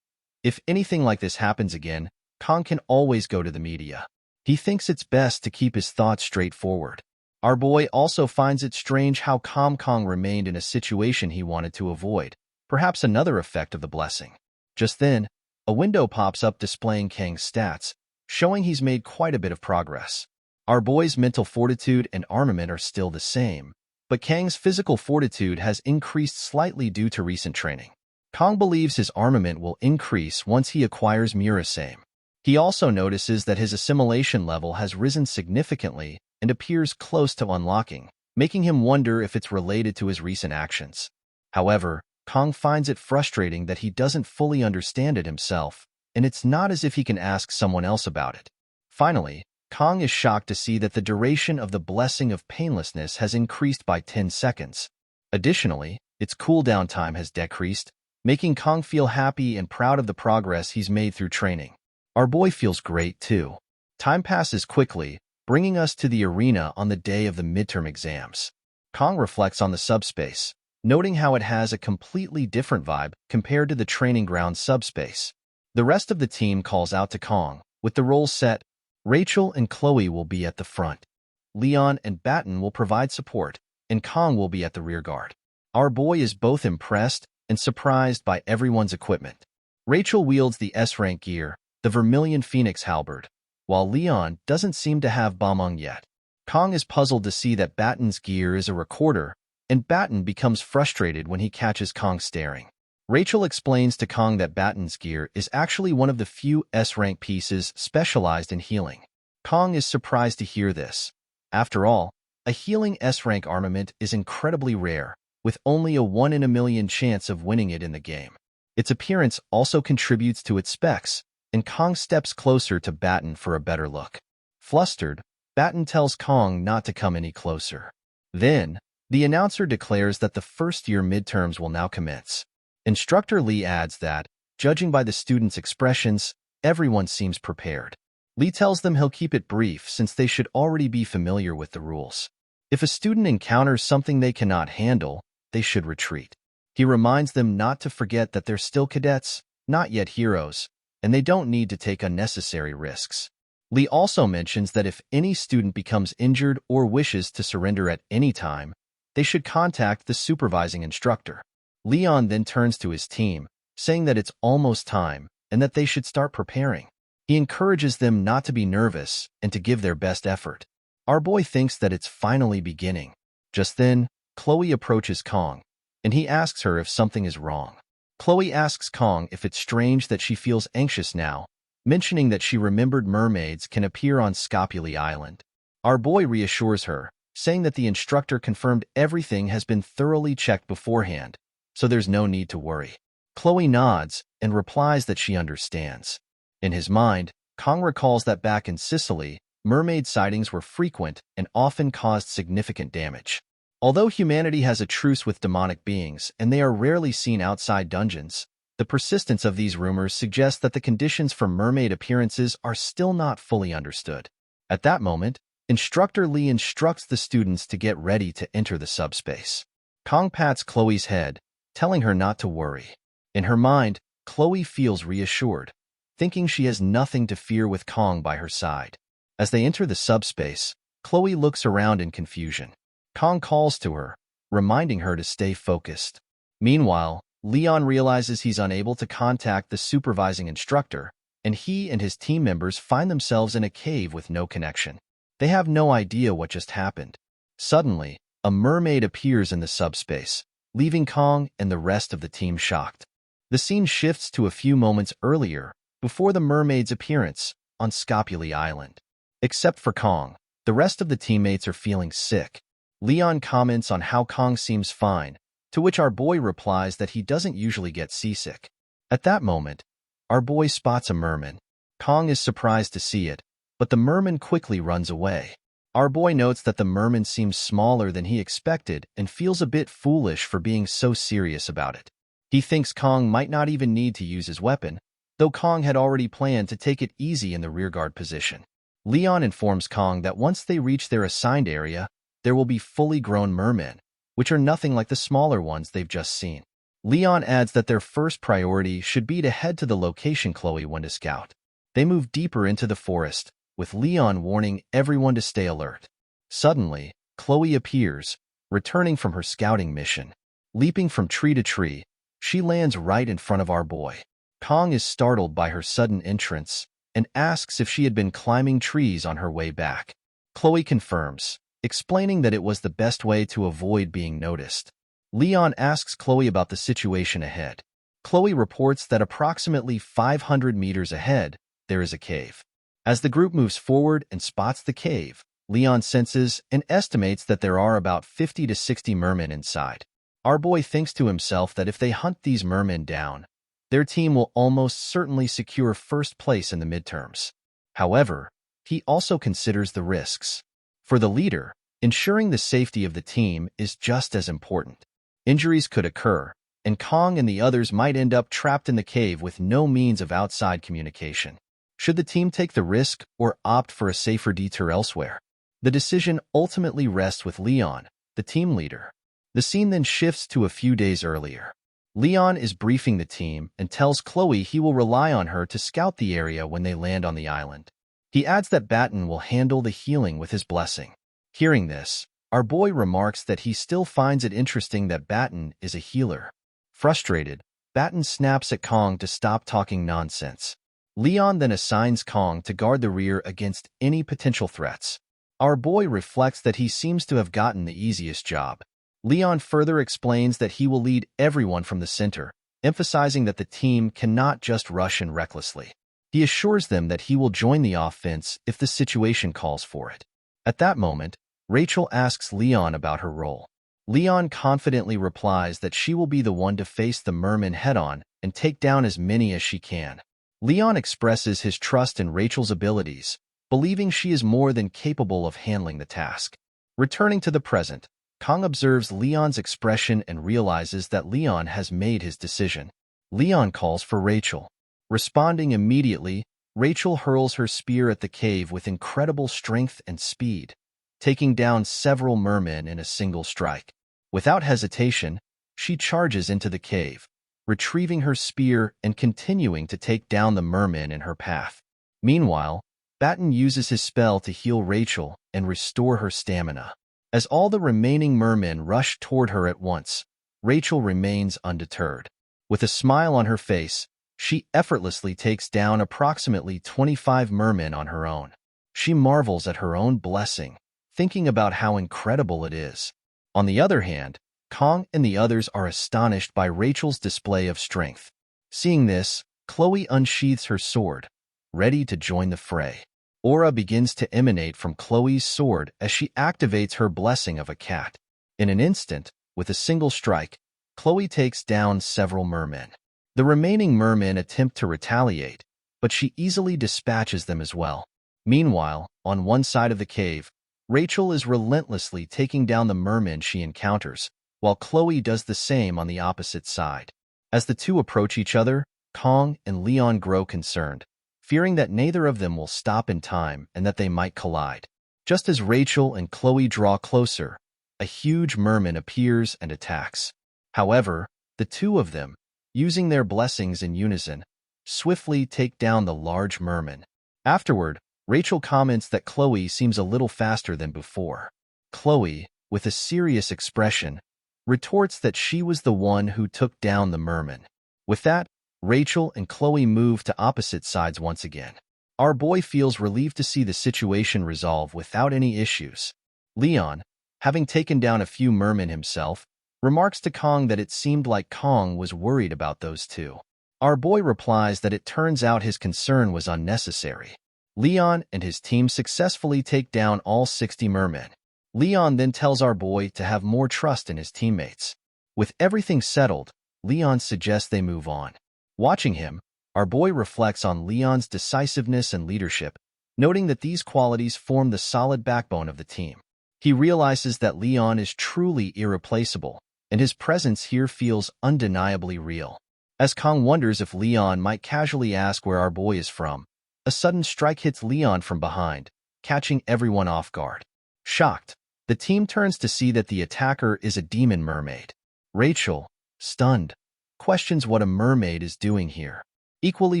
If anything like this happens again, Kong can always go to the media. He thinks it's best to keep his thoughts straightforward. Our boy also finds it strange how calm Kong remained in a situation he wanted to avoid, perhaps another effect of the blessing. Just then, a window pops up displaying Kang's stats, showing he's made quite a bit of progress. Our boy's mental fortitude and armament are still the same, but Kang's physical fortitude has increased slightly due to recent training. Kong believes his armament will increase once he acquires Murasame. He also notices that his assimilation level has risen significantly and appears close to unlocking, making him wonder if it's related to his recent actions. However, Kong finds it frustrating that he doesn't fully understand it himself, and it's not as if he can ask someone else about it. Finally, Kong is shocked to see that the duration of the blessing of painlessness has increased by 10 seconds. Additionally, its cooldown time has decreased, making Kong feel happy and proud of the progress he's made through training. Our boy feels great too. Time passes quickly, bringing us to the arena on the day of the midterm exams. Kong reflects on the subspace, noting how it has a completely different vibe compared to the training ground subspace. The rest of the team calls out to Kong, with the roles set. Rachel and Chloe will be at the front. Leon and Batten will provide support, and Kong will be at the rear guard. Our boy is both impressed and surprised by everyone's equipment. Rachel wields the S-rank gear, the Vermilion Phoenix halberd, while Leon doesn't seem to have Bamong yet. Kong is puzzled to see that Batten's gear is a recorder, and Batten becomes frustrated when he catches Kong staring. Rachel explains to Kong that Batten's gear is actually one of the few S-rank pieces specialized in healing. Kong is surprised to hear this. After all, a healing S-rank armament is incredibly rare, with only a 1 in a million chance of winning it in the game. Its appearance also contributes to its specs, and Kong steps closer to Batten for a better look. Flustered, Batten tells Kong not to come any closer. Then, the announcer declares that the first-year midterms will now commence. Instructor Lee adds that, judging by the students' expressions, everyone seems prepared. Lee tells them he'll keep it brief since they should already be familiar with the rules. If a student encounters something they cannot handle, they should retreat. He reminds them not to forget that they're still cadets, not yet heroes, and they don't need to take unnecessary risks. Lee also mentions that if any student becomes injured or wishes to surrender at any time, they should contact the supervising instructor. Leon then turns to his team, saying that it's almost time and that they should start preparing. He encourages them not to be nervous and to give their best effort. Our boy thinks that it's finally beginning. Just then, Chloe approaches Kong, and he asks her if something is wrong. Chloe asks Kong if it's strange that she feels anxious now, mentioning that she remembered mermaids can appear on Scopuli Island. Our boy reassures her, saying that the instructor confirmed everything has been thoroughly checked beforehand, so there's no need to worry. Chloe nods and replies that she understands. In his mind, Kong recalls that back in Sicily, mermaid sightings were frequent and often caused significant damage. Although humanity has a truce with demonic beings and they are rarely seen outside dungeons, the persistence of these rumors suggests that the conditions for mermaid appearances are still not fully understood. At that moment, Instructor Lee instructs the students to get ready to enter the subspace. Kong pats Chloe's head, telling her not to worry. In her mind, Chloe feels reassured, thinking she has nothing to fear with Kong by her side. As they enter the subspace, Chloe looks around in confusion. Kong calls to her, reminding her to stay focused. Meanwhile, Leon realizes he's unable to contact the supervising instructor, and he and his team members find themselves in a cave with no connection. They have no idea what just happened. Suddenly, a mermaid appears in the subspace, leaving Kong and the rest of the team shocked. The scene shifts to a few moments earlier, before the mermaid's appearance, on Scopuli Island. Except for Kong, the rest of the teammates are feeling sick. Leon comments on how Kong seems fine, to which our boy replies that he doesn't usually get seasick. At that moment, our boy spots a merman. Kong is surprised to see it, but the merman quickly runs away. Our boy notes that the merman seems smaller than he expected and feels a bit foolish for being so serious about it. He thinks Kong might not even need to use his weapon, though Kong had already planned to take it easy in the rearguard position. Leon informs Kong that once they reach their assigned area, there will be fully grown mermen, which are nothing like the smaller ones they've just seen. Leon adds that their first priority should be to head to the location Chloe went to scout. They move deeper into the forest, with Leon warning everyone to stay alert. Suddenly, Chloe appears, returning from her scouting mission. Leaping from tree to tree, she lands right in front of our boy. Kong is startled by her sudden entrance and asks if she had been climbing trees on her way back. Chloe confirms, explaining that it was the best way to avoid being noticed. Leon asks Chloe about the situation ahead. Chloe reports that approximately 500 meters ahead, there is a cave. As the group moves forward and spots the cave, Leon senses and estimates that there are about 50 to 60 mermen inside. Our boy thinks to himself that if they hunt these mermen down, their team will almost certainly secure first place in the midterms. However, he also considers the risks. For the leader, ensuring the safety of the team is just as important. Injuries could occur, and Kong and the others might end up trapped in the cave with no means of outside communication. Should the team take the risk or opt for a safer detour elsewhere? The decision ultimately rests with Leon, the team leader. The scene then shifts to a few days earlier. Leon is briefing the team and tells Chloe he will rely on her to scout the area when they land on the island. He adds that Batten will handle the healing with his blessing. Hearing this, our boy remarks that he still finds it interesting that Batten is a healer. Frustrated, Batten snaps at Kong to stop talking nonsense. Leon then assigns Kong to guard the rear against any potential threats. Our boy reflects that he seems to have gotten the easiest job. Leon further explains that he will lead everyone from the center, emphasizing that the team cannot just rush in recklessly. He assures them that he will join the offense if the situation calls for it. At that moment, Rachel asks Leon about her role. Leon confidently replies that she will be the one to face the mermen head-on and take down as many as she can. Leon expresses his trust in Rachel's abilities, believing she is more than capable of handling the task. Returning to the present, Kong observes Leon's expression and realizes that Leon has made his decision. Leon calls for Rachel. Responding immediately, Rachel hurls her spear at the cave with incredible strength and speed, taking down several mermen in a single strike. Without hesitation, she charges into the cave, retrieving her spear and continuing to take down the mermen in her path. Meanwhile, Batten uses his spell to heal Rachel and restore her stamina. As all the remaining mermen rush toward her at once, Rachel remains undeterred. With a smile on her face, she effortlessly takes down approximately 25 mermen on her own. She marvels at her own blessing, thinking about how incredible it is. On the other hand, Kong and the others are astonished by Rachel's display of strength. Seeing this, Chloe unsheathes her sword, ready to join the fray. Aura begins to emanate from Chloe's sword as she activates her blessing of a cat. In an instant, with a single strike, Chloe takes down several mermen. The remaining mermen attempt to retaliate, but she easily dispatches them as well. Meanwhile, on one side of the cave, Rachel is relentlessly taking down the mermen she encounters, while Chloe does the same on the opposite side. As the two approach each other, Kong and Leon grow concerned, fearing that neither of them will stop in time and that they might collide. Just as Rachel and Chloe draw closer, a huge merman appears and attacks. However, the two of them, using their blessings in unison, swiftly take down the large merman. Afterward, Rachel comments that Chloe seems a little faster than before. Chloe, with a serious expression, retorts that she was the one who took down the merman. With that, Rachel and Chloe move to opposite sides once again. Our boy feels relieved to see the situation resolve without any issues. Leon, having taken down a few mermen himself, remarks to Kong that it seemed like Kong was worried about those two. Our boy replies that it turns out his concern was unnecessary. Leon and his team successfully take down all 60 mermen. Leon then tells our boy to have more trust in his teammates. With everything settled, Leon suggests they move on. Watching him, our boy reflects on Leon's decisiveness and leadership, noting that these qualities form the solid backbone of the team. He realizes that Leon is truly irreplaceable, and his presence here feels undeniably real. As Kong wonders if Leon might casually ask where our boy is from, a sudden strike hits Leon from behind, catching everyone off guard. Shocked, the team turns to see that the attacker is a demon mermaid. Rachel, stunned, questions what a mermaid is doing here. Equally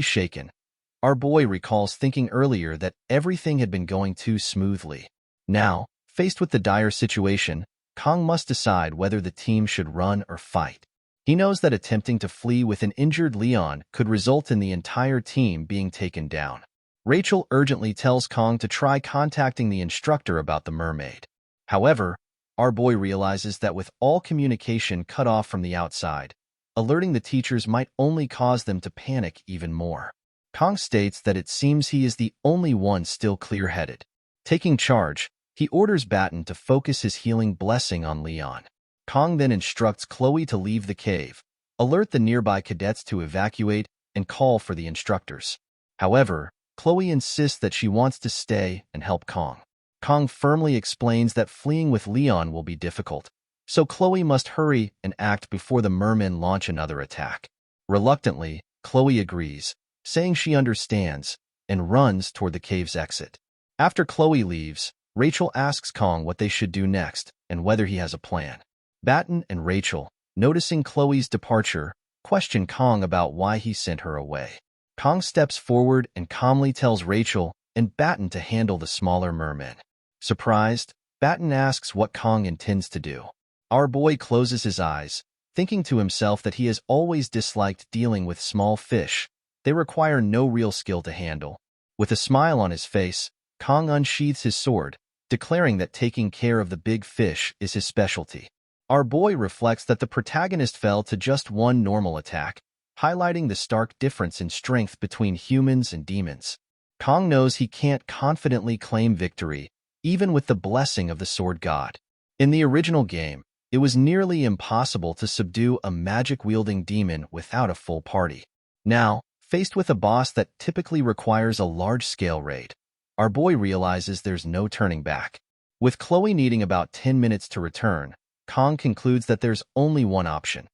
shaken, our boy recalls thinking earlier that everything had been going too smoothly. Now, faced with the dire situation, Kong must decide whether the team should run or fight. He knows that attempting to flee with an injured Leon could result in the entire team being taken down. Rachel urgently tells Kong to try contacting the instructor about the mermaid. However, our boy realizes that with all communication cut off from the outside, alerting the teachers might only cause them to panic even more. Kong states that it seems he is the only one still clear-headed. Taking charge, he orders Batten to focus his healing blessing on Leon. Kong then instructs Chloe to leave the cave, alert the nearby cadets to evacuate, and call for the instructors. However, Chloe insists that she wants to stay and help Kong. Kong firmly explains that fleeing with Leon will be difficult, so Chloe must hurry and act before the mermen launch another attack. Reluctantly, Chloe agrees, saying she understands, and runs toward the cave's exit. After Chloe leaves, Rachel asks Kong what they should do next and whether he has a plan. Batten and Rachel, noticing Chloe's departure, question Kong about why he sent her away. Kong steps forward and calmly tells Rachel and Batten to handle the smaller mermen. Surprised, Batten asks what Kong intends to do. Our boy closes his eyes, thinking to himself that he has always disliked dealing with small fish. They require no real skill to handle. With a smile on his face, Kong unsheathes his sword, declaring that taking care of the big fish is his specialty. Our boy reflects that the protagonist fell to just one normal attack, highlighting the stark difference in strength between humans and demons. Kong knows he can't confidently claim victory, even with the blessing of the sword god. In the original game, it was nearly impossible to subdue a magic-wielding demon without a full party. Now, faced with a boss that typically requires a large-scale raid, our boy realizes there's no turning back. With Chloe needing about 10 minutes to return, Kong concludes that there's only one option.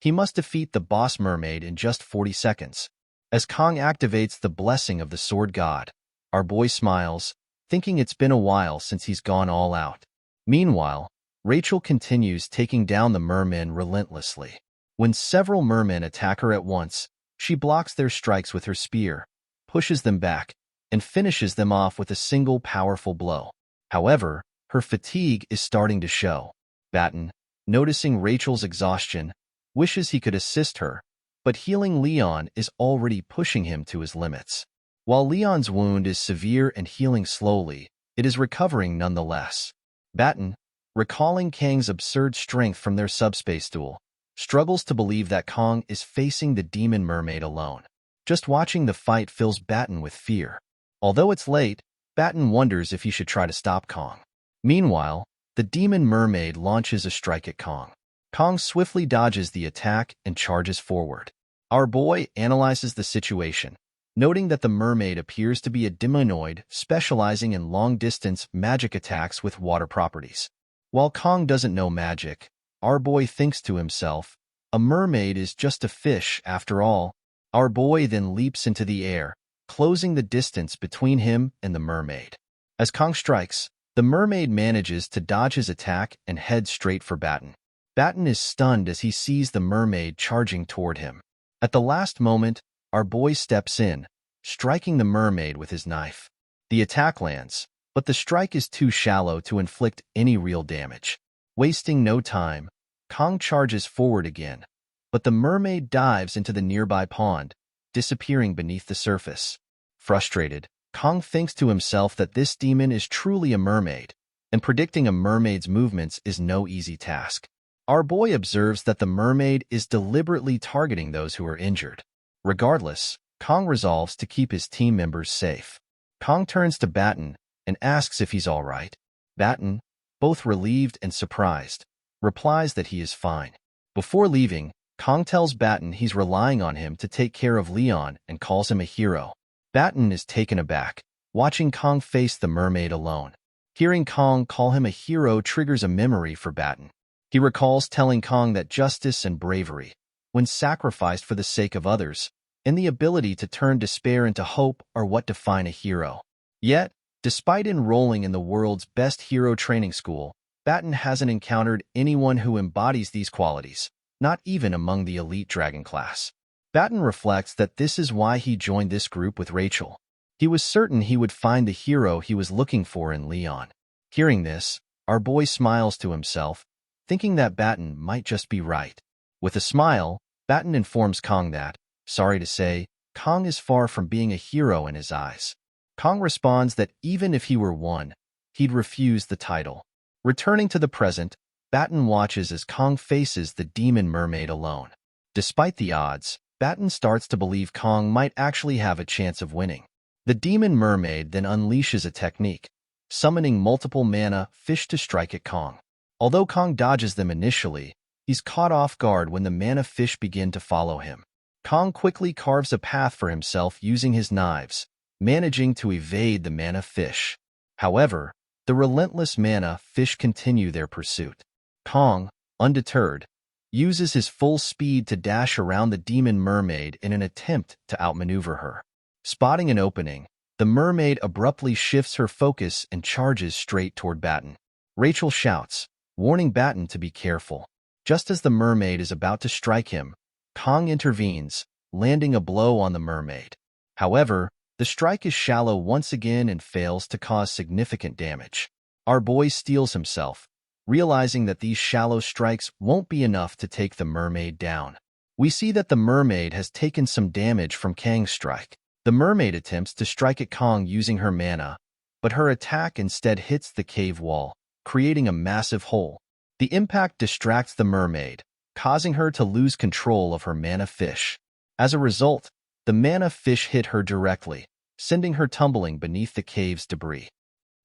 He must defeat the boss mermaid in just 40 seconds. As Kong activates the blessing of the sword god, our boy smiles, thinking it's been a while since he's gone all out. Meanwhile, Rachel continues taking down the mermen relentlessly. When several mermen attack her at once, she blocks their strikes with her spear, pushes them back, and finishes them off with a single powerful blow. However, her fatigue is starting to show. Batten, noticing Rachel's exhaustion, wishes he could assist her, but healing Leon is already pushing him to his limits. While Leon's wound is severe and healing slowly, it is recovering nonetheless. Batten, recalling Kang's absurd strength from their subspace duel, struggles to believe that Kong is facing the demon mermaid alone. Just watching the fight fills Batten with fear. Although it's late, Batten wonders if he should try to stop Kong. Meanwhile, the demon mermaid launches a strike at Kong. Kong swiftly dodges the attack and charges forward. Our boy analyzes the situation, noting that the mermaid appears to be a demonoid specializing in long-distance magic attacks with water properties. While Kong doesn't know magic, our boy thinks to himself, a mermaid is just a fish after all. Our boy then leaps into the air, closing the distance between him and the mermaid. As Kong strikes, the mermaid manages to dodge his attack and head straight for Batten. Batten is stunned as he sees the mermaid charging toward him. At the last moment, our boy steps in, striking the mermaid with his knife. The attack lands, but the strike is too shallow to inflict any real damage. Wasting no time, Kong charges forward again, but the mermaid dives into the nearby pond, disappearing beneath the surface. Frustrated, Kong thinks to himself that this demon is truly a mermaid, and predicting a mermaid's movements is no easy task. Our boy observes that the mermaid is deliberately targeting those who are injured. Regardless, Kong resolves to keep his team members safe. Kong turns to Batten and asks if he's all right. Batten, both relieved and surprised, replies that he is fine. Before leaving, Kong tells Batten he's relying on him to take care of Leon and calls him a hero. Batten is taken aback, watching Kong face the mermaid alone. Hearing Kong call him a hero triggers a memory for Batten. He recalls telling Kong that justice and bravery, when sacrificed for the sake of others, and the ability to turn despair into hope are what define a hero. Yet, despite enrolling in the world's best hero training school, Batten hasn't encountered anyone who embodies these qualities, not even among the elite dragon class. Batten reflects that this is why he joined this group with Rachel. He was certain he would find the hero he was looking for in Leon. Hearing this, our boy smiles to himself, thinking that Batten might just be right. With a smile, Batten informs Kong that, sorry to say, Kong is far from being a hero in his eyes. Kong responds that even if he were one, he'd refuse the title. Returning to the present, Batten watches as Kong faces the demon mermaid alone. Despite the odds, Batten starts to believe Kong might actually have a chance of winning. The demon mermaid then unleashes a technique, summoning multiple manhwa-fish to strike at Kong. Although Kong dodges them initially, he's caught off guard when the manhwa-fish begin to follow him. Kong quickly carves a path for himself using his knives, managing to evade the manhwa-fish. However, the relentless manhwa-fish continue their pursuit. Kong, undeterred, uses his full speed to dash around the demon mermaid in an attempt to outmaneuver her. Spotting an opening, the mermaid abruptly shifts her focus and charges straight toward Batten. Rachel shouts, warning Batten to be careful. Just as the mermaid is about to strike him, Kong intervenes, landing a blow on the mermaid. However, the strike is shallow once again and fails to cause significant damage. Our boy steels himself, realizing that these shallow strikes won't be enough to take the mermaid down. We see that the mermaid has taken some damage from Kang's strike. The mermaid attempts to strike at Kong using her mana, but her attack instead hits the cave wall, creating a massive hole. The impact distracts the mermaid, causing her to lose control of her manhwa-fish. As a result, the manhwa-fish hit her directly, sending her tumbling beneath the cave's debris.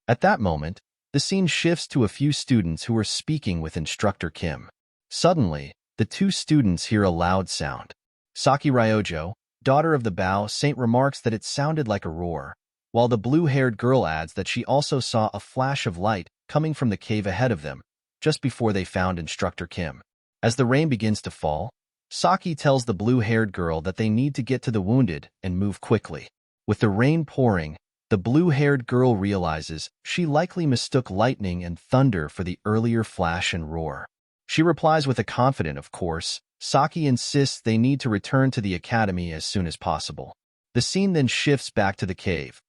At that moment, the scene shifts to a few students who are speaking with Instructor Kim. Suddenly, the two students hear a loud sound. Saki Ryojo, daughter of the Bao Saint, remarks that it sounded like a roar, while the blue-haired girl adds that she also saw a flash of light coming from the cave ahead of them, just before they found Instructor Kim. As the rain begins to fall, Saki tells the blue-haired girl that they need to get to the wounded and move quickly. With the rain pouring, the blue-haired girl realizes she likely mistook lightning and thunder for the earlier flash and roar. She replies with a confident, of course. Saki insists they need to return to the academy as soon as possible. The scene then shifts back to the cave.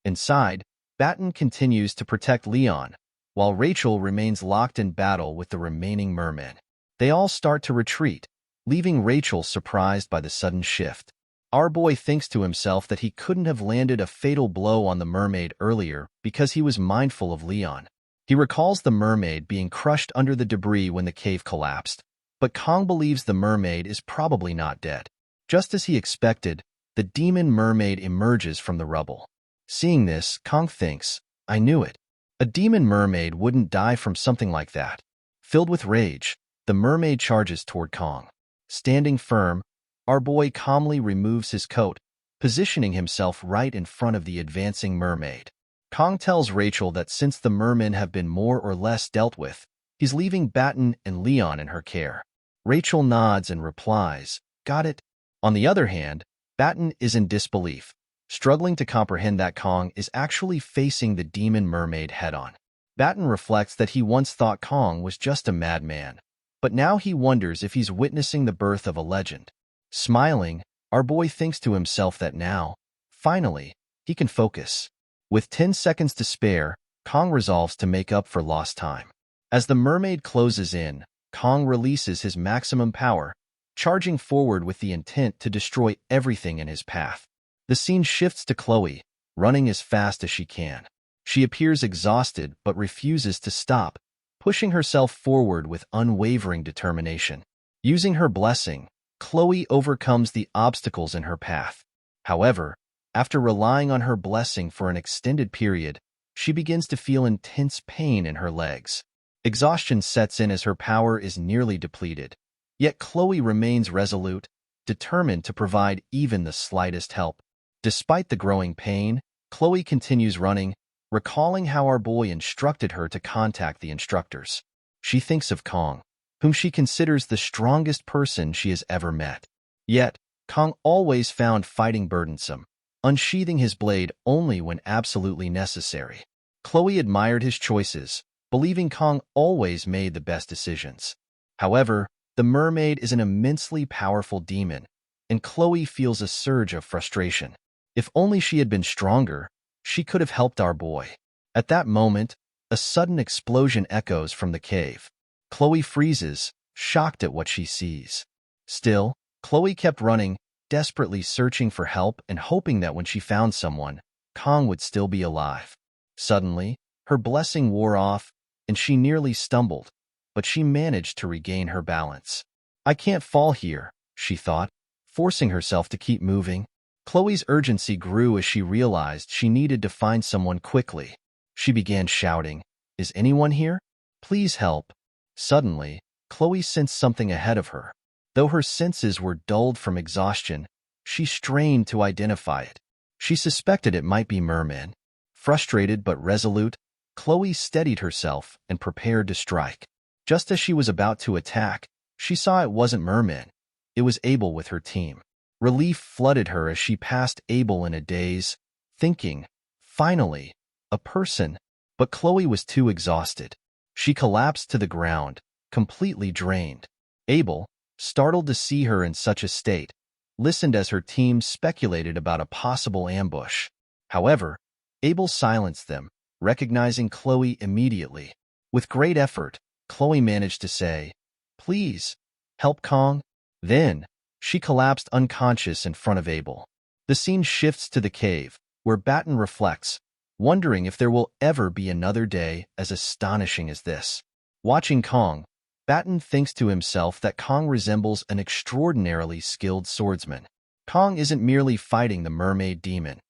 Inside, Batten continues to protect Leon, while Rachel remains locked in battle with the remaining mermen. They all start to retreat, leaving Rachel surprised by the sudden shift. Our boy thinks to himself that he couldn't have landed a fatal blow on the mermaid earlier because he was mindful of Leon. He recalls the mermaid being crushed under the debris when the cave collapsed, but Kong believes the mermaid is probably not dead. Just as he expected, the demon mermaid emerges from the rubble. Seeing this, Kong thinks, "I knew it. A demon mermaid wouldn't die from something like that." Filled with rage, the mermaid charges toward Kong. Standing firm, our boy calmly removes his coat, positioning himself right in front of the advancing mermaid. Kong tells Rachel that since the mermen have been more or less dealt with, he's leaving Batten and Leon in her care. Rachel nods and replies, "Got it." On the other hand, Batten is in disbelief, struggling to comprehend that Kong is actually facing the demon mermaid head-on. Batten reflects that he once thought Kong was just a madman, but now he wonders if he's witnessing the birth of a legend. Smiling, our boy thinks to himself that now, finally, he can focus. With 10 seconds to spare, Kong resolves to make up for lost time. As the mermaid closes in, Kong releases his maximum power, charging forward with the intent to destroy everything in his path. The scene shifts to Chloe, running as fast as she can. She appears exhausted but refuses to stop, pushing herself forward with unwavering determination. Using her blessing, Chloe overcomes the obstacles in her path. However, after relying on her blessing for an extended period, she begins to feel intense pain in her legs. Exhaustion sets in as her power is nearly depleted. Yet Chloe remains resolute, determined to provide even the slightest help. Despite the growing pain, Chloe continues running, recalling how our boy instructed her to contact the instructors. She thinks of Kong, whom she considers the strongest person she has ever met. Yet, Kong always found fighting burdensome, unsheathing his blade only when absolutely necessary. Chloe admired his choices, believing Kong always made the best decisions. However, the mermaid is an immensely powerful demon, and Chloe feels a surge of frustration. If only she had been stronger, she could have helped our boy. At that moment, a sudden explosion echoes from the cave. Chloe freezes, shocked at what she sees. Still, Chloe kept running, desperately searching for help and hoping that when she found someone, Kong would still be alive. Suddenly, her blessing wore off, and she nearly stumbled, but she managed to regain her balance. "I can't fall here," she thought, forcing herself to keep moving. Chloe's urgency grew as she realized she needed to find someone quickly. She began shouting, "Is anyone here? Please help." Suddenly, Chloe sensed something ahead of her. Though her senses were dulled from exhaustion, she strained to identify it. She suspected it might be mermen. Frustrated but resolute, Chloe steadied herself and prepared to strike. Just as she was about to attack, she saw it wasn't mermen. It was Abel with her team. Relief flooded her as she passed Abel in a daze, thinking, finally, a person. But Chloe was too exhausted. She collapsed to the ground, completely drained. Abel, startled to see her in such a state, listened as her team speculated about a possible ambush. However, Abel silenced them, recognizing Chloe immediately. With great effort, Chloe managed to say, "Please, help Kong." Then, she collapsed unconscious in front of Abel. The scene shifts to the cave, where Batten reflects, wondering if there will ever be another day as astonishing as this. Watching Kong, Batten thinks to himself that Kong resembles an extraordinarily skilled swordsman. Kong isn't merely fighting the mermaid demon.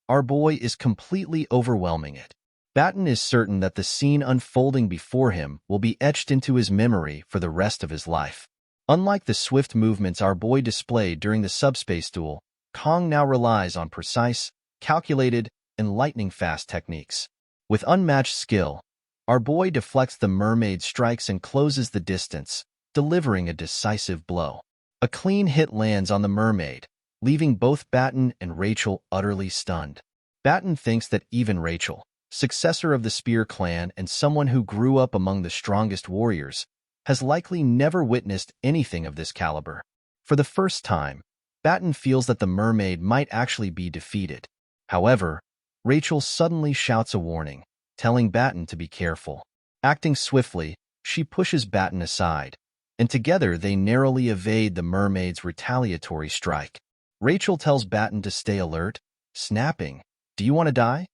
Our boy is completely overwhelming it. Batten is certain that the scene unfolding before him will be etched into his memory for the rest of his life. Unlike the swift movements our boy displayed during the subspace duel, Kong now relies on precise, calculated, and lightning-fast techniques. With unmatched skill, our boy deflects the mermaid's strikes and closes the distance, delivering a decisive blow. A clean hit lands on the mermaid, leaving both Batten and Rachel utterly stunned. Batten thinks that even Rachel, successor of the Spear clan and someone who grew up among the strongest warriors, has likely never witnessed anything of this caliber. For the first time, Batten feels that the mermaid might actually be defeated. However, Rachel suddenly shouts a warning, telling Batten to be careful. Acting swiftly, she pushes Batten aside, and together they narrowly evade the mermaid's retaliatory strike. Rachel tells Batten to stay alert, snapping, "Do you want to die?"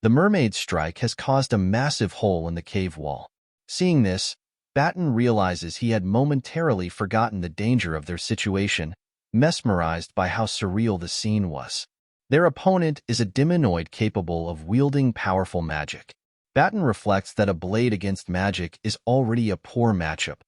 The mermaid's strike has caused a massive hole in the cave wall. Seeing this, Batten realizes he had momentarily forgotten the danger of their situation, mesmerized by how surreal the scene was. Their opponent is a demonoid capable of wielding powerful magic. Batten reflects that a blade against magic is already a poor matchup.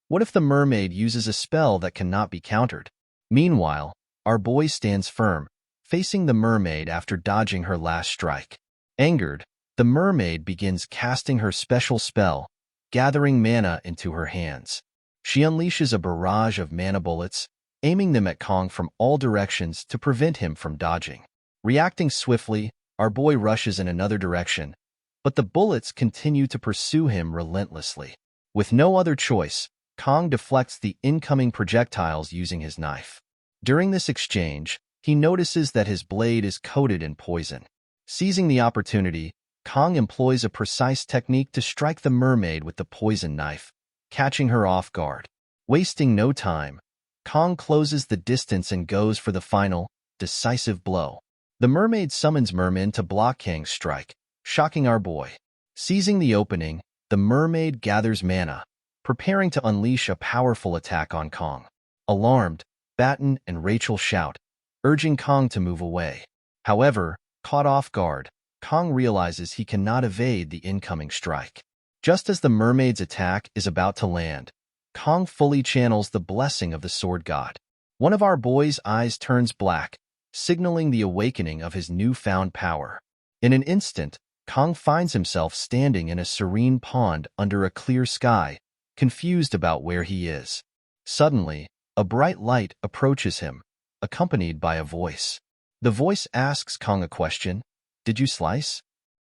What if the mermaid uses a spell that cannot be countered? Meanwhile, our boy stands firm, facing the mermaid after dodging her last strike. Angered, the mermaid begins casting her special spell, gathering mana into her hands. She unleashes a barrage of mana bullets, aiming them at Kong from all directions to prevent him from dodging. Reacting swiftly, our boy rushes in another direction, but the bullets continue to pursue him relentlessly. With no other choice, Kong deflects the incoming projectiles using his knife. During this exchange, he notices that his blade is coated in poison. Seizing the opportunity, Kong employs a precise technique to strike the mermaid with the poison knife, catching her off guard. Wasting no time, Kong closes the distance and goes for the final, decisive blow. The mermaid summons Merman to block Kang's strike, shocking our boy. Seizing the opening, the mermaid gathers mana, preparing to unleash a powerful attack on Kong. Alarmed, Batten and Rachel shout, urging Kong to move away. However, caught off guard, Kong realizes he cannot evade the incoming strike. Just as the mermaid's attack is about to land, Kong fully channels the blessing of the sword god. One of our boy's eyes turns black, signaling the awakening of his newfound power. In an instant, Kong finds himself standing in a serene pond under a clear sky, confused about where he is. Suddenly, a bright light approaches him, accompanied by a voice. The voice asks Kong a question, "Did you slice?"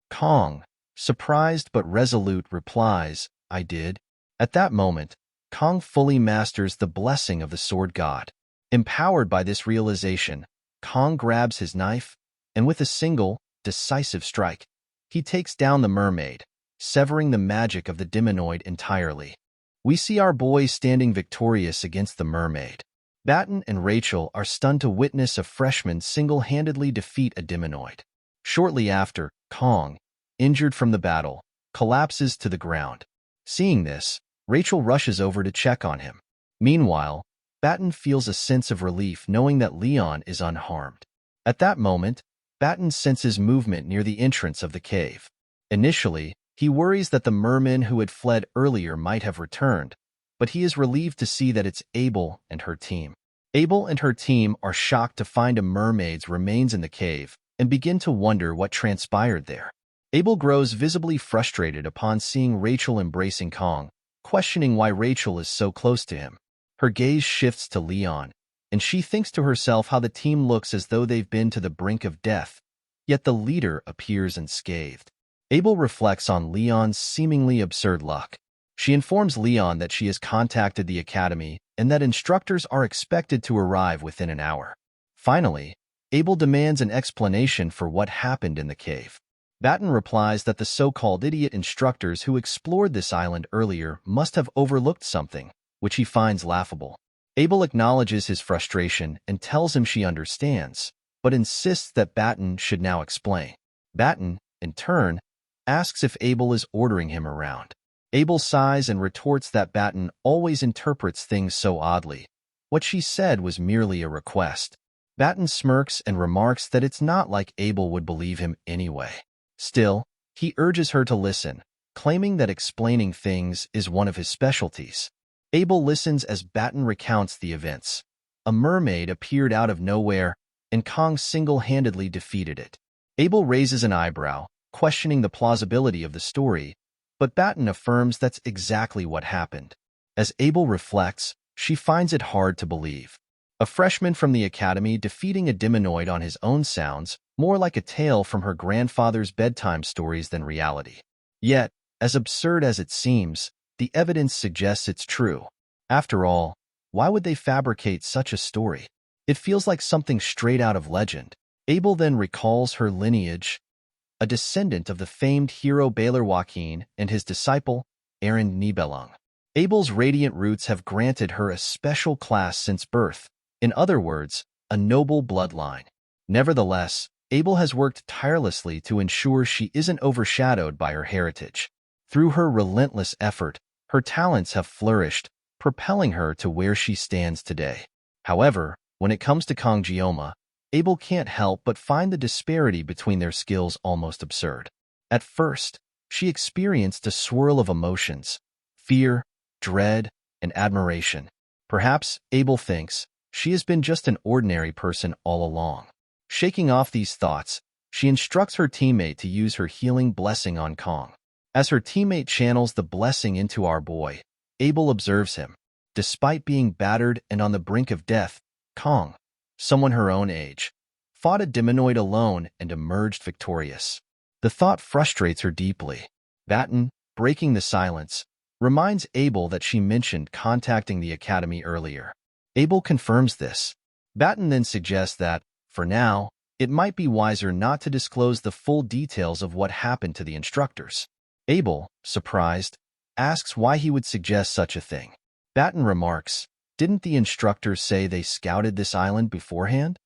Kong, surprised but resolute, replies, "I did." At that moment, Kong fully masters the blessing of the sword god. Empowered by this realization, Kong grabs his knife, and with a single, decisive strike, he takes down the mermaid, severing the magic of the demonoid entirely. We see our boy standing victorious against the mermaid. Batten and Rachel are stunned to witness a freshman single-handedly defeat a demonoid. Shortly after, Kong, injured from the battle, collapses to the ground. Seeing this, Rachel rushes over to check on him. Meanwhile, Batten feels a sense of relief knowing that Leon is unharmed. At that moment, Batten senses movement near the entrance of the cave. Initially, he worries that the merman who had fled earlier might have returned, but he is relieved to see that it's Abel and her team. Abel and her team are shocked to find a mermaid's remains in the cave and begin to wonder what transpired there. Abel grows visibly frustrated upon seeing Rachel embracing Kong, questioning why Rachel is so close to him. Her gaze shifts to Leon, and she thinks to herself how the team looks as though they've been to the brink of death, yet the leader appears unscathed. Abel reflects on Leon's seemingly absurd luck. She informs Leon that she has contacted the academy and that instructors are expected to arrive within an hour. Finally, Abel demands an explanation for what happened in the cave. Batten replies that the so-called idiot instructors who explored this island earlier must have overlooked something, which he finds laughable. Abel acknowledges his frustration and tells him she understands, but insists that Batten should now explain. Batten, in turn, asks if Abel is ordering him around. Abel sighs and retorts that Batten always interprets things so oddly. What she said was merely a request. Batten smirks and remarks that it's not like Abel would believe him anyway. Still, he urges her to listen, claiming that explaining things is one of his specialties. Abel listens as Batten recounts the events. A mermaid appeared out of nowhere, and Kong single-handedly defeated it. Abel raises an eyebrow, questioning the plausibility of the story, but Batten affirms that's exactly what happened. As Abel reflects, she finds it hard to believe. A freshman from the academy defeating a demonoid on his own sounds more like a tale from her grandfather's bedtime stories than reality. Yet, as absurd as it seems, the evidence suggests it's true. After all, why would they fabricate such a story? It feels like something straight out of legend. Abel then recalls her lineage, a descendant of the famed hero Baylor Joaquin and his disciple, Aaron Nibelung. Abel's radiant roots have granted her a special class since birth, in other words, a noble bloodline. Nevertheless, Abel has worked tirelessly to ensure she isn't overshadowed by her heritage. Through her relentless effort, her talents have flourished, propelling her to where she stands today. However, when it comes to Kongjioma, Abel can't help but find the disparity between their skills almost absurd. At first, she experienced a swirl of emotions: fear, dread, and admiration. Perhaps, Abel thinks, she has been just an ordinary person all along. Shaking off these thoughts, she instructs her teammate to use her healing blessing on Kong. As her teammate channels the blessing into our boy, Abel observes him. Despite being battered and on the brink of death, Kong, someone her own age, fought a demonoid alone and emerged victorious. The thought frustrates her deeply. Batten, breaking the silence, reminds Abel that she mentioned contacting the academy earlier. Abel confirms this. Batten then suggests that, for now, it might be wiser not to disclose the full details of what happened to the instructors. Abel, surprised, asks why he would suggest such a thing. Batten remarks, "Didn't the instructors say they scouted this island beforehand?"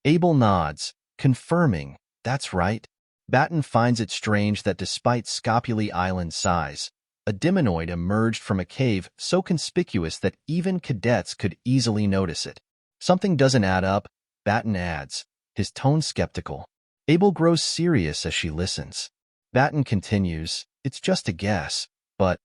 Abel nods, confirming, "That's right." Batten finds it strange that despite Scopuli Island's size, a demonoid emerged from a cave so conspicuous that even cadets could easily notice it. Something doesn't add up, Batten adds, his tone skeptical. Abel grows serious as she listens. Batten continues, "It's just a guess, but..."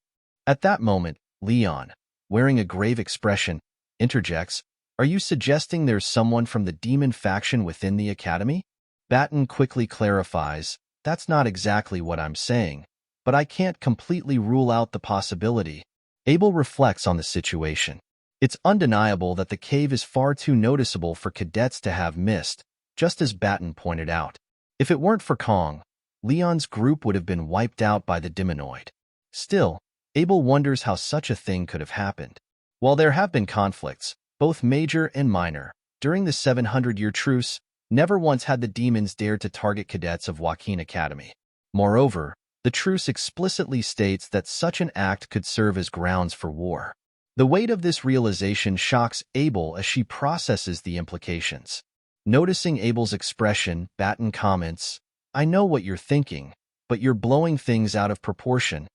At that moment, Leon, wearing a grave expression, interjects, "Are you suggesting there's someone from the demon faction within the academy?" Batten quickly clarifies, "That's not exactly what I'm saying, but I can't completely rule out the possibility." Abel reflects on the situation. It's undeniable that the cave is far too noticeable for cadets to have missed, just as Batten pointed out. If it weren't for Kong, Leon's group would have been wiped out by the demonoid. Still, Abel wonders how such a thing could have happened. While there have been conflicts, both major and minor, during the 700-year truce, never once had the demons dared to target cadets of Joaquin Academy. Moreover, the truce explicitly states that such an act could serve as grounds for war. The weight of this realization shocks Abel as she processes the implications. Noticing Abel's expression, Batten comments, "I know what you're thinking, but you're blowing things out of proportion."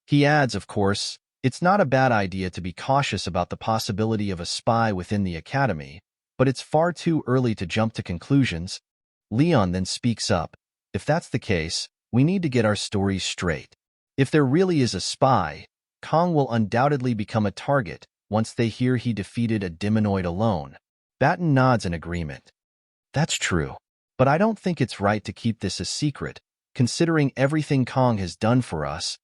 He adds, of course, "It's not a bad idea to be cautious about the possibility of a spy within the academy, but it's far too early to jump to conclusions." Leon then speaks up, "If that's the case, we need to get our stories straight. If there really is a spy, Kong will undoubtedly become a target once they hear he defeated a demonoid alone." Batten nods in agreement. "That's true, but I don't think it's right to keep this a secret, considering everything Kong has done for us."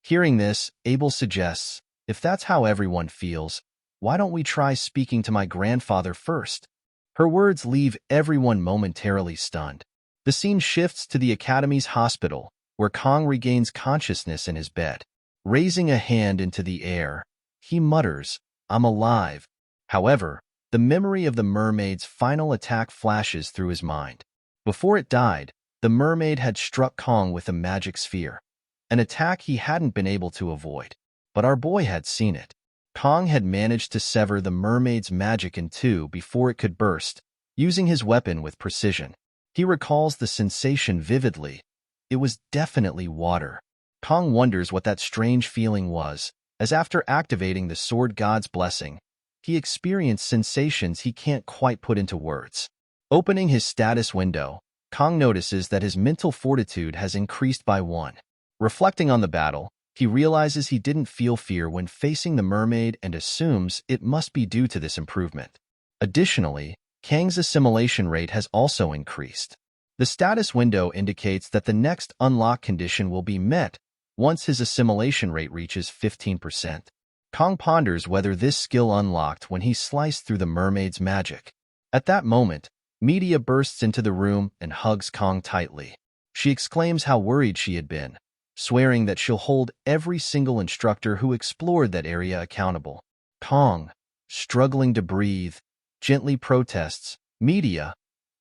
Hearing this, Abel suggests, "If that's how everyone feels, why don't we try speaking to my grandfather first?" Her words leave everyone momentarily stunned. The scene shifts to the Academy's hospital, where Kong regains consciousness in his bed. Raising a hand into the air, he mutters, "I'm alive." However, the memory of the mermaid's final attack flashes through his mind. Before it died, the mermaid had struck Kong with a magic sphere, an attack he hadn't been able to avoid. But our boy had seen it. Kong had managed to sever the mermaid's magic in two before it could burst, using his weapon with precision. He recalls the sensation vividly. It was definitely water. Kong wonders what that strange feeling was, as after activating the sword god's blessing, he experienced sensations he can't quite put into words. Opening his status window, Kong notices that his mental fortitude has increased by 1. Reflecting on the battle, he realizes he didn't feel fear when facing the mermaid and assumes it must be due to this improvement. Additionally, Kang's assimilation rate has also increased. The status window indicates that the next unlock condition will be met once his assimilation rate reaches 15%. Kong ponders whether this skill unlocked when he sliced through the mermaid's magic. At that moment, Media bursts into the room and hugs Kong tightly. She exclaims how worried she had been, swearing that she'll hold every single instructor who explored that area accountable. Kong, struggling to breathe, gently protests, "Media,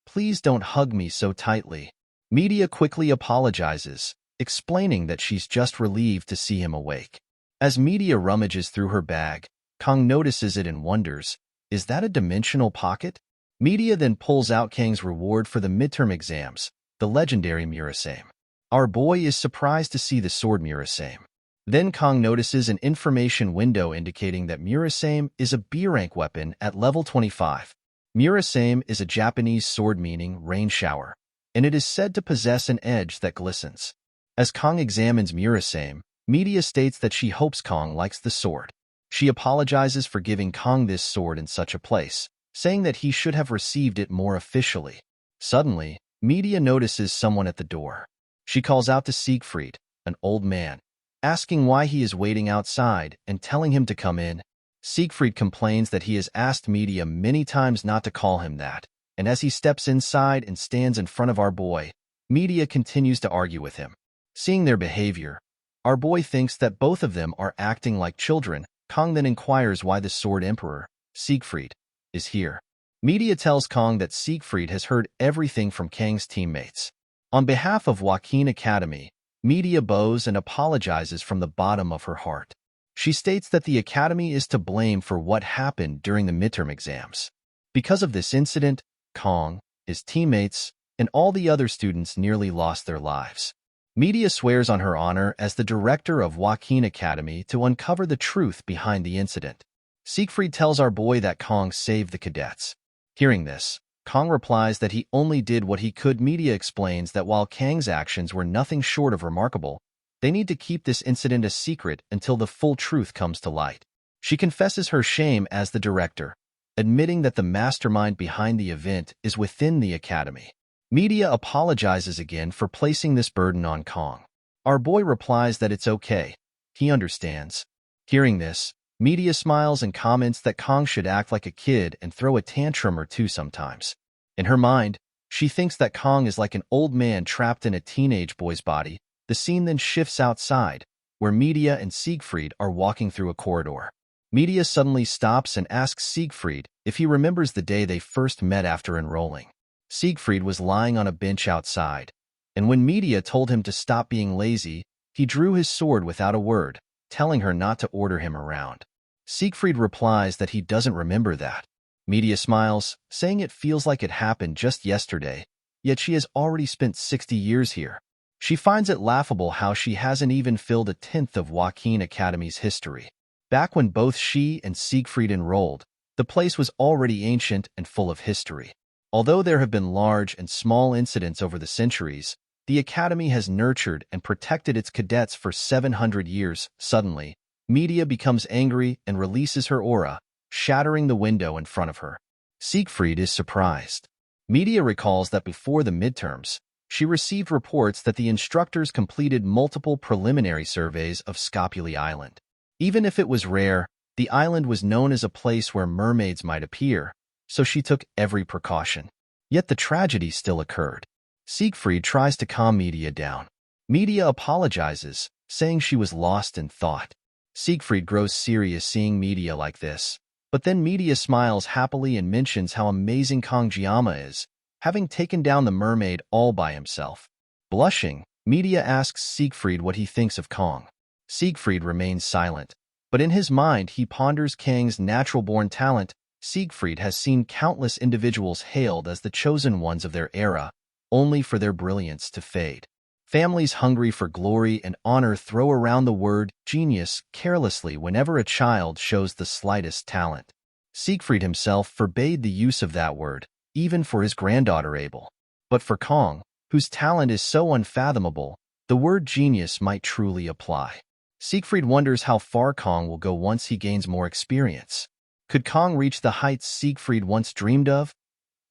please don't hug me so tightly." Media quickly apologizes, explaining that she's just relieved to see him awake. As Media rummages through her bag, Kong notices it and wonders, is that a dimensional pocket? Media then pulls out Kang's reward for the midterm exams, the legendary Murasame. Our boy is surprised to see the sword Murasame. Then Kong notices an information window indicating that Murasame is a B-rank weapon at level 25. Murasame is a Japanese sword meaning rain shower, and it is said to possess an edge that glistens. As Kong examines Murasame, Media states that she hopes Kong likes the sword. She apologizes for giving Kong this sword in such a place, saying that he should have received it more officially. Suddenly, Media notices someone at the door. She calls out to Siegfried, an old man, asking why he is waiting outside and telling him to come in. Siegfried complains that he has asked Media many times not to call him that, and as he steps inside and stands in front of our boy, Media continues to argue with him. Seeing their behavior, our boy thinks that both of them are acting like children. Kong then inquires why the Sword Emperor, Siegfried, is here. Media tells Kong that Siegfried has heard everything from Kang's teammates. On behalf of Awakens Academy, Media bows and apologizes from the bottom of her heart. She states that the Academy is to blame for what happened during the midterm exams. Because of this incident, Kong, his teammates, and all the other students nearly lost their lives. Media swears on her honor as the director of Awakens Academy to uncover the truth behind the incident. Siegfried tells our boy that Kong saved the cadets. Hearing this, Kong replies that he only did what he could. Media explains that while Kang's actions were nothing short of remarkable, they need to keep this incident a secret until the full truth comes to light. She confesses her shame as the director, admitting that the mastermind behind the event is within the Academy. Media apologizes again for placing this burden on Kong. Our boy replies that it's okay. He understands. Hearing this, Media smiles and comments that Kong should act like a kid and throw a tantrum or two sometimes. In her mind, she thinks that Kong is like an old man trapped in a teenage boy's body. The scene then shifts outside, where Media and Siegfried are walking through a corridor. Media suddenly stops and asks Siegfried if he remembers the day they first met after enrolling. Siegfried was lying on a bench outside, and when Media told him to stop being lazy, he drew his sword without a word, telling her not to order him around. Siegfried replies that he doesn't remember that. Media smiles, saying it feels like it happened just yesterday, yet she has already spent 60 years here. She finds it laughable how she hasn't even filled a tenth of Awakens Academy's history. Back when both she and Siegfried enrolled, the place was already ancient and full of history. Although there have been large and small incidents over the centuries, the Academy has nurtured and protected its cadets for 700 years. Suddenly, Media becomes angry and releases her aura, shattering the window in front of her. Siegfried is surprised. Media recalls that before the midterms, she received reports that the instructors completed multiple preliminary surveys of Scopuli Island. Even if it was rare, the island was known as a place where mermaids might appear, so she took every precaution. Yet the tragedy still occurred. Siegfried tries to calm Media down. Media apologizes, saying she was lost in thought. Siegfried grows serious seeing Media like this, but then Media smiles happily and mentions how amazing Kong is, having taken down the mermaid all by himself. Blushing, Media asks Siegfried what he thinks of Kong. Siegfried remains silent, but in his mind he ponders Kang's natural-born talent. Siegfried has seen countless individuals hailed as the chosen ones of their era, only for their brilliance to fade. Families hungry for glory and honor throw around the word genius carelessly whenever a child shows the slightest talent. Siegfried himself forbade the use of that word, even for his granddaughter Abel. But for Kong, whose talent is so unfathomable, the word genius might truly apply. Siegfried wonders how far Kong will go once he gains more experience. Could Kong reach the heights Siegfried once dreamed of?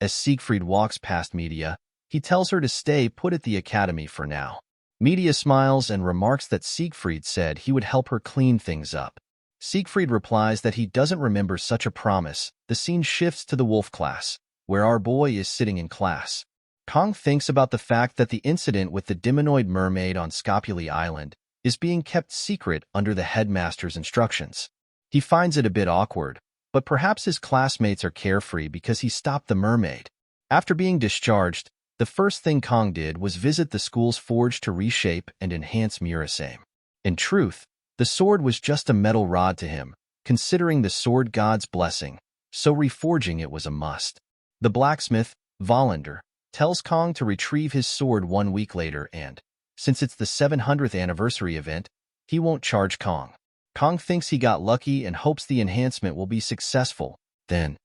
As Siegfried walks past Media, He tells her to stay put at the academy for now. Media smiles and remarks that Siegfried said he would help her clean things up. Siegfried replies that he doesn't remember such a promise. The scene shifts to the wolf class, where our boy is sitting in class. Kong thinks about the fact that the incident with the demonoid mermaid on Scopuli Island is being kept secret under the headmaster's instructions. He finds it a bit awkward, but perhaps his classmates are carefree because he stopped the mermaid. After being discharged, the first thing Kong did was visit the school's forge to reshape and enhance Murasame. In truth, the sword was just a metal rod to him, considering the sword god's blessing, so reforging it was a must. The blacksmith, Volander, tells Kong to retrieve his sword 1 week later and, since it's the 700th anniversary event, he won't charge Kong. Kong thinks he got lucky and hopes the enhancement will be successful. Then,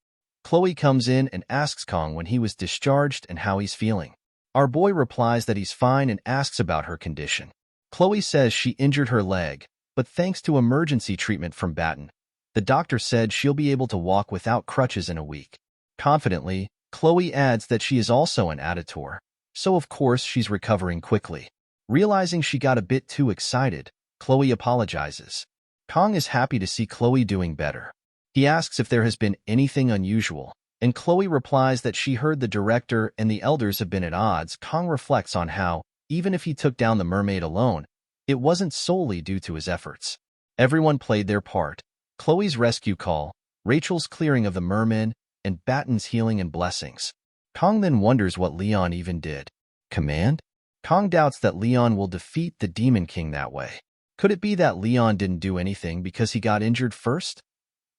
Chloe comes in and asks Kong when he was discharged and how he's feeling. Our boy replies that he's fine and asks about her condition. Chloe says she injured her leg, but thanks to emergency treatment from Batten, the doctor said she'll be able to walk without crutches in a week. Confidently, Chloe adds that she is also an auditor, so of course she's recovering quickly. Realizing she got a bit too excited, Chloe apologizes. Kong is happy to see Chloe doing better. He asks if there has been anything unusual, and Chloe replies that she heard the director and the elders have been at odds. Kong reflects on how, even if he took down the mermaid alone, it wasn't solely due to his efforts. Everyone played their part. Chloe's rescue call, Rachel's clearing of the merman, and Batten's healing and blessings. Kong then wonders what Leon even did. Command? Kong doubts that Leon will defeat the Demon King that way. Could it be that Leon didn't do anything because he got injured first?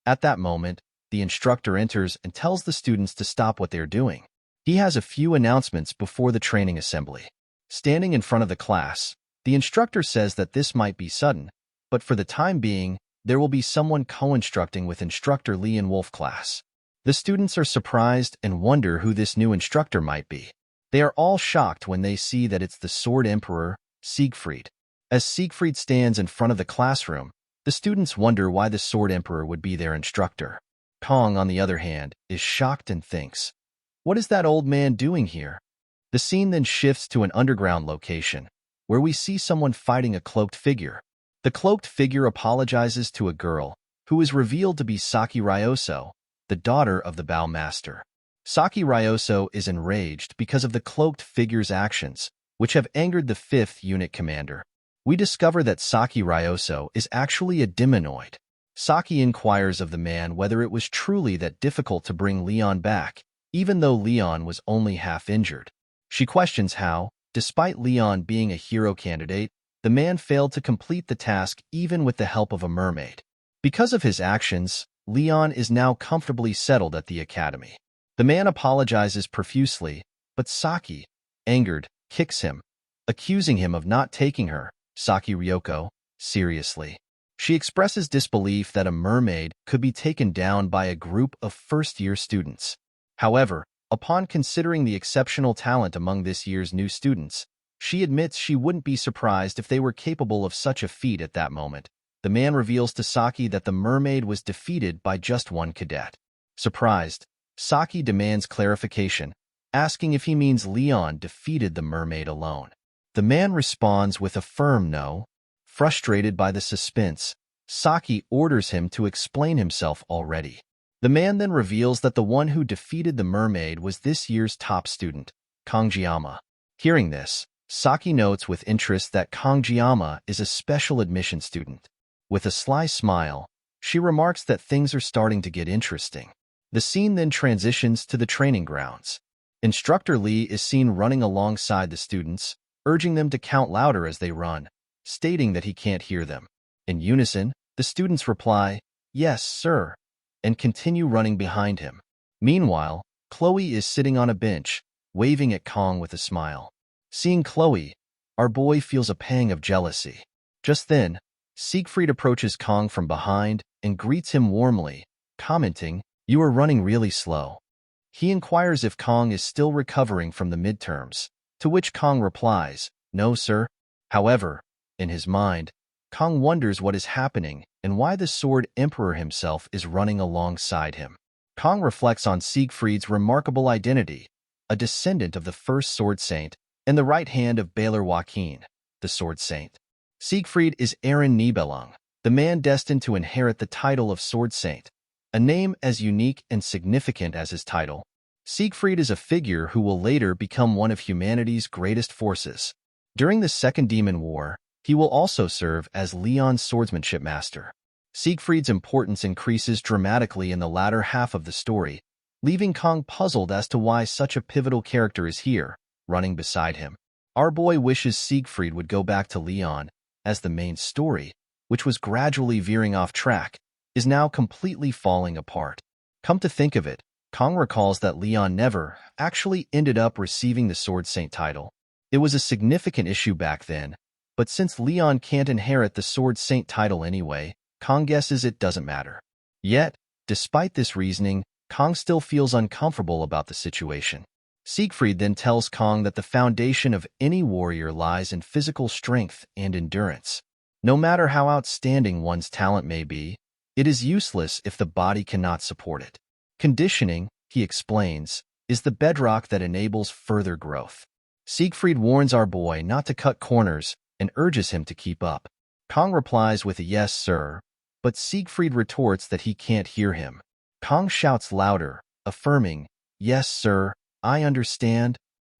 At that moment, the instructor enters and tells the students to stop what they're doing. He has a few announcements before the training assembly. Standing in front of the class, the instructor says that this might be sudden, but for the time being, there will be someone co-instructing with Instructor Lee in Wolf class. The students are surprised and wonder who this new instructor might be. They are all shocked when they see that it's the Sword Emperor, Siegfried. As Siegfried stands in front of the classroom, the students wonder why the Sword Emperor would be their instructor. Kong, on the other hand, is shocked and thinks, "What is that old man doing here?" The scene then shifts to an underground location, where we see someone fighting a cloaked figure. The cloaked figure apologizes to a girl, who is revealed to be Saki Ryoso, the daughter of the Bow Master. Saki Ryoso is enraged because of the cloaked figure's actions, which have angered the 5th Unit Commander. We discover that Saki Ryoso is actually a demonoid. Saki inquires of the man whether it was truly that difficult to bring Leon back, even though Leon was only half injured. She questions how, despite Leon being a hero candidate, the man failed to complete the task even with the help of a mermaid. Because of his actions, Leon is now comfortably settled at the academy. The man apologizes profusely, but Saki, angered, kicks him, accusing him of not taking her, Saki Ryoko, seriously. She expresses disbelief that a mermaid could be taken down by a group of first-year students. However, upon considering the exceptional talent among this year's new students, she admits she wouldn't be surprised if they were capable of such a feat at that moment. The man reveals to Saki that the mermaid was defeated by just one cadet. Surprised, Saki demands clarification, asking if he means Leon defeated the mermaid alone. The man responds with a firm no. Frustrated by the suspense, Saki orders him to explain himself already. The man then reveals that the one who defeated the mermaid was this year's top student, Kongjiyama. Hearing this, Saki notes with interest that Kongjiyama is a special admission student. With a sly smile, she remarks that things are starting to get interesting. The scene then transitions to the training grounds. Instructor Lee is seen running alongside the students, urging them to count louder as they run, stating that he can't hear them. In unison, the students reply, "Yes, sir," and continue running behind him. Meanwhile, Chloe is sitting on a bench, waving at Kong with a smile. Seeing Chloe, our boy feels a pang of jealousy. Just then, Siegfried approaches Kong from behind and greets him warmly, commenting, "You are running really slow." He inquires if Kong is still recovering from the midterms, to which Kong replies, "No, sir." However, in his mind, Kong wonders what is happening and why the Sword Emperor himself is running alongside him. Kong reflects on Siegfried's remarkable identity, a descendant of the first Sword Saint, and the right hand of Baylor Joaquin, the Sword Saint. Siegfried is Aaron Nibelung, the man destined to inherit the title of Sword Saint, a name as unique and significant as his title. Siegfried is a figure who will later become one of humanity's greatest forces. During the Second Demon War, he will also serve as Leon's swordsmanship master. Siegfried's importance increases dramatically in the latter half of the story, leaving Kong puzzled as to why such a pivotal character is here, running beside him. Our boy wishes Siegfried would go back to Leon, as the main story, which was gradually veering off track, is now completely falling apart. Come to think of it, Kong recalls that Leon never actually ended up receiving the Sword Saint title. It was a significant issue back then, but since Leon can't inherit the Sword Saint title anyway, Kong guesses it doesn't matter. Yet, despite this reasoning, Kong still feels uncomfortable about the situation. Siegfried then tells Kong that the foundation of any warrior lies in physical strength and endurance. No matter how outstanding one's talent may be, it is useless if the body cannot support it. Conditioning, he explains, is the bedrock that enables further growth. Siegfried warns our boy not to cut corners and urges him to keep up. Kong replies with a "yes, sir," but Siegfried retorts that he can't hear him. Kong shouts louder, affirming, "Yes, sir, I understand."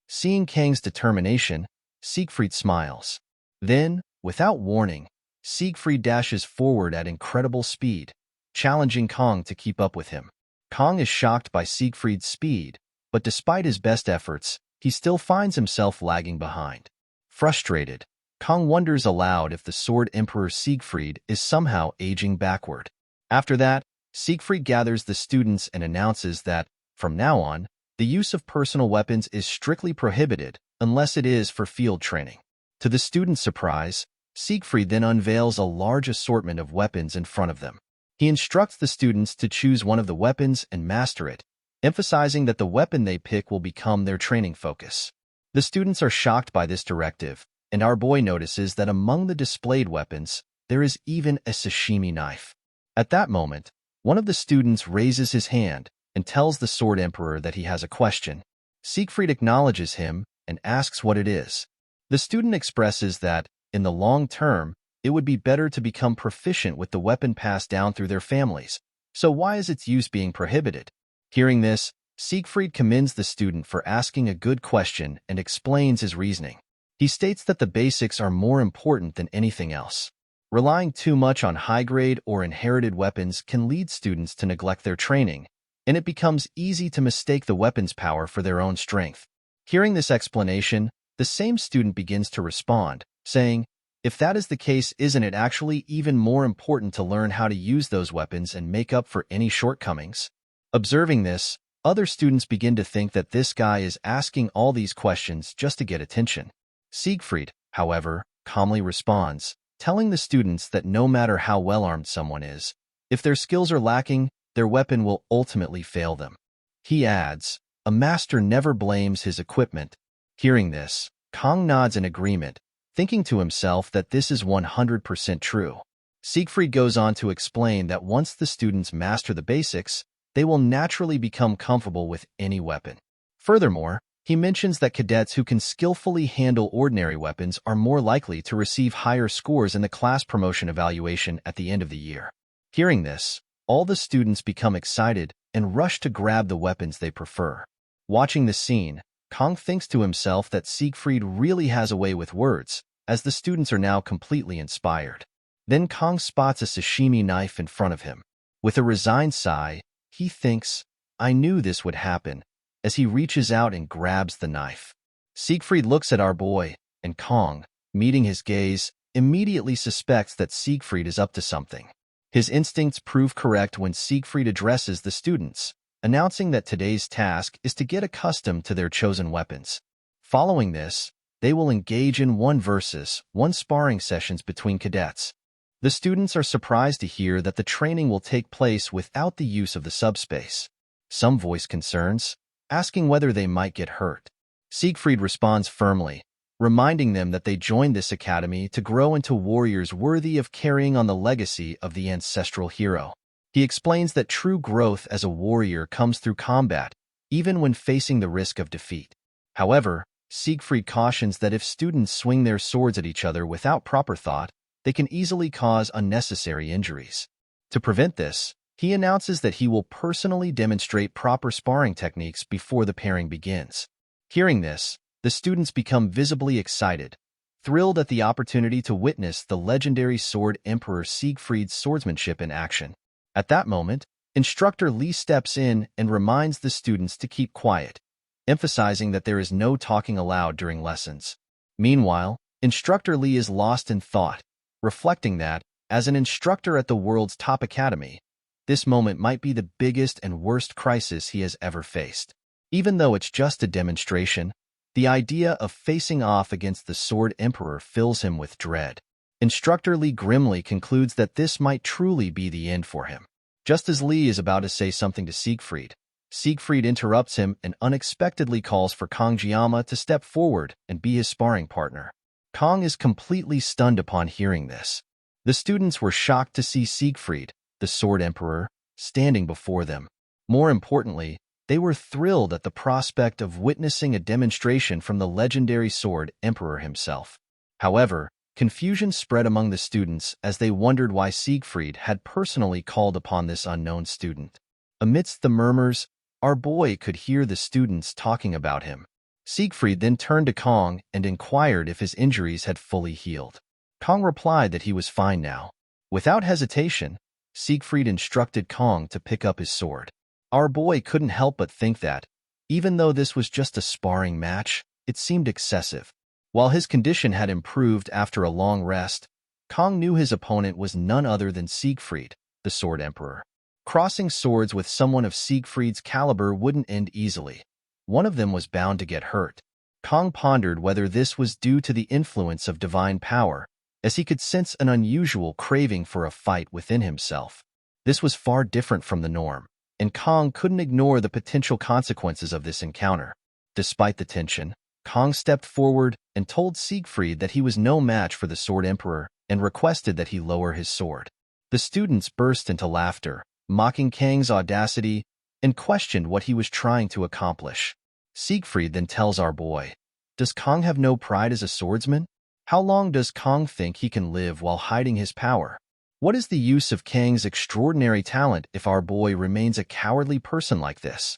Seeing Kang's determination, Siegfried smiles. Then, without warning, Siegfried dashes forward at incredible speed, challenging Kong to keep up with him. Kong is shocked by Siegfried's speed, but despite his best efforts, he still finds himself lagging behind. Frustrated, Kong wonders aloud if the Sword Emperor Siegfried is somehow aging backward. After that, Siegfried gathers the students and announces that, from now on, the use of personal weapons is strictly prohibited unless it is for field training. To the students' surprise, Siegfried then unveils a large assortment of weapons in front of them. He instructs the students to choose one of the weapons and master it, emphasizing that the weapon they pick will become their training focus. The students are shocked by this directive, and our boy notices that among the displayed weapons, there is even a sashimi knife. At that moment, one of the students raises his hand and tells the Sword Emperor that he has a question. Siegfried acknowledges him and asks what it is. The student expresses that, in the long term, it would be better to become proficient with the weapon passed down through their families, so why is its use being prohibited? Hearing this, Siegfried commends the student for asking a good question and explains his reasoning. He states that the basics are more important than anything else. Relying too much on high-grade or inherited weapons can lead students to neglect their training, and it becomes easy to mistake the weapon's power for their own strength. Hearing this explanation, the same student begins to respond, saying, "If that is the case, isn't it actually even more important to learn how to use those weapons and make up for any shortcomings?" Observing this, other students begin to think that this guy is asking all these questions just to get attention. Siegfried, however, calmly responds, telling the students that no matter how well-armed someone is, if their skills are lacking, their weapon will ultimately fail them. He adds, "A master never blames his equipment." Hearing this, Kong nods in agreement, thinking to himself that this is 100% true. Siegfried goes on to explain that once the students master the basics, they will naturally become comfortable with any weapon. Furthermore, he mentions that cadets who can skillfully handle ordinary weapons are more likely to receive higher scores in the class promotion evaluation at the end of the year. Hearing this, all the students become excited and rush to grab the weapons they prefer. Watching the scene, Kong thinks to himself that Siegfried really has a way with words, as the students are now completely inspired. Then Kong spots a sashimi knife in front of him. With a resigned sigh, he thinks, "I knew this would happen," as he reaches out and grabs the knife. Siegfried looks at our boy, and Kong, meeting his gaze, immediately suspects that Siegfried is up to something. His instincts prove correct when Siegfried addresses the students, announcing that today's task is to get accustomed to their chosen weapons. Following this, they will engage in 1-versus-1 sparring sessions between cadets. The students are surprised to hear that the training will take place without the use of the subspace. Some voice concerns, asking whether they might get hurt. Siegfried responds firmly, reminding them that they joined this academy to grow into warriors worthy of carrying on the legacy of the ancestral hero. He explains that true growth as a warrior comes through combat, even when facing the risk of defeat. However, Siegfried cautions that if students swing their swords at each other without proper thought, they can easily cause unnecessary injuries. To prevent this, he announces that he will personally demonstrate proper sparring techniques before the pairing begins. Hearing this, the students become visibly excited, thrilled at the opportunity to witness the legendary sword emperor Siegfried's swordsmanship in action. At that moment, Instructor Lee steps in and reminds the students to keep quiet, emphasizing that there is no talking aloud during lessons. Meanwhile, Instructor Lee is lost in thought, reflecting that, as an instructor at the world's top academy, this moment might be the biggest and worst crisis he has ever faced. Even though it's just a demonstration, the idea of facing off against the Sword Emperor fills him with dread. Instructor Lee grimly concludes that this might truly be the end for him. Just as Lee is about to say something to Siegfried, Siegfried interrupts him and unexpectedly calls for Kong Jiama to step forward and be his sparring partner. Kong is completely stunned upon hearing this. The students were shocked to see Siegfried, the Sword Emperor, standing before them. More importantly, they were thrilled at the prospect of witnessing a demonstration from the legendary Sword Emperor himself. However, confusion spread among the students as they wondered why Siegfried had personally called upon this unknown student. Amidst the murmurs, our boy could hear the students talking about him. Siegfried then turned to Kong and inquired if his injuries had fully healed. Kong replied that he was fine now. Without hesitation, Siegfried instructed Kong to pick up his sword. Our boy couldn't help but think that, even though this was just a sparring match, it seemed excessive. While his condition had improved after a long rest, Kong knew his opponent was none other than Siegfried, the Sword Emperor. Crossing swords with someone of Siegfried's caliber wouldn't end easily. One of them was bound to get hurt. Kong pondered whether this was due to the influence of divine power, as he could sense an unusual craving for a fight within himself. This was far different from the norm, and Kong couldn't ignore the potential consequences of this encounter. Despite the tension, Kong stepped forward and told Siegfried that he was no match for the Sword Emperor and requested that he lower his sword. The students burst into laughter, mocking Kang's audacity, and questioned what he was trying to accomplish. Siegfried then tells our boy, "Does Kong have no pride as a swordsman? How long does Kong think he can live while hiding his power? What is the use of Kang's extraordinary talent if our boy remains a cowardly person like this?"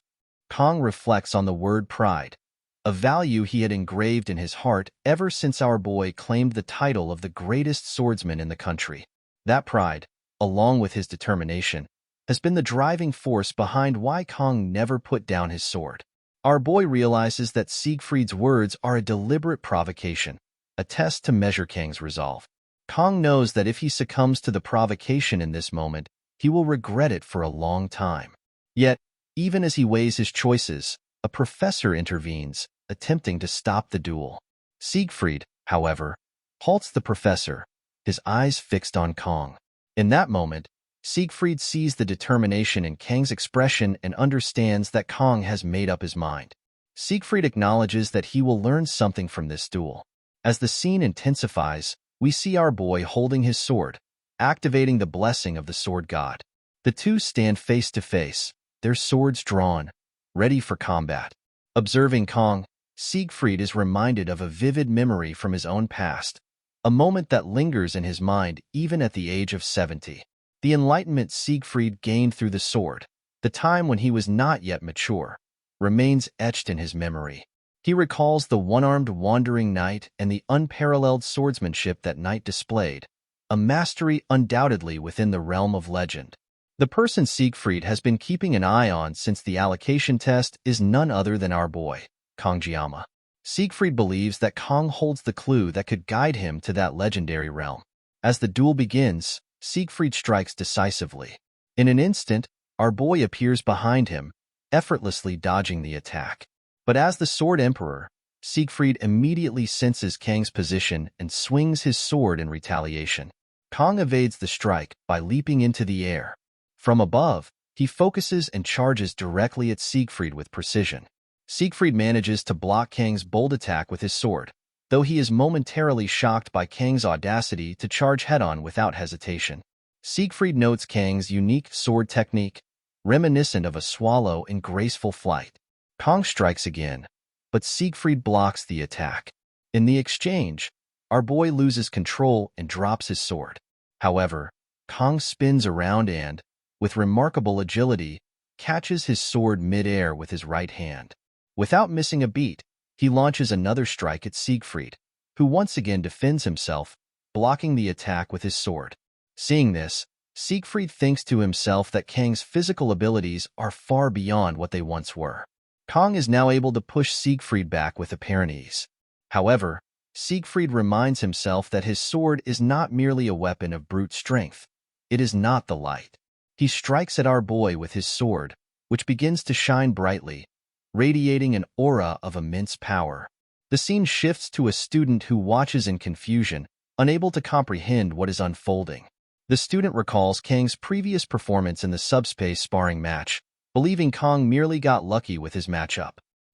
Kong reflects on the word pride, a value he had engraved in his heart ever since our boy claimed the title of the greatest swordsman in the country. That pride, along with his determination, has been the driving force behind why Kong never put down his sword. Our boy realizes that Siegfried's words are a deliberate provocation, a test to measure Kang's resolve. Kong knows that if he succumbs to the provocation in this moment, he will regret it for a long time. Yet, even as he weighs his choices, a professor intervenes, attempting to stop the duel. Siegfried, however, halts the professor, his eyes fixed on Kong. In that moment, Siegfried sees the determination in Kang's expression and understands that Kong has made up his mind. Siegfried acknowledges that he will learn something from this duel. As the scene intensifies, we see our boy holding his sword, activating the blessing of the sword god. The two stand face to face, their swords drawn, ready for combat. Observing Kong, Siegfried is reminded of a vivid memory from his own past, a moment that lingers in his mind even at the age of 70. The enlightenment Siegfried gained through the sword, the time when he was not yet mature, remains etched in his memory. He recalls the one-armed wandering knight and the unparalleled swordsmanship that knight displayed, a mastery undoubtedly within the realm of legend. The person Siegfried has been keeping an eye on since the allocation test is none other than our boy, Kong Jiama. Siegfried believes that Kong holds the clue that could guide him to that legendary realm. As the duel begins, Siegfried strikes decisively. In an instant, our boy appears behind him, effortlessly dodging the attack. But as the Sword Emperor, Siegfried immediately senses Kang's position and swings his sword in retaliation. Kong evades the strike by leaping into the air. From above, he focuses and charges directly at Siegfried with precision. Siegfried manages to block Kang's bold attack with his sword, though he is momentarily shocked by Kang's audacity to charge head-on without hesitation. Siegfried notes Kang's unique sword technique, reminiscent of a swallow in graceful flight. Kong strikes again, but Siegfried blocks the attack. In the exchange, our boy loses control and drops his sword. However, Kong spins around and, with remarkable agility, catches his sword mid-air with his right hand. Without missing a beat, he launches another strike at Siegfried, who once again defends himself, blocking the attack with his sword. Seeing this, Siegfried thinks to himself that Kang's physical abilities are far beyond what they once were. Kong is now able to push Siegfried back with apparent ease. However, Siegfried reminds himself that his sword is not merely a weapon of brute strength. It is not the light. He strikes at our boy with his sword, which begins to shine brightly, radiating an aura of immense power. The scene shifts to a student who watches in confusion, unable to comprehend what is unfolding. The student recalls Kang's previous performance in the subspace sparring match, believing Kong merely got lucky with his matchup.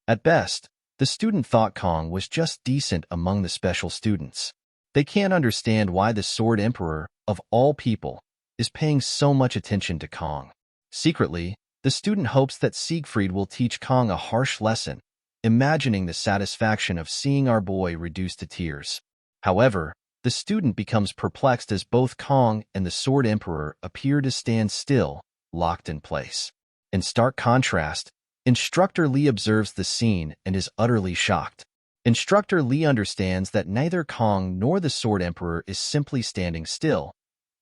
At best, the student thought Kong was just decent among the special students. They can't understand why the Sword Emperor, of all people, is paying so much attention to Kong. Secretly, the student hopes that Siegfried will teach Kong a harsh lesson, imagining the satisfaction of seeing our boy reduced to tears. However, the student becomes perplexed as both Kong and the Sword Emperor appear to stand still, locked in place. In stark contrast, Instructor Lee observes the scene and is utterly shocked. Instructor Lee understands that neither Kong nor the Sword Emperor is simply standing still.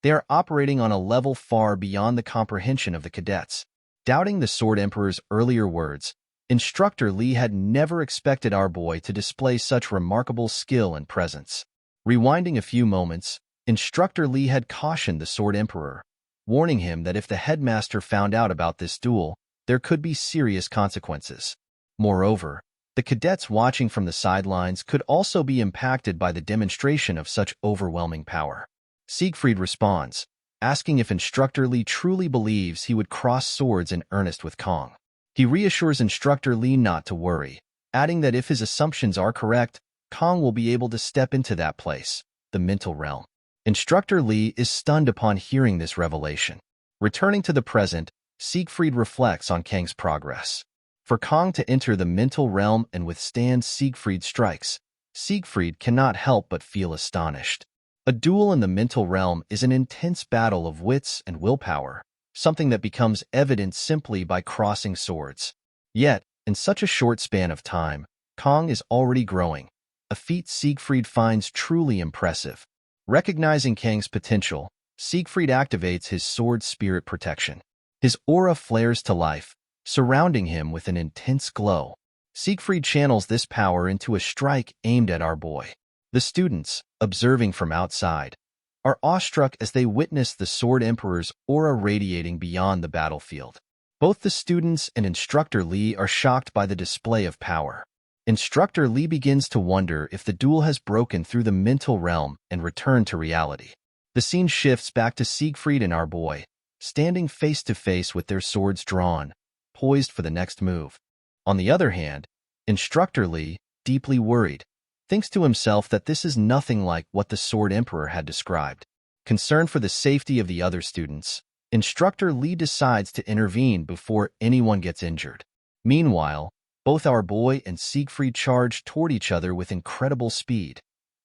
They are operating on a level far beyond the comprehension of the cadets. Doubting the Sword Emperor's earlier words, Instructor Lee had never expected our boy to display such remarkable skill and presence. Rewinding a few moments, Instructor Lee had cautioned the Sword Emperor, warning him that if the headmaster found out about this duel, there could be serious consequences. Moreover, the cadets watching from the sidelines could also be impacted by the demonstration of such overwhelming power. Siegfried responds, asking if Instructor Lee truly believes he would cross swords in earnest with Kong. He reassures Instructor Lee not to worry, adding that if his assumptions are correct, Kong will be able to step into that place, the mental realm. Instructor Lee is stunned upon hearing this revelation. Returning to the present, Siegfried reflects on Kang's progress. For Kong to enter the mental realm and withstand Siegfried's strikes, Siegfried cannot help but feel astonished. A duel in the mental realm is an intense battle of wits and willpower, something that becomes evident simply by crossing swords. Yet, in such a short span of time, Kong is already growing, a feat Siegfried finds truly impressive. Recognizing Kang's potential, Siegfried activates his sword spirit protection. His aura flares to life, surrounding him with an intense glow. Siegfried channels this power into a strike aimed at our boy. The students, observing from outside, are awestruck as they witness the Sword Emperor's aura radiating beyond the battlefield. Both the students and Instructor Lee are shocked by the display of power. Instructor Lee begins to wonder if the duel has broken through the mental realm and returned to reality. The scene shifts back to Siegfried and our boy, standing face to face with their swords drawn, poised for the next move. On the other hand, Instructor Lee, deeply worried, thinks to himself that this is nothing like what the Sword Emperor had described. Concerned for the safety of the other students, Instructor Lee decides to intervene before anyone gets injured. Meanwhile, both our boy and Siegfried charge toward each other with incredible speed,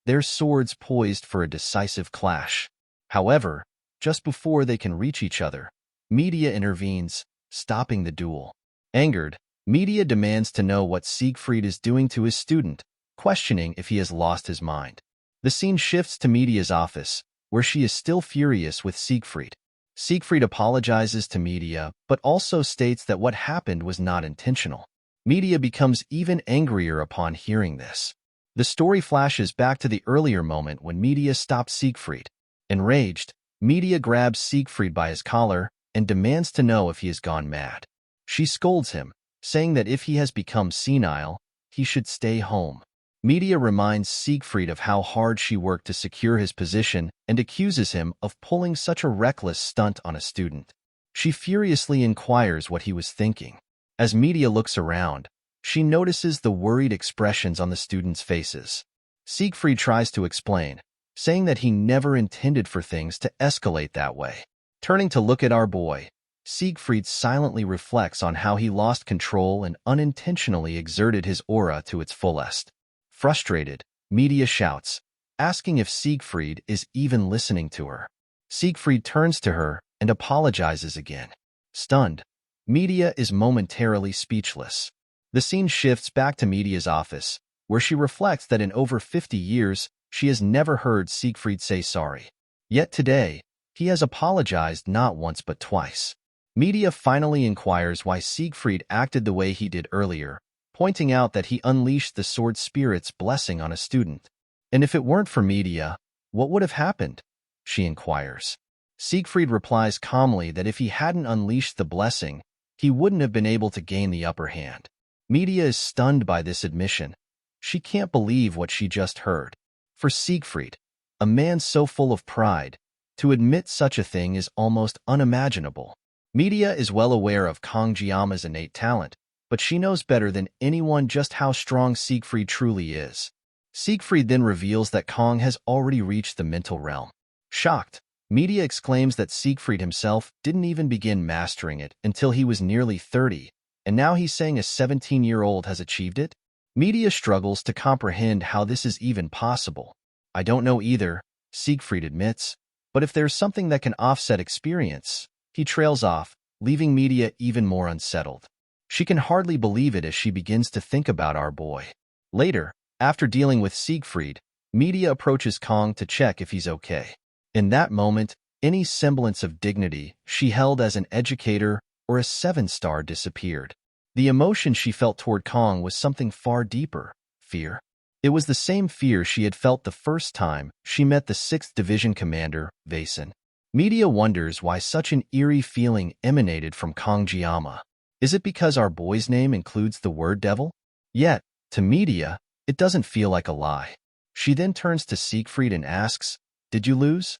their swords poised for a decisive clash. However, just before they can reach each other, Media intervenes, stopping the duel. Angered, Media demands to know what Siegfried is doing to his student, questioning if he has lost his mind. The scene shifts to Media's office, where she is still furious with Siegfried. Siegfried apologizes to Media, but also states that what happened was not intentional. Media becomes even angrier upon hearing this. The story flashes back to the earlier moment when Media stopped Siegfried. Enraged, Media grabs Siegfried by his collar and demands to know if he has gone mad. She scolds him, saying that if he has become senile, he should stay home. Media reminds Siegfried of how hard she worked to secure his position and accuses him of pulling such a reckless stunt on a student. She furiously inquires what he was thinking. As Media looks around, she notices the worried expressions on the students' faces. Siegfried tries to explain, saying that he never intended for things to escalate that way. Turning to look at our boy, Siegfried silently reflects on how he lost control and unintentionally exerted his aura to its fullest. Frustrated, Medea shouts, asking if Siegfried is even listening to her. Siegfried turns to her and apologizes again. Stunned, Medea is momentarily speechless. The scene shifts back to Medea's office, where she reflects that in over 50 years, she has never heard Siegfried say sorry. Yet today, he has apologized not once but twice. Medea finally inquires why Siegfried acted the way he did earlier, pointing out that he unleashed the sword spirit's blessing on a student. And if it weren't for Medea, what would have happened? She inquires. Siegfried replies calmly that if he hadn't unleashed the blessing, he wouldn't have been able to gain the upper hand. Medea is stunned by this admission. She can't believe what she just heard. For Siegfried, a man so full of pride, to admit such a thing is almost unimaginable. Medea is well aware of Kang Jiama's innate talent, but she knows better than anyone just how strong Siegfried truly is. Siegfried then reveals that Kang has already reached the mental realm. Shocked, Medea exclaims that Siegfried himself didn't even begin mastering it until he was nearly 30, and now he's saying a 17-year-old has achieved it? Medea struggles to comprehend how this is even possible. I don't know either, Siegfried admits, but if there's something that can offset experience, he trails off, leaving Medea even more unsettled. She can hardly believe it as she begins to think about our boy. Later, after dealing with Siegfried, Medea approaches Kang to check if he's okay. In that moment, any semblance of dignity she held as an educator or a 7-star disappeared. The emotion she felt toward Kang was something far deeper, fear. It was the same fear she had felt the first time she met the 6th Division commander, Vaesen. Medea wonders why such an eerie feeling emanated from Kang Jiama. Is it because our boy's name includes the word devil? Yet, to Medea, it doesn't feel like a lie. She then turns to Siegfried and asks, "Did you lose?"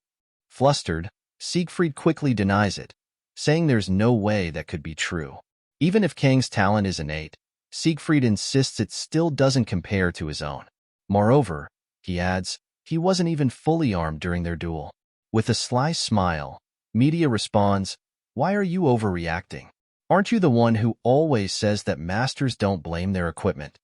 Flustered, Siegfried quickly denies it, saying there's no way that could be true. Even if Kang's talent is innate, Siegfried insists it still doesn't compare to his own. Moreover, he adds, he wasn't even fully armed during their duel. With a sly smile, Medea responds, "Why are you overreacting? Aren't you the one who always says that masters don't blame their equipment?"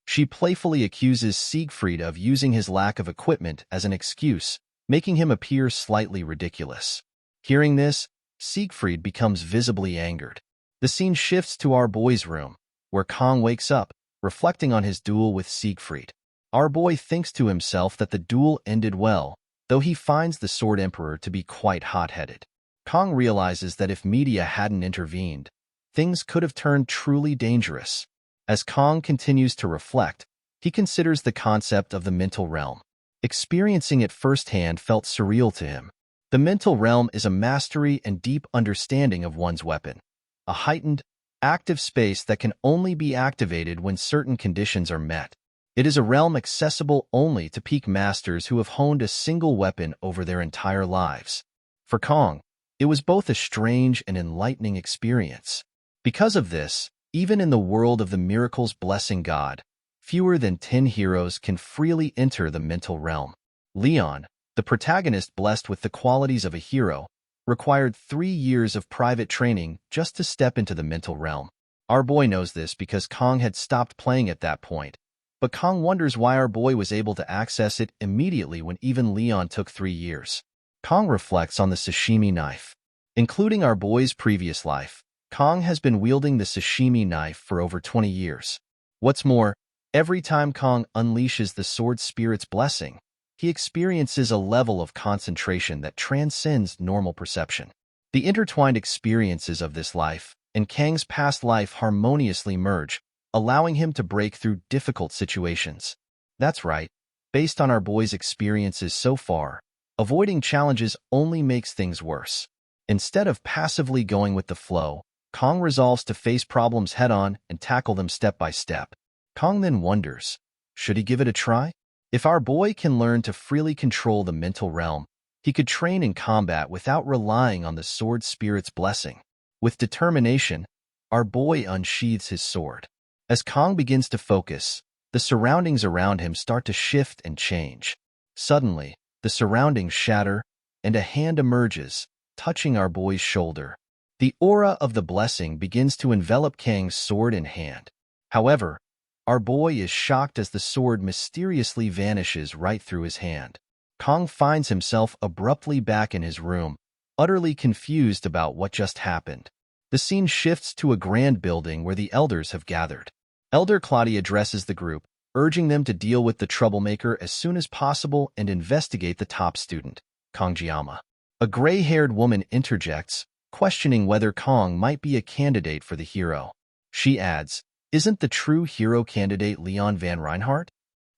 She playfully accuses Siegfried of using his lack of equipment as an excuse, making him appear slightly ridiculous. Hearing this, Siegfried becomes visibly angered. The scene shifts to our boy's room, where Kang wakes up, reflecting on his duel with Siegfried. Our boy thinks to himself that the duel ended well, though he finds the Sword Emperor to be quite hot-headed. Kang realizes that if Medea hadn't intervened, things could have turned truly dangerous. As Kang continues to reflect, he considers the concept of the mental realm. Experiencing it firsthand felt surreal to him. The mental realm is a mastery and deep understanding of one's weapon, a heightened, active space that can only be activated when certain conditions are met. It is a realm accessible only to peak masters who have honed a single weapon over their entire lives. For Kang, it was both a strange and enlightening experience. Because of this, even in the world of the miracles blessing God, fewer than 10 heroes can freely enter the mental realm. Leon, the protagonist blessed with the qualities of a hero, required 3 years of private training just to step into the mental realm. Our boy knows this because Kang had stopped playing at that point, but Kang wonders why our boy was able to access it immediately when even Leon took 3 years. Kang reflects on the sashimi knife. Including our boy's previous life, Kang has been wielding the sashimi knife for over 20 years. What's more, every time Kang unleashes the sword spirit's blessing, he experiences a level of concentration that transcends normal perception. The intertwined experiences of this life and Kang's past life harmoniously merge, allowing him to break through difficult situations. That's right, based on our boy's experiences so far, avoiding challenges only makes things worse. Instead of passively going with the flow, Kang resolves to face problems head-on and tackle them step by step. Kang then wonders, should he give it a try? If our boy can learn to freely control the mental realm, he could train in combat without relying on the sword spirit's blessing. With determination, our boy unsheathes his sword. As Kang begins to focus, the surroundings around him start to shift and change. Suddenly, the surroundings shatter, and a hand emerges, touching our boy's shoulder. The aura of the blessing begins to envelop Kang's sword in hand. However, our boy is shocked as the sword mysteriously vanishes right through his hand. Kang finds himself abruptly back in his room, utterly confused about what just happened. The scene shifts to a grand building where the elders have gathered. Elder Claudia addresses the group, urging them to deal with the troublemaker as soon as possible and investigate the top student, Kangjiama. A gray-haired woman interjects, questioning whether Kang might be a candidate for the hero. She adds, "Isn't the true hero candidate Leon Van Reinhardt?"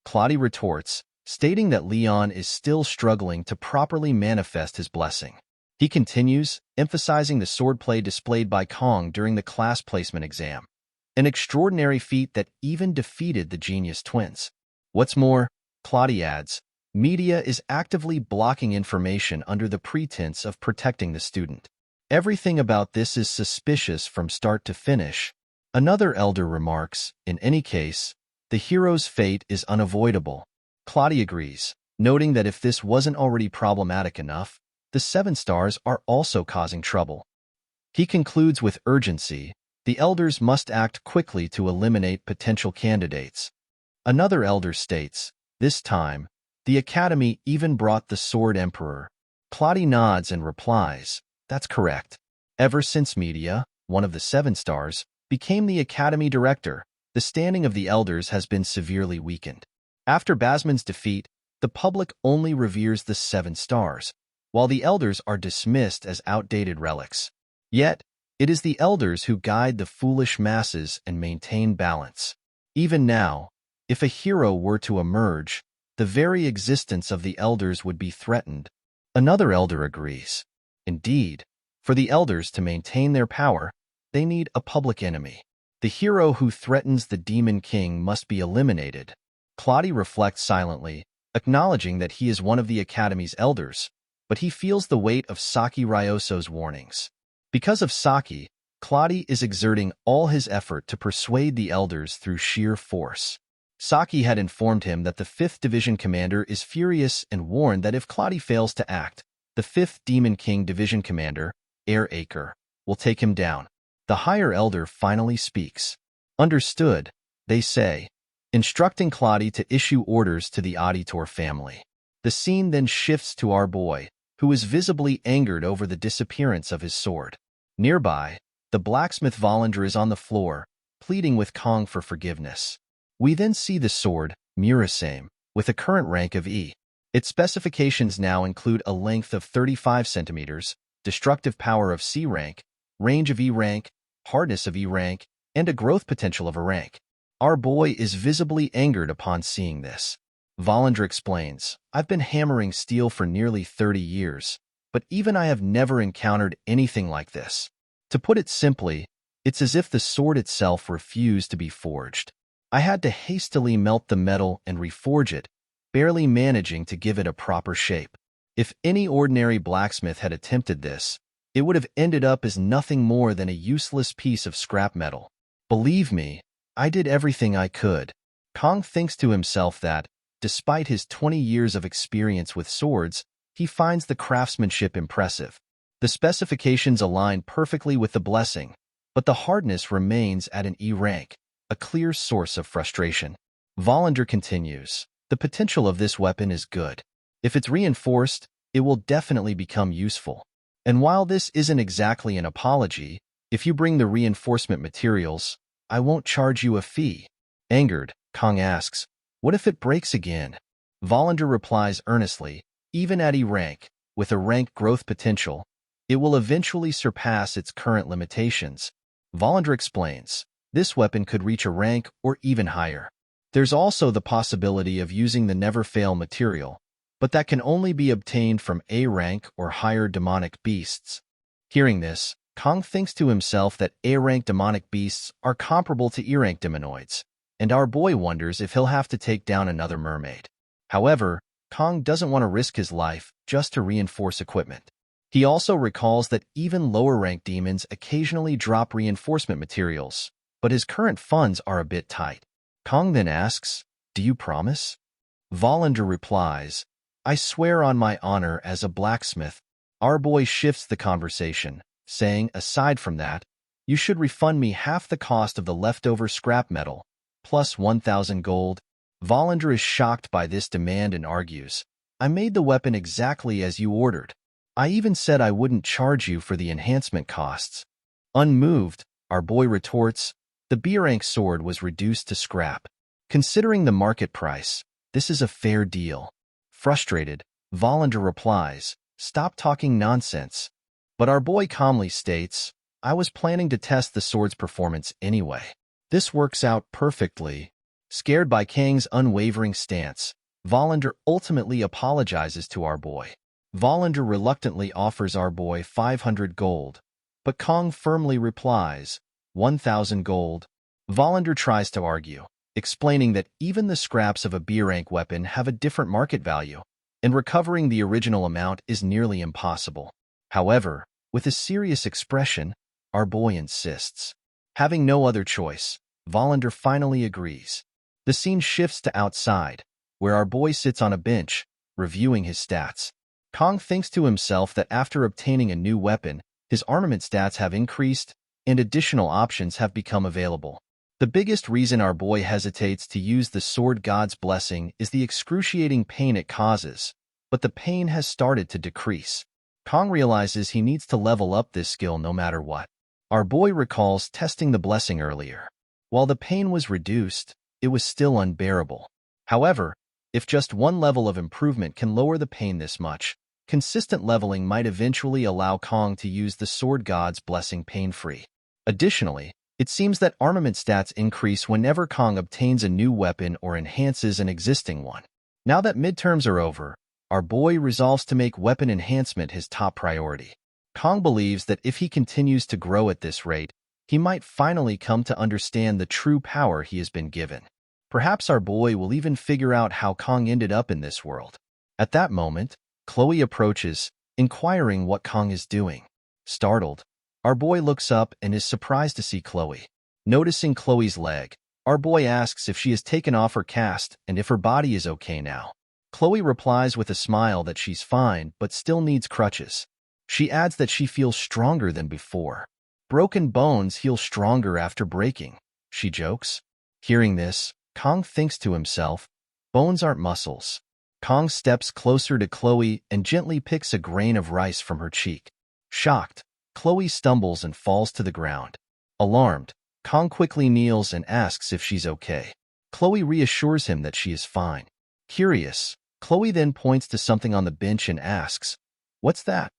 Claudia retorts, stating that Leon is still struggling to properly manifest his blessing. He continues, emphasizing the swordplay displayed by Kang during the class placement exam, an extraordinary feat that even defeated the genius twins. What's more, Claudia adds, media is actively blocking information under the pretense of protecting the student. Everything about this is suspicious from start to finish. Another elder remarks, in any case, the hero's fate is unavoidable. Claudia agrees, noting that if this wasn't already problematic enough, the 7 stars are also causing trouble. He concludes with urgency, the elders must act quickly to eliminate potential candidates. Another elder states, this time, the academy even brought the Sword Emperor. Claudia nods and replies, that's correct. Ever since media, one of the 7 stars, became the academy director, the standing of the elders has been severely weakened. After Basman's defeat, the public only reveres the 7 stars, while the elders are dismissed as outdated relics. Yet, it is the elders who guide the foolish masses and maintain balance. Even now, if a hero were to emerge, the very existence of the elders would be threatened. Another elder agrees. Indeed, for the elders to maintain their power, they need a public enemy. The hero who threatens the Demon King must be eliminated. Claudia reflects silently, acknowledging that he is one of the Academy's elders, but he feels the weight of Saki Ryoso's warnings. Because of Saki, Claudia is exerting all his effort to persuade the elders through sheer force. Saki had informed him that the 5th Division Commander is furious and warned that if Claudia fails to act, the 5th Demon King Division Commander, Air Acre, will take him down. The higher elder finally speaks. Understood, they say, instructing Claudia to issue orders to the Auditor family. The scene then shifts to our boy, who is visibly angered over the disappearance of his sword. Nearby, the blacksmith Vollinger is on the floor, pleading with Kang for forgiveness. We then see the sword, Murasame, with a current rank of E. Its specifications now include a length of 35 centimeters, destructive power of C rank, range of E rank, hardness of E rank, and a growth potential of A rank. Our boy is visibly angered upon seeing this. Vollinger explains, I've been hammering steel for nearly 30 years, but even I have never encountered anything like this. To put it simply, it's as if the sword itself refused to be forged. I had to hastily melt the metal and reforge it, barely managing to give it a proper shape. If any ordinary blacksmith had attempted this, it would have ended up as nothing more than a useless piece of scrap metal. Believe me, I did everything I could. Kang thinks to himself that, despite his 20 years of experience with swords, he finds the craftsmanship impressive. The specifications align perfectly with the blessing, but the hardness remains at an E rank, a clear source of frustration. Vollinger continues, the potential of this weapon is good. If it's reinforced, it will definitely become useful. And while this isn't exactly an apology, if you bring the reinforcement materials, I won't charge you a fee. Angered, Kang asks, what if it breaks again? Vollinger replies earnestly, even at E rank, with a rank growth potential, it will eventually surpass its current limitations. Vollinger explains, this weapon could reach a rank or even higher. There's also the possibility of using the never-fail material, but that can only be obtained from A rank or higher demonic beasts. Hearing this, Kang thinks to himself that A-rank demonic beasts are comparable to E-rank demonoids, and our boy wonders if he'll have to take down another mermaid. However, Kang doesn't want to risk his life just to reinforce equipment. He also recalls that even lower-rank demons occasionally drop reinforcement materials, but his current funds are a bit tight. Kang then asks, do you promise? Vollinger replies, I swear on my honor as a blacksmith. Our boy shifts the conversation, saying, aside from that, you should refund me half the cost of the leftover scrap metal, plus 1,000 gold. Volander is shocked by this demand and argues, I made the weapon exactly as you ordered. I even said I wouldn't charge you for the enhancement costs. Unmoved, our boy retorts, the B-rank sword was reduced to scrap. Considering the market price, this is a fair deal. Frustrated, Volander replies, stop talking nonsense. But our boy calmly states, I was planning to test the sword's performance anyway. This works out perfectly. Scared by Kang's unwavering stance, Volander ultimately apologizes to our boy. Volander reluctantly offers our boy 500 gold, but Kang firmly replies, 1,000 gold. Volander tries to argue, explaining that even the scraps of a B-rank weapon have a different market value, and recovering the original amount is nearly impossible. However, with a serious expression, our boy insists. Having no other choice, Volander finally agrees. The scene shifts to outside, where our boy sits on a bench, reviewing his stats. Kang thinks to himself that after obtaining a new weapon, his armament stats have increased, and additional options have become available. The biggest reason our boy hesitates to use the sword god's blessing is the excruciating pain it causes, but the pain has started to decrease. Kang realizes he needs to level up this skill no matter what. Our boy recalls testing the blessing earlier. While the pain was reduced, it was still unbearable. However, if just one level of improvement can lower the pain this much, consistent leveling might eventually allow Kang to use the sword god's blessing pain-free. Additionally, it seems that armament stats increase whenever Kang obtains a new weapon or enhances an existing one. Now that midterms are over, our boy resolves to make weapon enhancement his top priority. Kang believes that if he continues to grow at this rate, he might finally come to understand the true power he has been given. Perhaps our boy will even figure out how Kang ended up in this world. At that moment, Chloe approaches, inquiring what Kang is doing. Startled, our boy looks up and is surprised to see Chloe. Noticing Chloe's leg, our boy asks if she has taken off her cast and if her body is okay now. Chloe replies with a smile that she's fine but still needs crutches. She adds that she feels stronger than before. Broken bones heal stronger after breaking, she jokes. Hearing this, Kang thinks to himself, bones aren't muscles. Kang steps closer to Chloe and gently picks a grain of rice from her cheek. Shocked, Chloe stumbles and falls to the ground. Alarmed, Kang quickly kneels and asks if she's okay. Chloe reassures him that she is fine. Curious, Chloe then points to something on the bench and asks, what's that?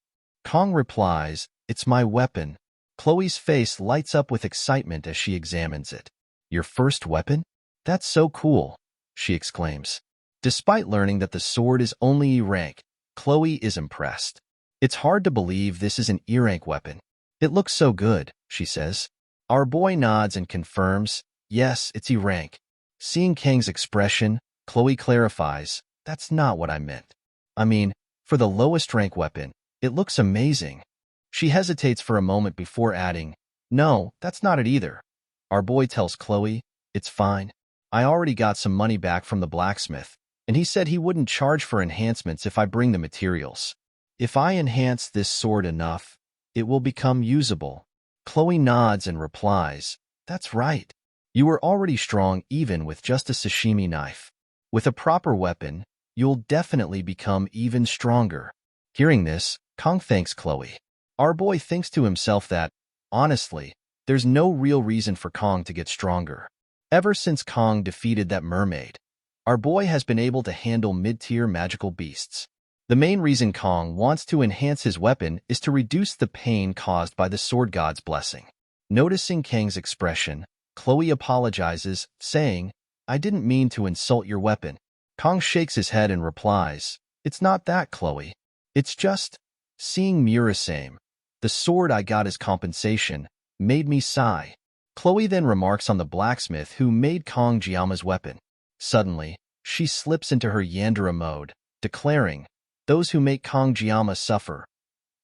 Kang replies, it's my weapon. Chloe's face lights up with excitement as she examines it. Your first weapon? That's so cool, she exclaims. Despite learning that the sword is only E rank, Chloe is impressed. It's hard to believe this is an E rank weapon. It looks so good, she says. Our boy nods and confirms, yes, it's E rank. Seeing Kang's expression, Chloe clarifies, that's not what I meant. I mean, for the lowest rank weapon, it looks amazing. She hesitates for a moment before adding, no, that's not it either. Our boy tells Chloe, it's fine. I already got some money back from the blacksmith, and he said he wouldn't charge for enhancements if I bring the materials. If I enhance this sword enough, it will become usable. Chloe nods and replies, that's right. You were already strong even with just a sashimi knife. With a proper weapon, you'll definitely become even stronger. Hearing this, Kang thanks Chloe. Our boy thinks to himself that, honestly, there's no real reason for Kang to get stronger. Ever since Kang defeated that mermaid, our boy has been able to handle mid-tier magical beasts. The main reason Kang wants to enhance his weapon is to reduce the pain caused by the sword god's blessing. Noticing Kang's expression, Chloe apologizes, saying, I didn't mean to insult your weapon. Kang shakes his head and replies, it's not that, Chloe. It's just, seeing Murasame, the sword I got as compensation, made me sigh. Chloe then remarks on the blacksmith who made Kang Jiama's weapon. Suddenly, she slips into her Yandere mode, declaring, those who make Kang Jiama suffer.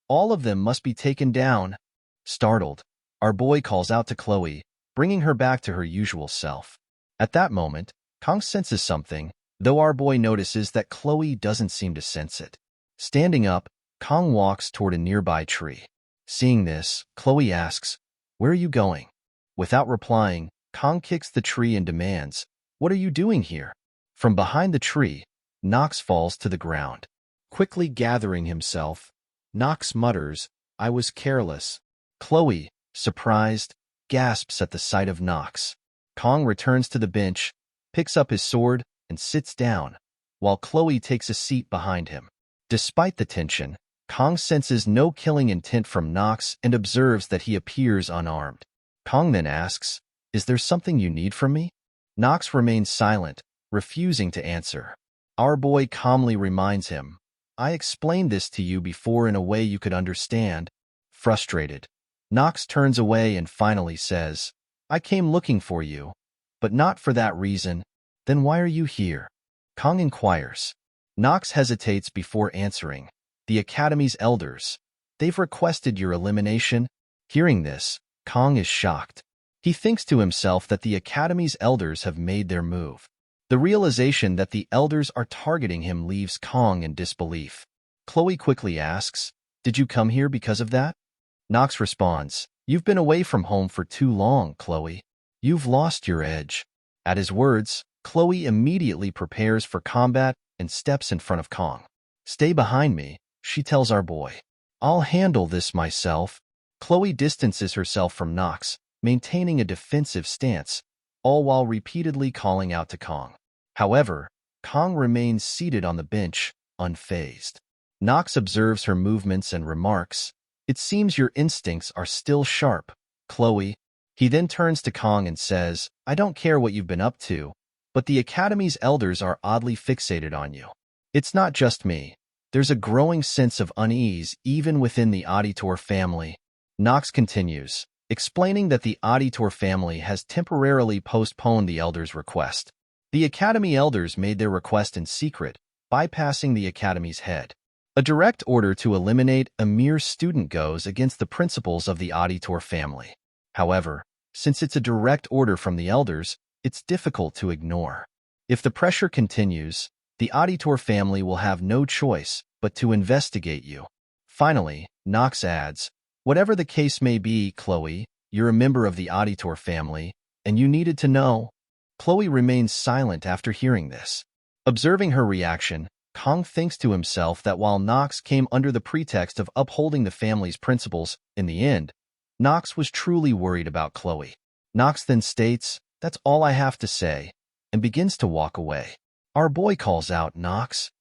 All of them must be taken down. Startled, our boy calls out to Chloe, bringing her back to her usual self. At that moment, Kang senses something, though our boy notices that Chloe doesn't seem to sense it. Standing up, Kang walks toward a nearby tree. Seeing this, Chloe asks, "Where are you going?" Without replying, Kong kicks the tree and demands, "What are you doing here?" From behind the tree, Nox falls to the ground. Quickly gathering himself, Nox mutters, "I was careless." Chloe, surprised, gasps at the sight of Nox. Kong returns to the bench, picks up his sword, and sits down, while Chloe takes a seat behind him. Despite the tension, Kong senses no killing intent from Nox and observes that he appears unarmed. Kong then asks, "Is there something you need from me?" Nox remains silent, refusing to answer. Our boy calmly reminds him, "I explained this to you before in a way you could understand." Frustrated, Nox turns away and finally says, "I came looking for you, but not for that reason." "Then why are you here?" Kong inquires. Nox hesitates before answering. "The Academy's elders. They've requested your elimination." Hearing this, Kong is shocked. He thinks to himself that the Academy's elders have made their move. The realization that the elders are targeting him leaves Kong in disbelief. Chloe quickly asks, "Did you come here because of that?" Nox responds, "You've been away from home for too long, Chloe. You've lost your edge." At his words, Chloe immediately prepares for combat and steps in front of Kong. "Stay behind me," she tells our boy. "I'll handle this myself." Chloe distances herself from Nox, maintaining a defensive stance, all while repeatedly calling out to Kong. However, Kong remains seated on the bench, unfazed. Nox observes her movements and remarks, "It seems your instincts are still sharp, Chloe." He then turns to Kong and says, "I don't care what you've been up to, but the Academy's elders are oddly fixated on you. It's not just me. There's a growing sense of unease even within the Auditor family." Nox continues, explaining that the Auditor family has temporarily postponed the elders' request. The Academy elders made their request in secret, bypassing the Academy's head. A direct order to eliminate a mere student goes against the principles of the Auditor family. However, since it's a direct order from the elders, it's difficult to ignore. If the pressure continues, the Auditor family will have no choice but to investigate you. Finally, Nox adds, "Whatever the case may be, Chloe, you're a member of the Auditor family, and you needed to know." Chloe remains silent after hearing this. Observing her reaction, Kong thinks to himself that while Nox came under the pretext of upholding the family's principles, in the end, Nox was truly worried about Chloe. Nox then states, "That's all I have to say," and begins to walk away. Our boy calls out, "Nox."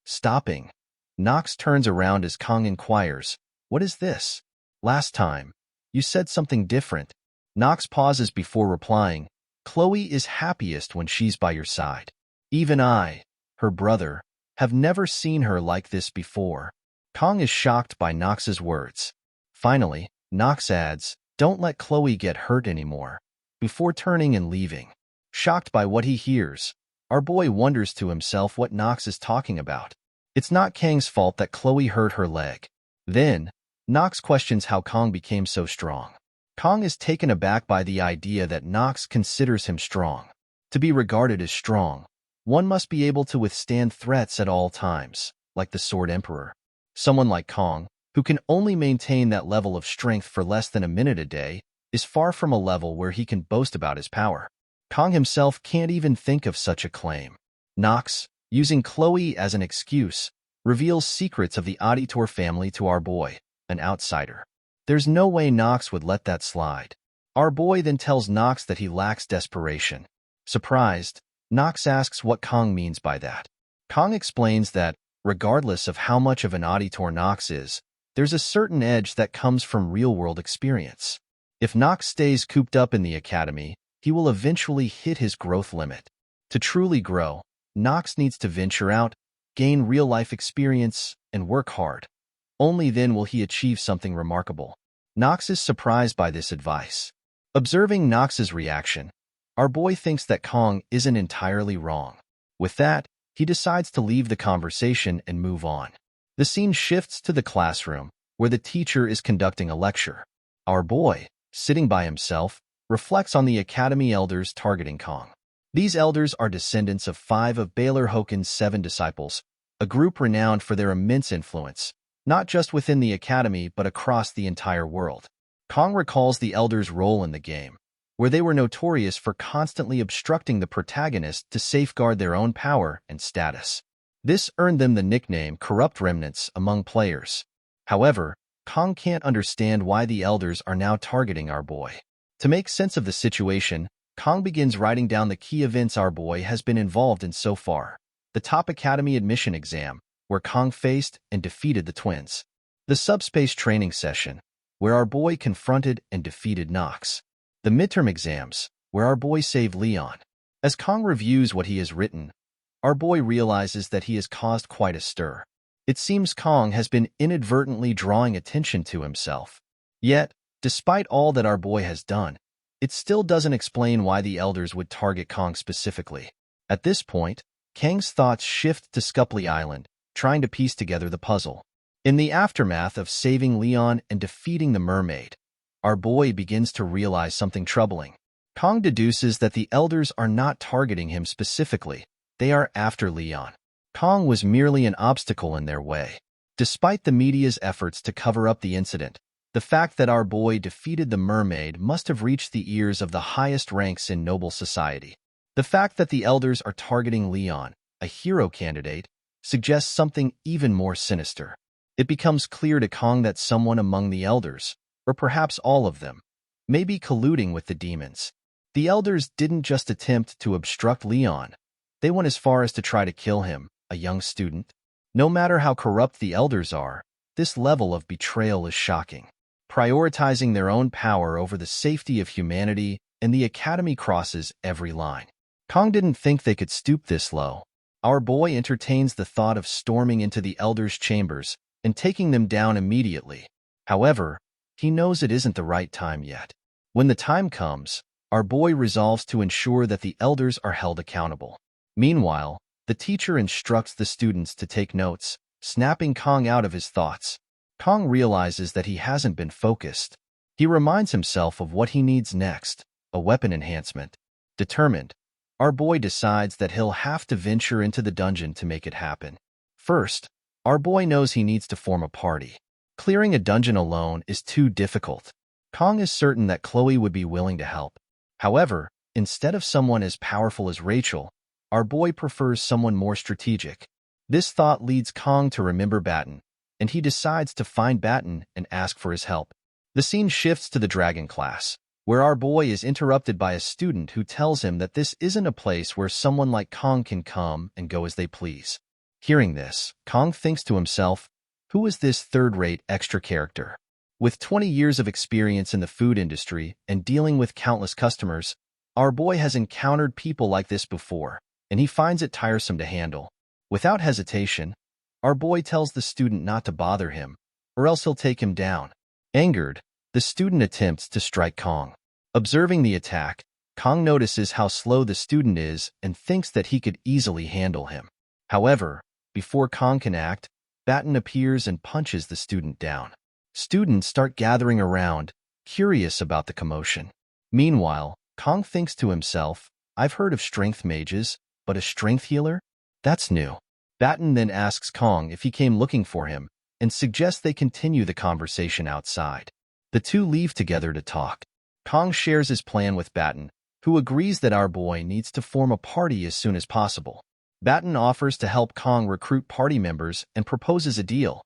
Stopping, Nox turns around as Kong inquires, "What is this? Last time, you said something different." Nox pauses before replying, "Chloe is happiest when she's by your side. Even I, her brother, have never seen her like this before." Kong is shocked by Nox's words. Finally, Nox adds, "Don't let Chloe get hurt anymore," before turning and leaving. Shocked by what he hears, our boy wonders to himself what Nox is talking about. It's not Kang's fault that Chloe hurt her leg. Then, Nox questions how Kong became so strong. Kong is taken aback by the idea that Nox considers him strong. To be regarded as strong, one must be able to withstand threats at all times, like the Sword Emperor. Someone like Kong, who can only maintain that level of strength for less than a minute a day, is far from a level where he can boast about his power. Kong himself can't even think of such a claim. Nox, using Chloe as an excuse, reveals secrets of the Auditor family to our boy, an outsider. There's no way Nox would let that slide. Our boy then tells Nox that he lacks desperation. Surprised, Nox asks what Kong means by that. Kong explains that, regardless of how much of an Auditor Nox is, there's a certain edge that comes from real-world experience. If Nox stays cooped up in the Academy, he will eventually hit his growth limit. To truly grow, Nox needs to venture out, gain real-life experience, and work hard. Only then will he achieve something remarkable. Nox is surprised by this advice. Observing Nox's reaction, our boy thinks that Kong isn't entirely wrong. With that, he decides to leave the conversation and move on. The scene shifts to the classroom, where the teacher is conducting a lecture. Our boy, sitting by himself, reflects on the Academy elders targeting Kong. These elders are descendants of 5 of Baylor Hoken's 7 disciples, a group renowned for their immense influence. not just within the academy but across the entire world. Kong recalls the elders' role in the game, where they were notorious for constantly obstructing the protagonist to safeguard their own power and status. This earned them the nickname Corrupt Remnants among players. However, Kong can't understand why the elders are now targeting our boy. To make sense of the situation, Kong begins writing down the key events our boy has been involved in so far. The top academy admission exam, where Kong faced and defeated the twins. The subspace training session, where our boy confronted and defeated Nox. The midterm exams, where our boy saved Leon. As Kong reviews what he has written, our boy realizes that he has caused quite a stir. It seems Kong has been inadvertently drawing attention to himself. Yet, despite all that our boy has done, it still doesn't explain why the elders would target Kong specifically. At this point, Kang's thoughts shift to Scupley Island, trying to piece together the puzzle. In the aftermath of saving Leon and defeating the mermaid, our boy begins to realize something troubling. Kong deduces that the elders are not targeting him specifically. They are after Leon. Kong was merely an obstacle in their way. Despite the media's efforts to cover up the incident, the fact that our boy defeated the mermaid must have reached the ears of the highest ranks in noble society. The fact that the elders are targeting Leon, a hero candidate, suggests something even more sinister. It becomes clear to Kong that someone among the elders, or perhaps all of them, may be colluding with the demons. The elders didn't just attempt to obstruct Leon. They went as far as to try to kill him, a young student. No matter how corrupt the elders are, this level of betrayal is shocking. Prioritizing their own power over the safety of humanity, and the academy crosses every line. Kong didn't think they could stoop this low. Our boy entertains the thought of storming into the elders' chambers and taking them down immediately. However, he knows it isn't the right time yet. When the time comes, our boy resolves to ensure that the elders are held accountable. Meanwhile, the teacher instructs the students to take notes, snapping Kong out of his thoughts. Kong realizes that he hasn't been focused. He reminds himself of what he needs next, a weapon enhancement. Determined, our boy decides that he'll have to venture into the dungeon to make it happen. First, our boy knows he needs to form a party. Clearing a dungeon alone is too difficult. Kong is certain that Chloe would be willing to help. However, instead of someone as powerful as Rachel, our boy prefers someone more strategic. This thought leads Kong to remember Batten, and he decides to find Batten and ask for his help. The scene shifts to the dragon class, where our boy is interrupted by a student who tells him that this isn't a place where someone like Kong can come and go as they please. Hearing this, Kong thinks to himself, who is this third-rate extra character? With 20 years of experience in the food industry and dealing with countless customers, our boy has encountered people like this before, and he finds it tiresome to handle. Without hesitation, our boy tells the student not to bother him, or else he'll take him down. Angered, the student attempts to strike Kong. Observing the attack, Kong notices how slow the student is and thinks that he could easily handle him. However, before Kong can act, Batten appears and punches the student down. Students start gathering around, curious about the commotion. Meanwhile, Kong thinks to himself, I've heard of strength mages, but a strength healer? That's new. Batten then asks Kong if he came looking for him and suggests they continue the conversation outside. The two leave together to talk. Kong shares his plan with Batten, who agrees that our boy needs to form a party as soon as possible. Batten offers to help Kong recruit party members and proposes a deal.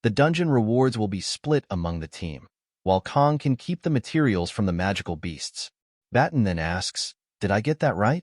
The dungeon rewards will be split among the team, while Kong can keep the materials from the magical beasts. Batten then asks, did I get that right?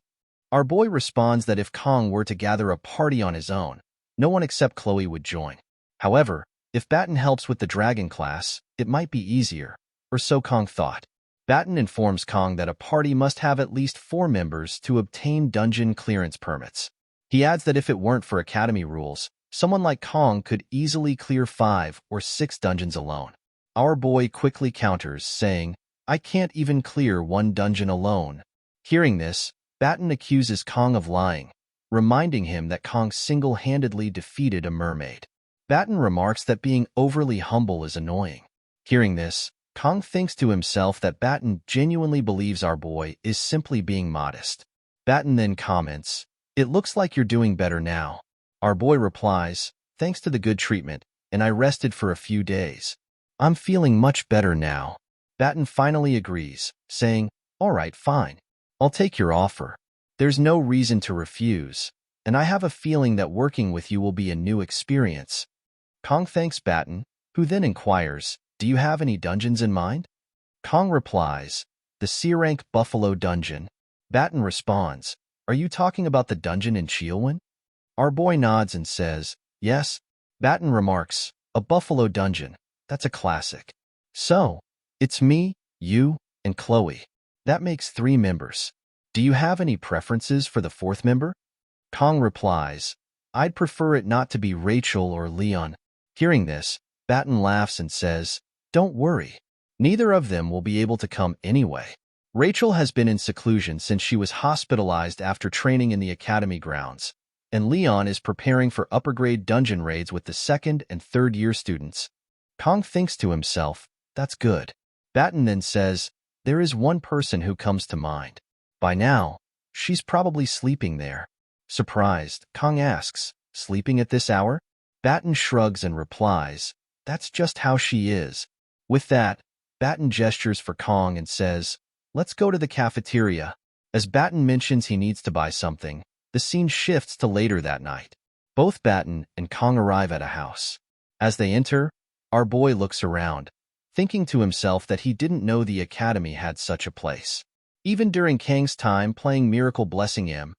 Our boy responds that if Kong were to gather a party on his own, no one except Chloe would join. However, if Batten helps with the dragon class, it might be easier, or so Kong thought. Batten informs Kong that a party must have at least 4 members to obtain dungeon clearance permits. He adds that if it weren't for academy rules, someone like Kong could easily clear 5 or 6 dungeons alone. Our boy quickly counters, saying, I can't even clear 1 dungeon alone. Hearing this, Batten accuses Kong of lying, reminding him that Kong single-handedly defeated a mermaid. Batten remarks that being overly humble is annoying. Hearing this, Kong thinks to himself that Batten genuinely believes our boy is simply being modest. Batten then comments, it looks like you're doing better now. Our boy replies, thanks to the good treatment, and I rested for a few days. I'm feeling much better now. Batten finally agrees, saying, "All right, fine. I'll take your offer. There's no reason to refuse, and I have a feeling that working with you will be a new experience." Kong thanks Batten, who then inquires, "Do you have any dungeons in mind?" Kong replies, "The C-rank Buffalo Dungeon." Batten responds, "Are you talking about the dungeon in Cheelwyn?" Our boy nods and says, "Yes." Batten remarks, "A Buffalo Dungeon. That's a classic. So, it's me, you, and Chloe. That makes 3 members. Do you have any preferences for the 4th member?" Kong replies, "I'd prefer it not to be Rachel or Leon." Hearing this, Batten laughs and says, "Don't worry. Neither of them will be able to come anyway. Rachel has been in seclusion since she was hospitalized after training in the academy grounds, and Leon is preparing for upper-grade dungeon raids with the 2nd and 3rd-year students." Kong thinks to himself, "That's good." Batten then says, "There is one person who comes to mind. By now, she's probably sleeping there." Surprised, Kong asks, "Sleeping at this hour?" Batten shrugs and replies, "That's just how she is." With that, Batten gestures for Kong and says, "Let's go to the cafeteria." As Batten mentions he needs to buy something, the scene shifts to later that night. Both Batten and Kong arrive at a house. As they enter, our boy looks around, thinking to himself that he didn't know the academy had such a place. Even during Kang's time playing Miracle Blessing M,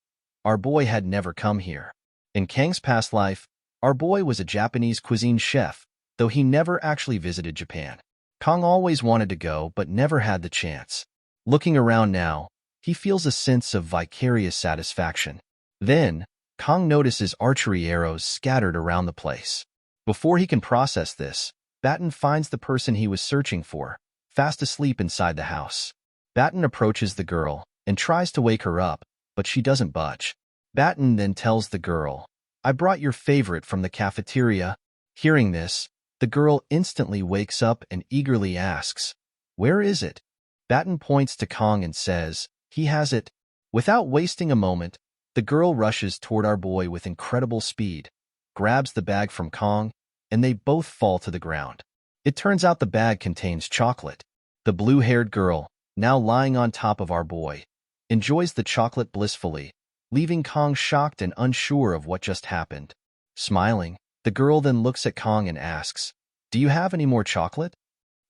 our boy had never come here. In Kang's past life, our boy was a Japanese cuisine chef, though he never actually visited Japan. Kong always wanted to go but never had the chance. Looking around now, he feels a sense of vicarious satisfaction. Then, Kong notices archery arrows scattered around the place. Before he can process this, Batten finds the person he was searching for, fast asleep inside the house. Batten approaches the girl and tries to wake her up, but she doesn't budge. Batten then tells the girl, "I brought your favorite from the cafeteria." Hearing this, the girl instantly wakes up and eagerly asks, "Where is it?" Batten points to Kong and says, "He has it." Without wasting a moment, the girl rushes toward our boy with incredible speed, grabs the bag from Kong, and they both fall to the ground. It turns out the bag contains chocolate. The blue-haired girl, now lying on top of our boy, enjoys the chocolate blissfully, leaving Kong shocked and unsure of what just happened. Smiling, the girl then looks at Kong and asks, "Do you have any more chocolate?"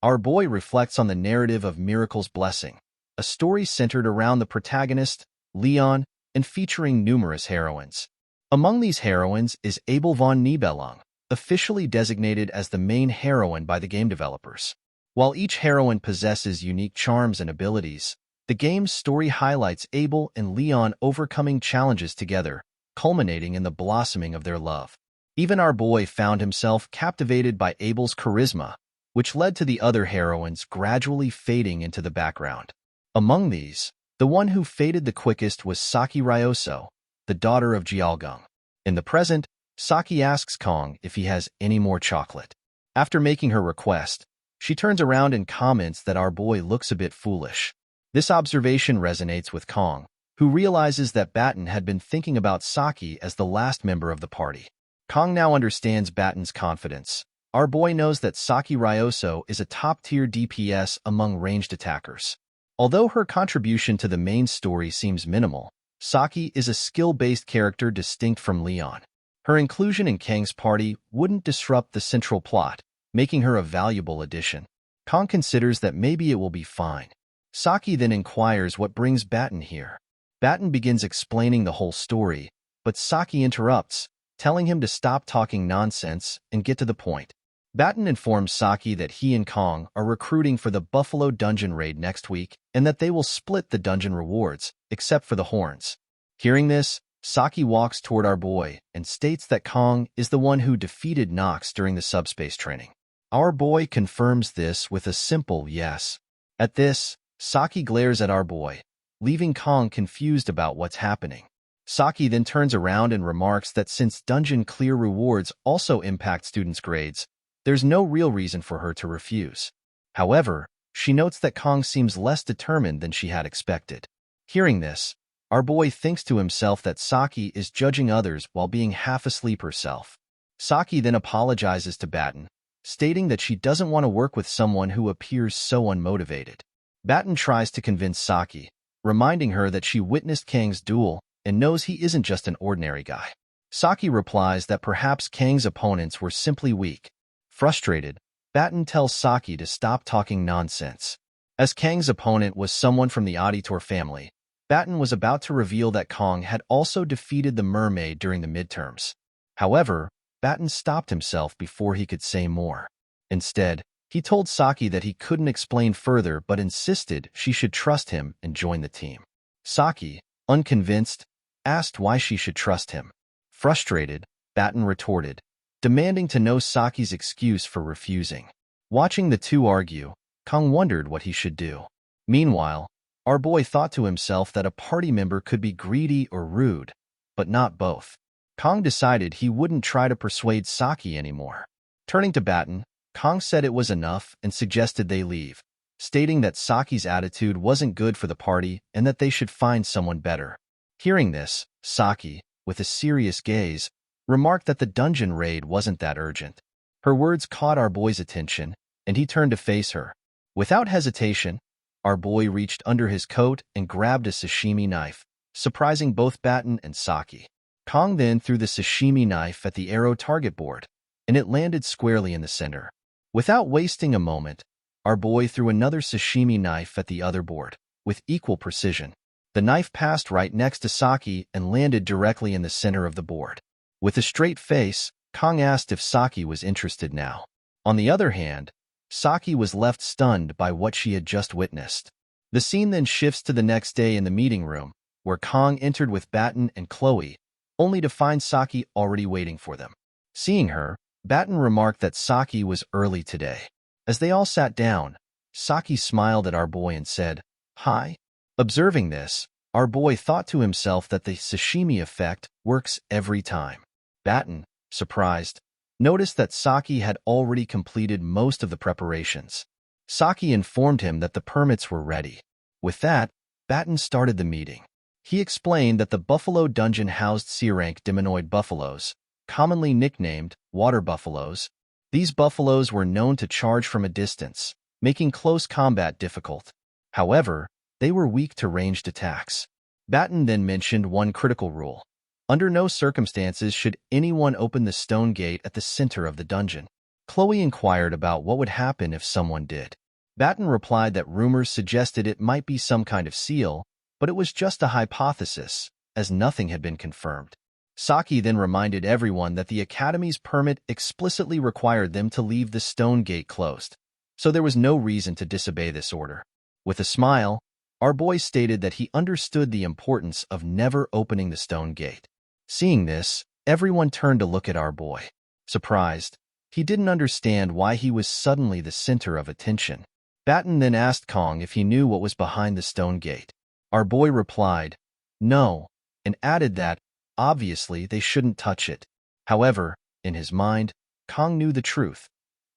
Our boy reflects on the narrative of Miracle's Blessing, a story centered around the protagonist, Leon, and featuring numerous heroines. Among these heroines is Abel von Nibelung, officially designated as the main heroine by the game developers. While each heroine possesses unique charms and abilities, the game's story highlights Abel and Leon overcoming challenges together, culminating in the blossoming of their love. Even our boy found himself captivated by Abel's charisma, which led to the other heroines gradually fading into the background. Among these, the one who faded the quickest was Saki Ryoso, the daughter of Jialgung. In the present, Saki asks Kong if he has any more chocolate. After making her request, she turns around and comments that our boy looks a bit foolish. This observation resonates with Kong, who realizes that Batten had been thinking about Saki as the last member of the party. Kong now understands Batten's confidence. Our boy knows that Saki Ryoso is a top-tier DPS among ranged attackers. Although her contribution to the main story seems minimal, Saki is a skill-based character distinct from Leon. Her inclusion in Kang's party wouldn't disrupt the central plot, making her a valuable addition. Kong considers that maybe it will be fine. Saki then inquires what brings Batten here. Batten begins explaining the whole story, but Saki interrupts, telling him to stop talking nonsense and get to the point. Batten informs Saki that he and Kong are recruiting for the Buffalo Dungeon raid next week and that they will split the dungeon rewards, except for the horns. Hearing this, Saki walks toward our boy and states that Kong is the one who defeated Nox during the subspace training. Our boy confirms this with a simple yes. At this, Saki glares at our boy, leaving Kong confused about what's happening. Saki then turns around and remarks that since dungeon clear rewards also impact students' grades, there's no real reason for her to refuse. However, she notes that Kong seems less determined than she had expected. Hearing this, our boy thinks to himself that Saki is judging others while being half asleep herself. Saki then apologizes to Batten, stating that she doesn't want to work with someone who appears so unmotivated. Batten tries to convince Saki, reminding her that she witnessed Kang's duel and knows he isn't just an ordinary guy. Saki replies that perhaps Kang's opponents were simply weak. Frustrated, Batten tells Saki to stop talking nonsense. As Kang's opponent was someone from the Auditor family, Batten was about to reveal that Kang had also defeated the mermaid during the midterms. However, Batten stopped himself before he could say more. Instead, he told Saki that he couldn't explain further but insisted she should trust him and join the team. Saki, unconvinced, asked why she should trust him. Frustrated, Batten retorted, demanding to know Saki's excuse for refusing. Watching the two argue, Kang wondered what he should do. Meanwhile, our boy thought to himself that a party member could be greedy or rude, but not both. Kang decided he wouldn't try to persuade Saki anymore. Turning to Batten, Kang said it was enough and suggested they leave, stating that Saki's attitude wasn't good for the party and that they should find someone better. Hearing this, Saki, with a serious gaze, remarked that the dungeon raid wasn't that urgent. Her words caught our boy's attention, and he turned to face her. Without hesitation, our boy reached under his coat and grabbed a sashimi knife, surprising both Batten and Saki. Kang then threw the sashimi knife at the arrow target board, and it landed squarely in the center. Without wasting a moment, our boy threw another sashimi knife at the other board, with equal precision. The knife passed right next to Saki and landed directly in the center of the board. With a straight face, Kang asked if Saki was interested now. On the other hand, Saki was left stunned by what she had just witnessed. The scene then shifts to the next day in the meeting room, where Kang entered with Batten and Chloe, only to find Saki already waiting for them. Seeing her, Batten remarked that Saki was early today. As they all sat down, Saki smiled at our boy and said, "Hi." Observing this, our boy thought to himself that the sashimi effect works every time. Batten, surprised, noticed that Saki had already completed most of the preparations. Saki informed him that the permits were ready. With that, Batten started the meeting. He explained that the buffalo dungeon housed C-rank demonoid buffaloes, commonly nicknamed water buffaloes. These buffaloes were known to charge from a distance, making close combat difficult. However, they were weak to ranged attacks. Batten then mentioned one critical rule. Under no circumstances should anyone open the stone gate at the center of the dungeon. Chloe inquired about what would happen if someone did. Batten replied that rumors suggested it might be some kind of seal, but it was just a hypothesis, as nothing had been confirmed. Saki then reminded everyone that the Academy's permit explicitly required them to leave the stone gate closed, so there was no reason to disobey this order. With a smile, our boy stated that he understood the importance of never opening the stone gate. Seeing this, everyone turned to look at our boy. Surprised, he didn't understand why he was suddenly the center of attention. Batten then asked Kang if he knew what was behind the stone gate. Our boy replied, "No," and added that, obviously, they shouldn't touch it. However, in his mind, Kang knew the truth.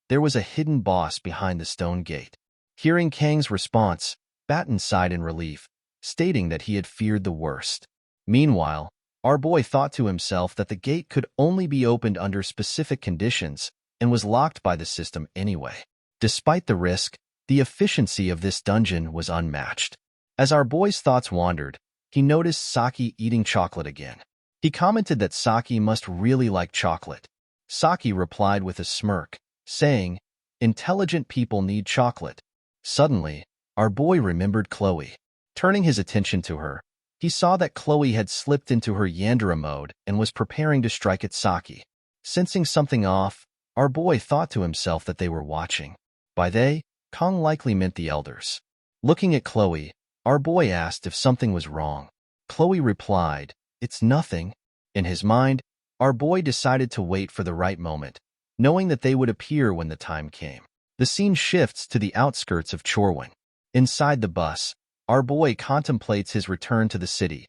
There was a hidden boss behind the stone gate. Hearing Kang's response, Batten sighed in relief, stating that he had feared the worst. Meanwhile, our boy thought to himself that the gate could only be opened under specific conditions and was locked by the system anyway. Despite the risk, the efficiency of this dungeon was unmatched. As our boy's thoughts wandered, he noticed Saki eating chocolate again. He commented that Saki must really like chocolate. Saki replied with a smirk, saying, "Intelligent people need chocolate." Suddenly, our boy remembered Chloe. Turning his attention to her, he saw that Chloe had slipped into her Yandere mode and was preparing to strike at Saki. Sensing something off, our boy thought to himself that they were watching. By they, Kang likely meant the elders. Looking at Chloe, our boy asked if something was wrong. Chloe replied, "It's nothing." In his mind, our boy decided to wait for the right moment, knowing that they would appear when the time came. The scene shifts to the outskirts of Chorwon. Inside the bus, our boy contemplates his return to the city,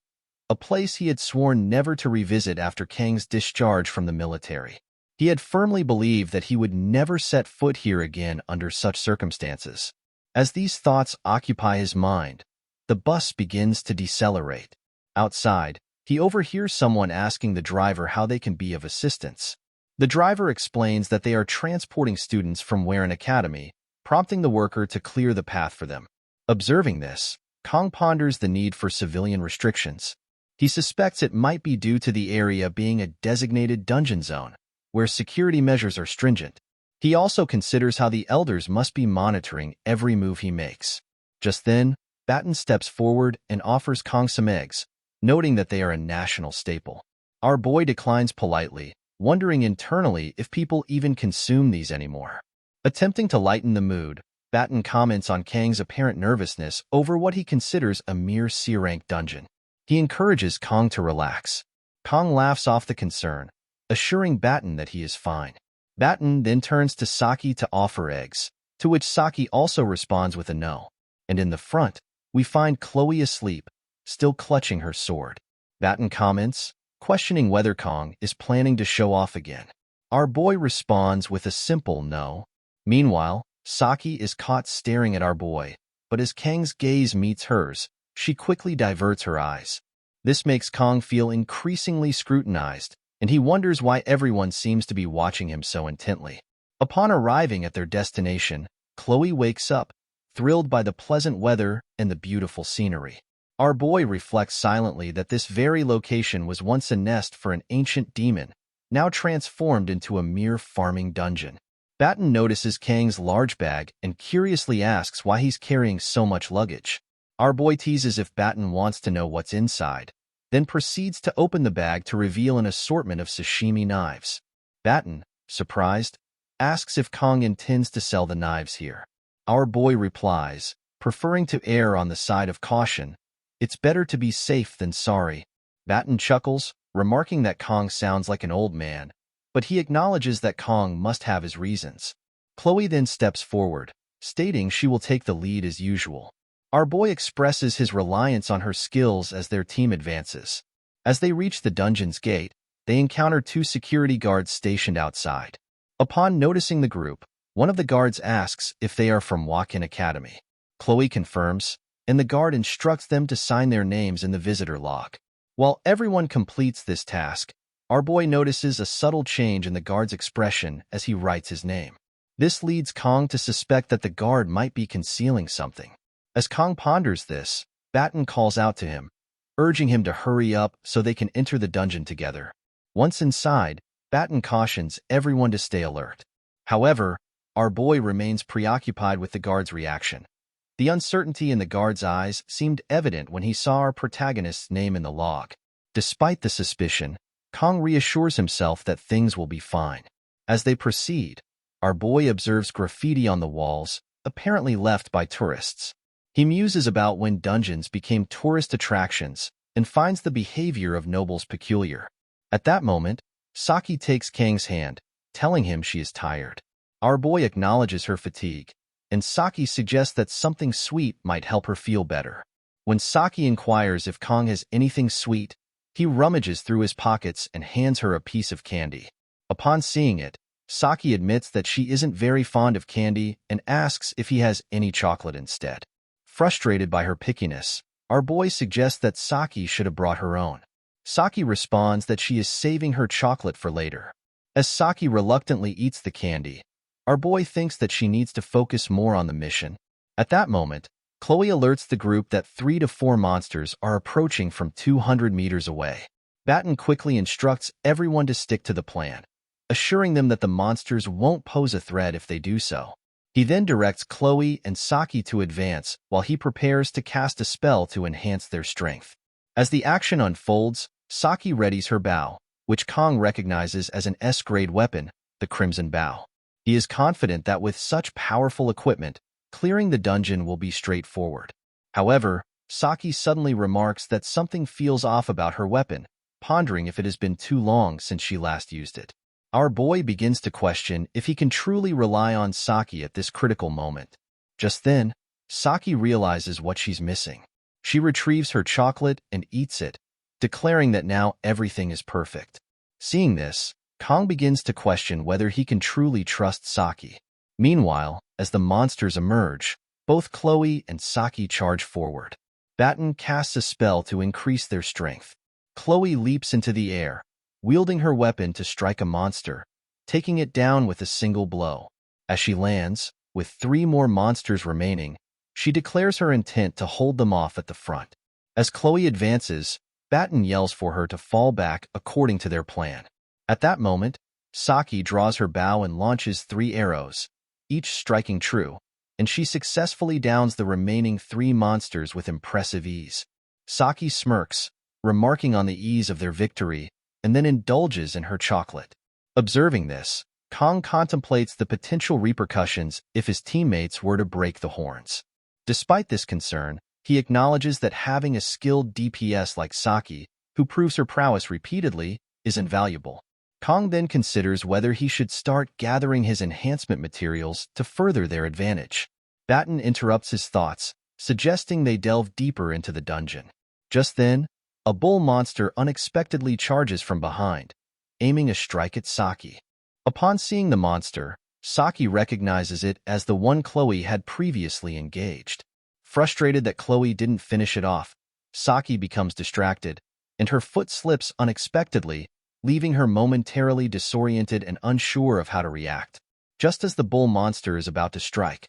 a place he had sworn never to revisit after Kang's discharge from the military. He had firmly believed that he would never set foot here again under such circumstances. As these thoughts occupy his mind, the bus begins to decelerate. Outside, he overhears someone asking the driver how they can be of assistance. The driver explains that they are transporting students from Waren Academy, prompting the worker to clear the path for them. Observing this, Kong ponders the need for civilian restrictions. He suspects it might be due to the area being a designated dungeon zone, where security measures are stringent. He also considers how the elders must be monitoring every move he makes. Just then, Batten steps forward and offers Kong some eggs, noting that they are a national staple. Our boy declines politely, wondering internally if people even consume these anymore. Attempting to lighten the mood, Batten comments on Kang's apparent nervousness over what he considers a mere C-rank dungeon. He encourages Kong to relax. Kong laughs off the concern, assuring Batten that he is fine. Batten then turns to Saki to offer eggs, to which Saki also responds with a no. And in the front, we find Chloe asleep, still clutching her sword. Batten comments, questioning whether Kong is planning to show off again. Our boy responds with a simple no. Meanwhile, Saki is caught staring at our boy, but as Kang's gaze meets hers, she quickly diverts her eyes. This makes Kong feel increasingly scrutinized, and he wonders why everyone seems to be watching him so intently. Upon arriving at their destination, Chloe wakes up, thrilled by the pleasant weather and the beautiful scenery. Our boy reflects silently that this very location was once a nest for an ancient demon, now transformed into a mere farming dungeon. Batten notices Kang's large bag and curiously asks why he's carrying so much luggage. Our boy teases if Batten wants to know what's inside, then proceeds to open the bag to reveal an assortment of sashimi knives. Batten, surprised, asks if Kong intends to sell the knives here. Our boy replies, preferring to err on the side of caution, "It's better to be safe than sorry." Batten chuckles, remarking that Kong sounds like an old man, but he acknowledges that Kong must have his reasons. Chloe then steps forward, stating she will take the lead as usual. Our boy expresses his reliance on her skills as their team advances. As they reach the dungeon's gate, they encounter two security guards stationed outside. Upon noticing the group, one of the guards asks if they are from Awakens Academy. Chloe confirms, and the guard instructs them to sign their names in the visitor log. While everyone completes this task, our boy notices a subtle change in the guard's expression as he writes his name. This leads Kong to suspect that the guard might be concealing something. As Kong ponders this, Batten calls out to him, urging him to hurry up so they can enter the dungeon together. Once inside, Batten cautions everyone to stay alert. However, our boy remains preoccupied with the guard's reaction. The uncertainty in the guard's eyes seemed evident when he saw our protagonist's name in the log. Despite the suspicion, Kong reassures himself that things will be fine. As they proceed, our boy observes graffiti on the walls, apparently left by tourists. He muses about when dungeons became tourist attractions and finds the behavior of nobles peculiar. At that moment, Saki takes Kang's hand, telling him she is tired. Our boy acknowledges her fatigue, and Saki suggests that something sweet might help her feel better. When Saki inquires if Kong has anything sweet, he rummages through his pockets and hands her a piece of candy. Upon seeing it, Saki admits that she isn't very fond of candy and asks if he has any chocolate instead. Frustrated by her pickiness, our boy suggests that Saki should have brought her own. Saki responds that she is saving her chocolate for later. As Saki reluctantly eats the candy, our boy thinks that she needs to focus more on the mission. At that moment, Chloe alerts the group that 3 to 4 monsters are approaching from 200 meters away. Batten quickly instructs everyone to stick to the plan, assuring them that the monsters won't pose a threat if they do so. He then directs Chloe and Saki to advance while he prepares to cast a spell to enhance their strength. As the action unfolds, Saki readies her bow, which Kong recognizes as an S-grade weapon, the Crimson Bow. He is confident that with such powerful equipment, clearing the dungeon will be straightforward. However, Saki suddenly remarks that something feels off about her weapon, pondering if it has been too long since she last used it. Our boy begins to question if he can truly rely on Saki at this critical moment. Just then, Saki realizes what she's missing. She retrieves her chocolate and eats it, declaring that now everything is perfect. Seeing this, Kong begins to question whether he can truly trust Saki. Meanwhile, as the monsters emerge, both Chloe and Saki charge forward. Batten casts a spell to increase their strength. Chloe leaps into the air, wielding her weapon to strike a monster, taking it down with a single blow. As she lands, with 3 more monsters remaining, she declares her intent to hold them off at the front. As Chloe advances, Batten yells for her to fall back according to their plan. At that moment, Saki draws her bow and launches 3 arrows, each striking true, and she successfully downs the remaining 3 monsters with impressive ease. Saki smirks, remarking on the ease of their victory, and then indulges in her chocolate. Observing this, Kong contemplates the potential repercussions if his teammates were to break the horns. Despite this concern, he acknowledges that having a skilled DPS like Saki, who proves her prowess repeatedly, is invaluable. Kong then considers whether he should start gathering his enhancement materials to further their advantage. Batten interrupts his thoughts, suggesting they delve deeper into the dungeon. Just then, a bull monster unexpectedly charges from behind, aiming a strike at Saki. Upon seeing the monster, Saki recognizes it as the one Chloe had previously engaged. Frustrated that Chloe didn't finish it off, Saki becomes distracted, and her foot slips unexpectedly, leaving her momentarily disoriented and unsure of how to react. Just as the bull monster is about to strike,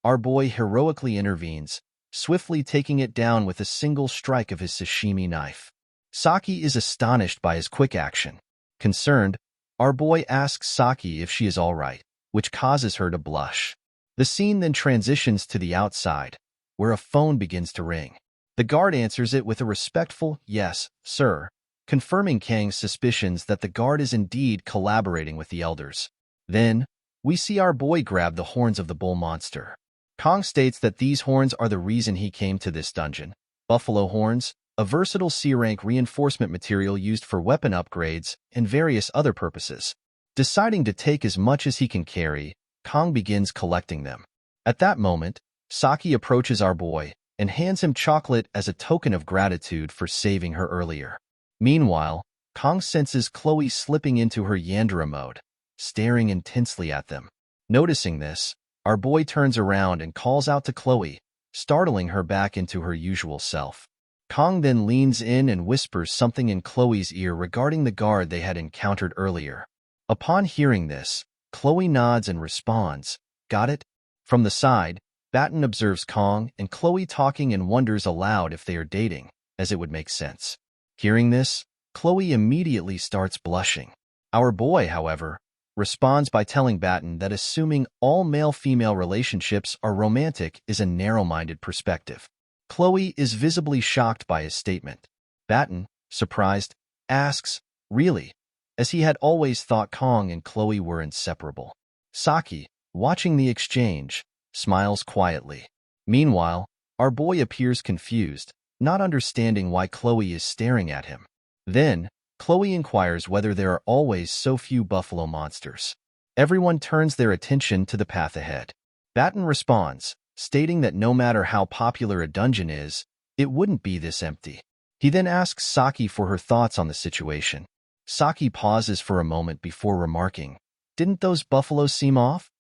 our boy heroically intervenes, swiftly taking it down with a single strike of his sashimi knife. Saki is astonished by his quick action. Concerned, our boy asks Saki if she is all right, which causes her to blush. The scene then transitions to the outside, where a phone begins to ring. The guard answers it with a respectful, "Yes, sir," confirming Kang's suspicions that the guard is indeed collaborating with the elders. Then, we see our boy grab the horns of the bull monster. Kong states that these horns are the reason he came to this dungeon. Buffalo horns, a versatile C-rank reinforcement material used for weapon upgrades and various other purposes. Deciding to take as much as he can carry, Kong begins collecting them. At that moment, Saki approaches our boy and hands him chocolate as a token of gratitude for saving her earlier. Meanwhile, Kong senses Chloe slipping into her Yandere mode, staring intensely at them. Noticing this, our boy turns around and calls out to Chloe, startling her back into her usual self. Kong then leans in and whispers something in Chloe's ear regarding the guard they had encountered earlier. Upon hearing this, Chloe nods and responds, "Got it?" From the side, Batten observes Kong and Chloe talking and wonders aloud if they are dating, as it would make sense. Hearing this, Chloe immediately starts blushing. Our boy, however, responds by telling Batten that assuming all male-female relationships are romantic is a narrow-minded perspective. Chloe is visibly shocked by his statement. Batten, surprised, asks, "Really?" as he had always thought Kong and Chloe were inseparable. Saki, watching the exchange, smiles quietly. Meanwhile, our boy appears confused, not understanding why Chloe is staring at him. Then, Chloe inquires whether there are always so few buffalo monsters. Everyone turns their attention to the path ahead. Batten responds, stating that no matter how popular a dungeon is, it wouldn't be this empty. He then asks Saki for her thoughts on the situation. Saki pauses for a moment before remarking, "Didn't those buffaloes seem off?"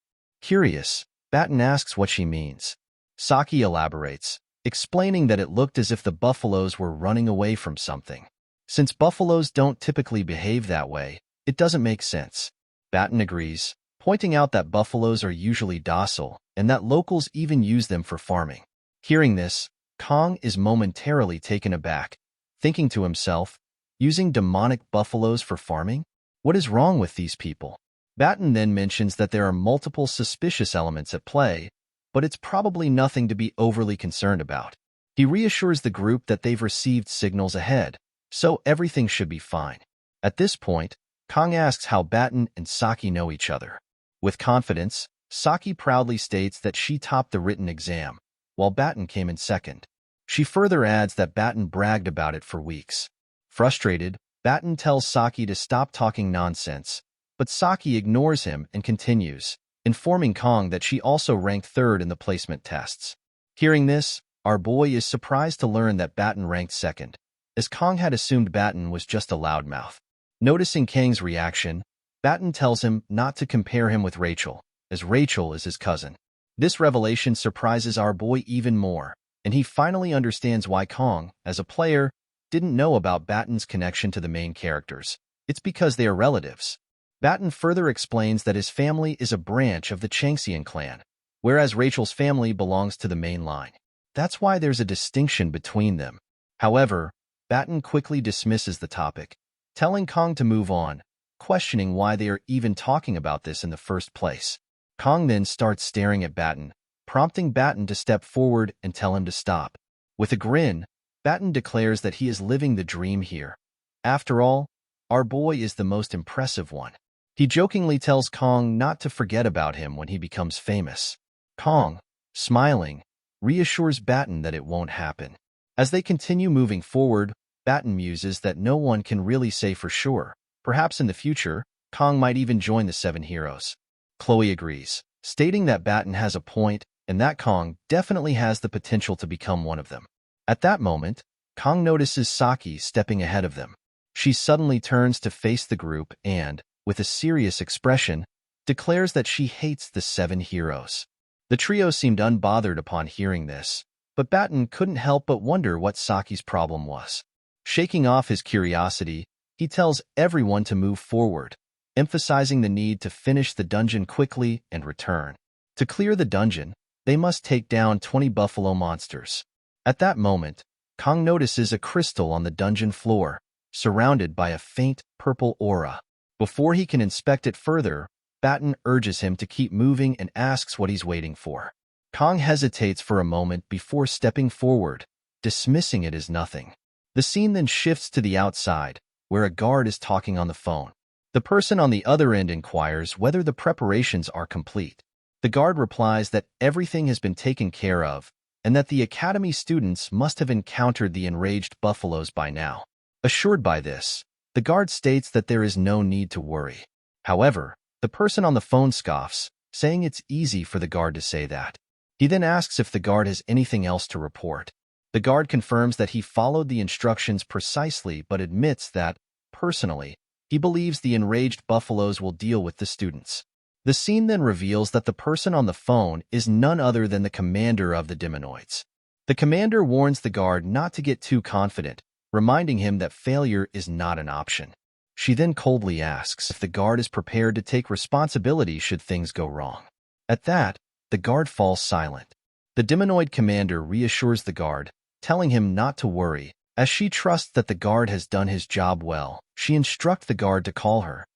Curious, Batten asks what she means. Saki elaborates, explaining that it looked as if the buffaloes were running away from something. Since buffaloes don't typically behave that way, it doesn't make sense. Batten agrees, pointing out that buffaloes are usually docile and that locals even use them for farming. Hearing this, Kong is momentarily taken aback, thinking to himself, using demonic buffaloes for farming? What is wrong with these people? Batten then mentions that there are multiple suspicious elements at play, but it's probably nothing to be overly concerned about. He reassures the group that they've received signals ahead, so everything should be fine. At this point, Kong asks how Batten and Saki know each other. With confidence, Saki proudly states that she topped the written exam, while Batten came in second. She further adds that Batten bragged about it for weeks. Frustrated, Batten tells Saki to stop talking nonsense, but Saki ignores him and continues, informing Kong that she also ranked third in the placement tests. Hearing this, our boy is surprised to learn that Batten ranked second, as Kong had assumed Batten was just a loudmouth. Noticing Kang's reaction, Batten tells him not to compare him with Rachel, as Rachel is his cousin. This revelation surprises our boy even more, and he finally understands why Kong, as a player, didn't know about Batten's connection to the main characters. It's because they are relatives. Batten further explains that his family is a branch of the Changxian clan, whereas Rachel's family belongs to the main line. That's why there's a distinction between them. However, Batten quickly dismisses the topic, telling Kong to move on, questioning why they are even talking about this in the first place. Kong then starts staring at Batten, prompting Batten to step forward and tell him to stop. With a grin, Batten declares that he is living the dream here. After all, our boy is the most impressive one. He jokingly tells Kong not to forget about him when he becomes famous. Kong, smiling, reassures Batten that it won't happen. As they continue moving forward, Batten muses that no one can really say for sure. Perhaps in the future, Kong might even join the Seven Heroes. Chloe agrees, stating that Batten has a point and that Kong definitely has the potential to become one of them. At that moment, Kong notices Saki stepping ahead of them. She suddenly turns to face the group and, with a serious expression, declares that she hates the Seven Heroes. The trio seemed unbothered upon hearing this, but Batten couldn't help but wonder what Saki's problem was. Shaking off his curiosity, he tells everyone to move forward, emphasizing the need to finish the dungeon quickly and return. To clear the dungeon, they must take down 20 buffalo monsters. At that moment, Kong notices a crystal on the dungeon floor, surrounded by a faint purple aura. Before he can inspect it further, Batten urges him to keep moving and asks what he's waiting for. Kong hesitates for a moment before stepping forward, dismissing it as nothing. The scene then shifts to the outside, where a guard is talking on the phone. The person on the other end inquires whether the preparations are complete. The guard replies that everything has been taken care of, and that the academy students must have encountered the enraged buffaloes by now. Assured by this, the guard states that there is no need to worry. However, the person on the phone scoffs, saying it's easy for the guard to say that. He then asks if the guard has anything else to report. The guard confirms that he followed the instructions precisely but admits that, personally, he believes the enraged buffaloes will deal with the students. The scene then reveals that the person on the phone is none other than the commander of the Demonoids. The commander warns the guard not to get too confident, reminding him that failure is not an option. She then coldly asks if the guard is prepared to take responsibility should things go wrong. At that, the guard falls silent. The Demonoid commander reassures the guard, telling him not to worry. As she trusts that the guard has done his job well, she instructs the guard to call her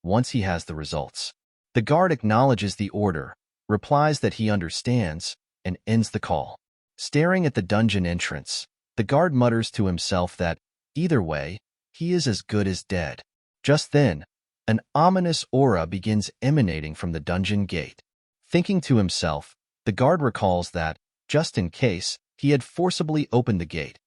once he has the results. The guard acknowledges the order, replies that he understands, and ends the call. Staring at the dungeon entrance, the guard mutters to himself that, either way, he is as good as dead. Just then, an ominous aura begins emanating from the dungeon gate. Thinking to himself, the guard recalls that, just in case, he had forcibly opened the gate,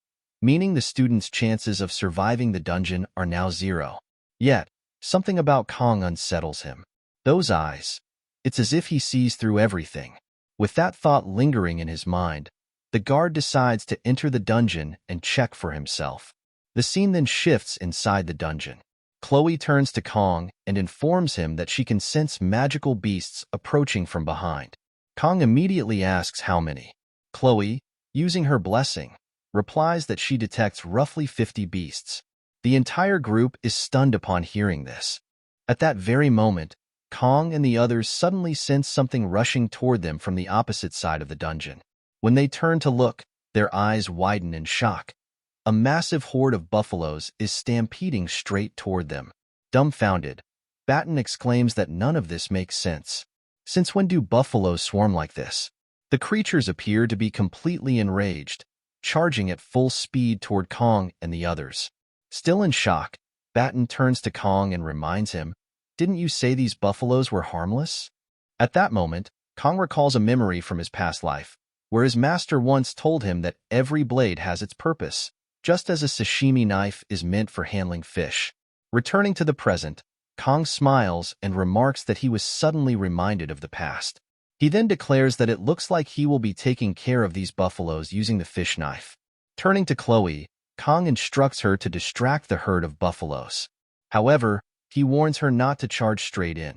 meaning the students' chances of surviving the dungeon are now 0. Yet, something about Kong unsettles him. Those eyes. It's as if he sees through everything. With that thought lingering in his mind, the guard decides to enter the dungeon and check for himself. The scene then shifts inside the dungeon. Chloe turns to Kong and informs him that she can sense magical beasts approaching from behind. Kong immediately asks how many. Chloe, using her blessing, replies that she detects roughly 50 beasts. The entire group is stunned upon hearing this. At that very moment, Kong and the others suddenly sense something rushing toward them from the opposite side of the dungeon. When they turn to look, their eyes widen in shock. A massive horde of buffaloes is stampeding straight toward them. Dumbfounded, Batten exclaims that none of this makes sense. Since when do buffaloes swarm like this? The creatures appear to be completely enraged, charging at full speed toward Kong and the others. Still in shock, Batten turns to Kong and reminds him, "Didn't you say these buffaloes were harmless?" At that moment, Kong recalls a memory from his past life, where his master once told him that every blade has its purpose, just as a sashimi knife is meant for handling fish. Returning to the present, Kong smiles and remarks that he was suddenly reminded of the past. He then declares that it looks like he will be taking care of these buffaloes using the fish knife. Turning to Chloe, Kong instructs her to distract the herd of buffaloes. However, he warns her not to charge straight in.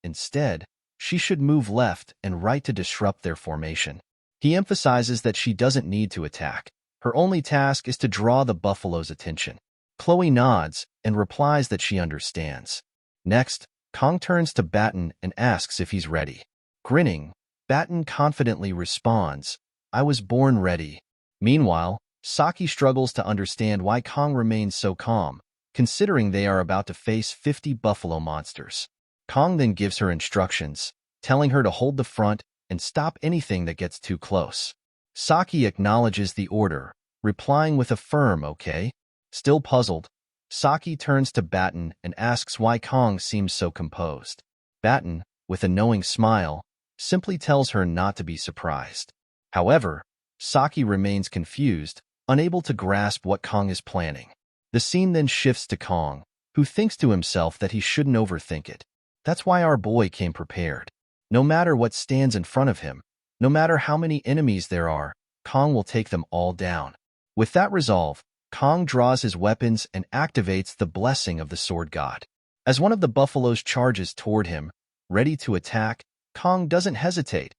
Instead, she should move left and right to disrupt their formation. He emphasizes that she doesn't need to attack. Her only task is to draw the buffalo's attention. Chloe nods and replies that she understands. Next, Kong turns to Batten and asks if he's ready. Grinning, Batten confidently responds, "I was born ready." Meanwhile, Saki struggles to understand why Kong remains so calm, considering they are about to face 50 buffalo monsters. Kong then gives her instructions, telling her to hold the front and stop anything that gets too close. Saki acknowledges the order, replying with a firm okay. Still puzzled, Saki turns to Batten and asks why Kong seems so composed. Batten, with a knowing smile, simply tells her not to be surprised. However, Saki remains confused, unable to grasp what Kong is planning. The scene then shifts to Kong, who thinks to himself that he shouldn't overthink it. That's why our boy came prepared. No matter what stands in front of him, no matter how many enemies there are, Kong will take them all down. With that resolve, Kong draws his weapons and activates the blessing of the sword god. As one of the buffaloes charges toward him, ready to attack, Kong doesn't hesitate.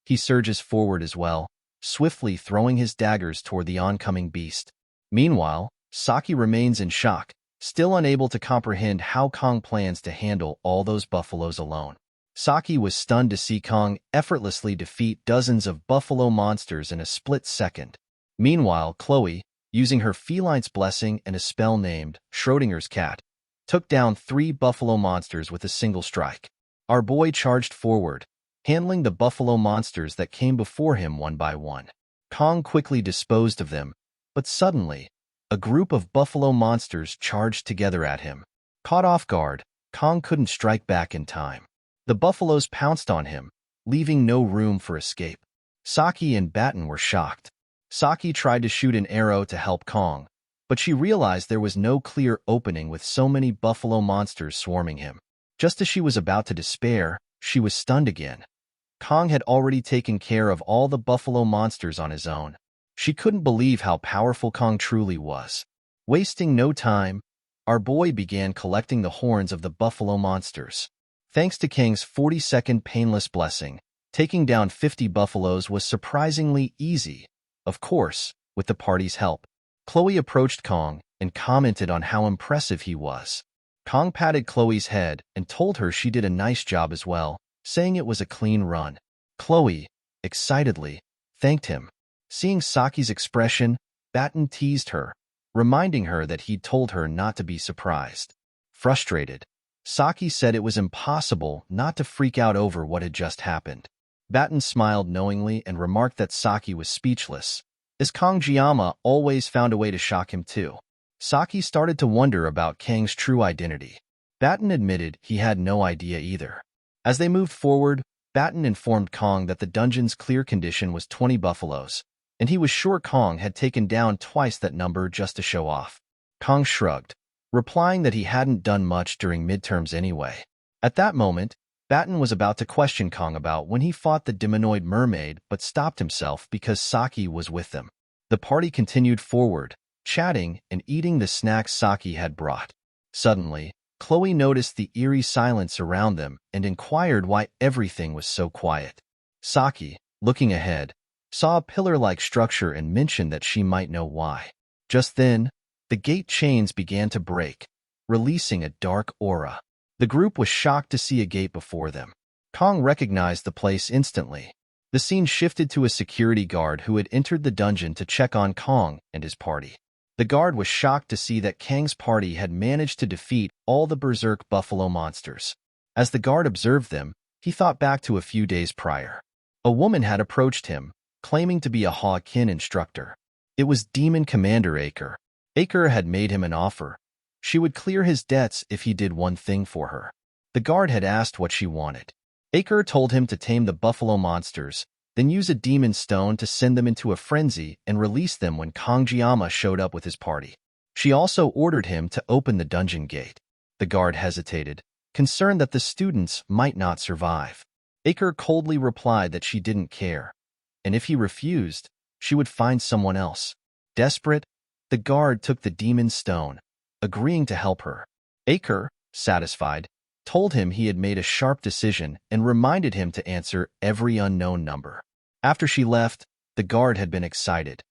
He surges forward as well, swiftly throwing his daggers toward the oncoming beast. Meanwhile, Saki remains in shock, still unable to comprehend how Kong plans to handle all those buffaloes alone. Saki was stunned to see Kong effortlessly defeat dozens of buffalo monsters in a split second. Meanwhile, Chloe, using her feline's blessing and a spell named Schrodinger's cat, took down 3 buffalo monsters with a single strike. Our boy charged forward, handling the buffalo monsters that came before him one by one. Kong quickly disposed of them, but suddenly, a group of buffalo monsters charged together at him. Caught off guard, Kong couldn't strike back in time. The buffaloes pounced on him, leaving no room for escape. Saki and Batten were shocked. Saki tried to shoot an arrow to help Kong, but she realized there was no clear opening with so many buffalo monsters swarming him. Just as she was about to despair, she was stunned again. Kong had already taken care of all the buffalo monsters on his own. She couldn't believe how powerful Kong truly was. Wasting no time, our boy began collecting the horns of the buffalo monsters. Thanks to Kang's 40-second painless blessing, taking down 50 buffaloes was surprisingly easy, of course, with the party's help. Chloe approached Kong and commented on how impressive he was. Kong patted Chloe's head and told her she did a nice job as well, saying it was a clean run. Chloe, excitedly, thanked him. Seeing Saki's expression, Batten teased her, reminding her that he'd told her not to be surprised. Frustrated, Saki said it was impossible not to freak out over what had just happened. Batten smiled knowingly and remarked that Saki was speechless, as Kong Jiyama always found a way to shock him too. Saki started to wonder about Kang's true identity. Batten admitted he had no idea either. As they moved forward, Batten informed Kong that the dungeon's clear condition was 20 buffaloes, and he was sure Kong had taken down twice that number just to show off. Kong shrugged, replying that he hadn't done much during midterms anyway. At that moment, Batten was about to question Kong about when he fought the demonoid mermaid but stopped himself because Saki was with them. The party continued forward, chatting and eating the snacks Saki had brought. Suddenly, Chloe noticed the eerie silence around them and inquired why everything was so quiet. Saki, looking ahead, saw a pillar-like structure and mentioned that she might know why. Just then, the gate chains began to break, releasing a dark aura. The group was shocked to see a gate before them. Kong recognized the place instantly. The scene shifted to a security guard who had entered the dungeon to check on Kong and his party. The guard was shocked to see that Kang's party had managed to defeat all the berserk buffalo monsters. As the guard observed them, he thought back to a few days prior. A woman had approached him, claiming to be a Awakens instructor. It was Demon Commander Aker. Aker had made him an offer. She would clear his debts if he did one thing for her. The guard had asked what she wanted. Aker told him to tame the buffalo monsters, then use a demon stone to send them into a frenzy and release them when Kong Jiyama showed up with his party. She also ordered him to open the dungeon gate. The guard hesitated, concerned that the students might not survive. Aker coldly replied that she didn't care, and if he refused, she would find someone else. Desperate, the guard took the demon stone, agreeing to help her. Aker, satisfied, told him he had made a sharp decision and reminded him to answer every unknown number. After she left, the guard had been excited,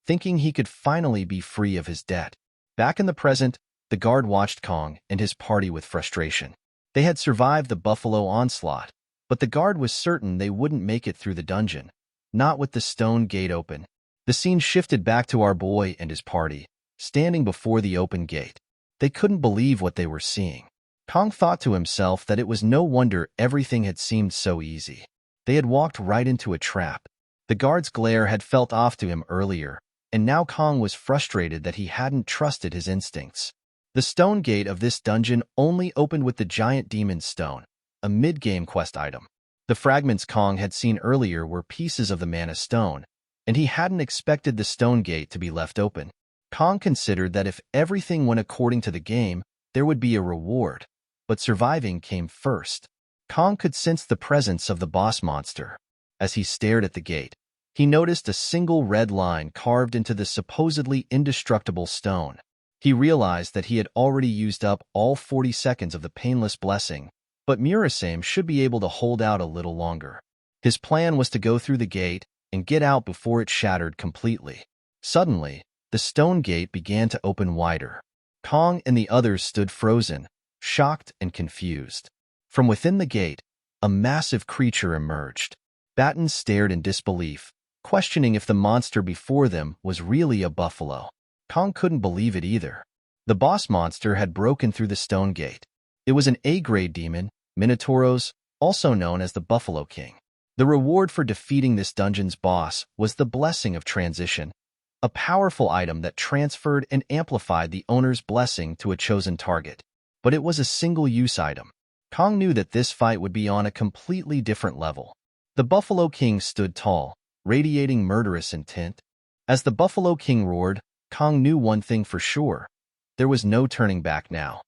thinking he could finally be free of his debt. Back in the present, the guard watched Kong and his party with frustration. They had survived the buffalo onslaught, but the guard was certain they wouldn't make it through the dungeon, not with the stone gate open. The scene shifted back to our boy and his party, standing before the open gate. They couldn't believe what they were seeing. Kong thought to himself that it was no wonder everything had seemed so easy. They had walked right into a trap. The guard's glare had felt off to him earlier, and now Kong was frustrated that he hadn't trusted his instincts. The stone gate of this dungeon only opened with the giant demon stone, a mid-game quest item. The fragments Kong had seen earlier were pieces of the mana stone, and he hadn't expected the stone gate to be left open. Kong considered that if everything went according to the game, there would be a reward, but surviving came first. Kong could sense the presence of the boss monster. As he stared at the gate, he noticed a single red line carved into the supposedly indestructible stone. He realized that he had already used up all 40 seconds of the painless blessing, but Murasame should be able to hold out a little longer. His plan was to go through the gate and get out before it shattered completely. Suddenly, the stone gate began to open wider. Kong and the others stood frozen, shocked and confused. From within the gate, a massive creature emerged. Batten stared in disbelief, questioning if the monster before them was really a buffalo. Kong couldn't believe it either. The boss monster had broken through the stone gate. It was an A-grade demon, Minotauros, also known as the Buffalo King. The reward for defeating this dungeon's boss was the Blessing of Transition, a powerful item that transferred and amplified the owner's blessing to a chosen target. But it was a single-use item. Kong knew that this fight would be on a completely different level. The Buffalo King stood tall, radiating murderous intent. As the Buffalo King roared, Kong knew one thing for sure. There was no turning back now.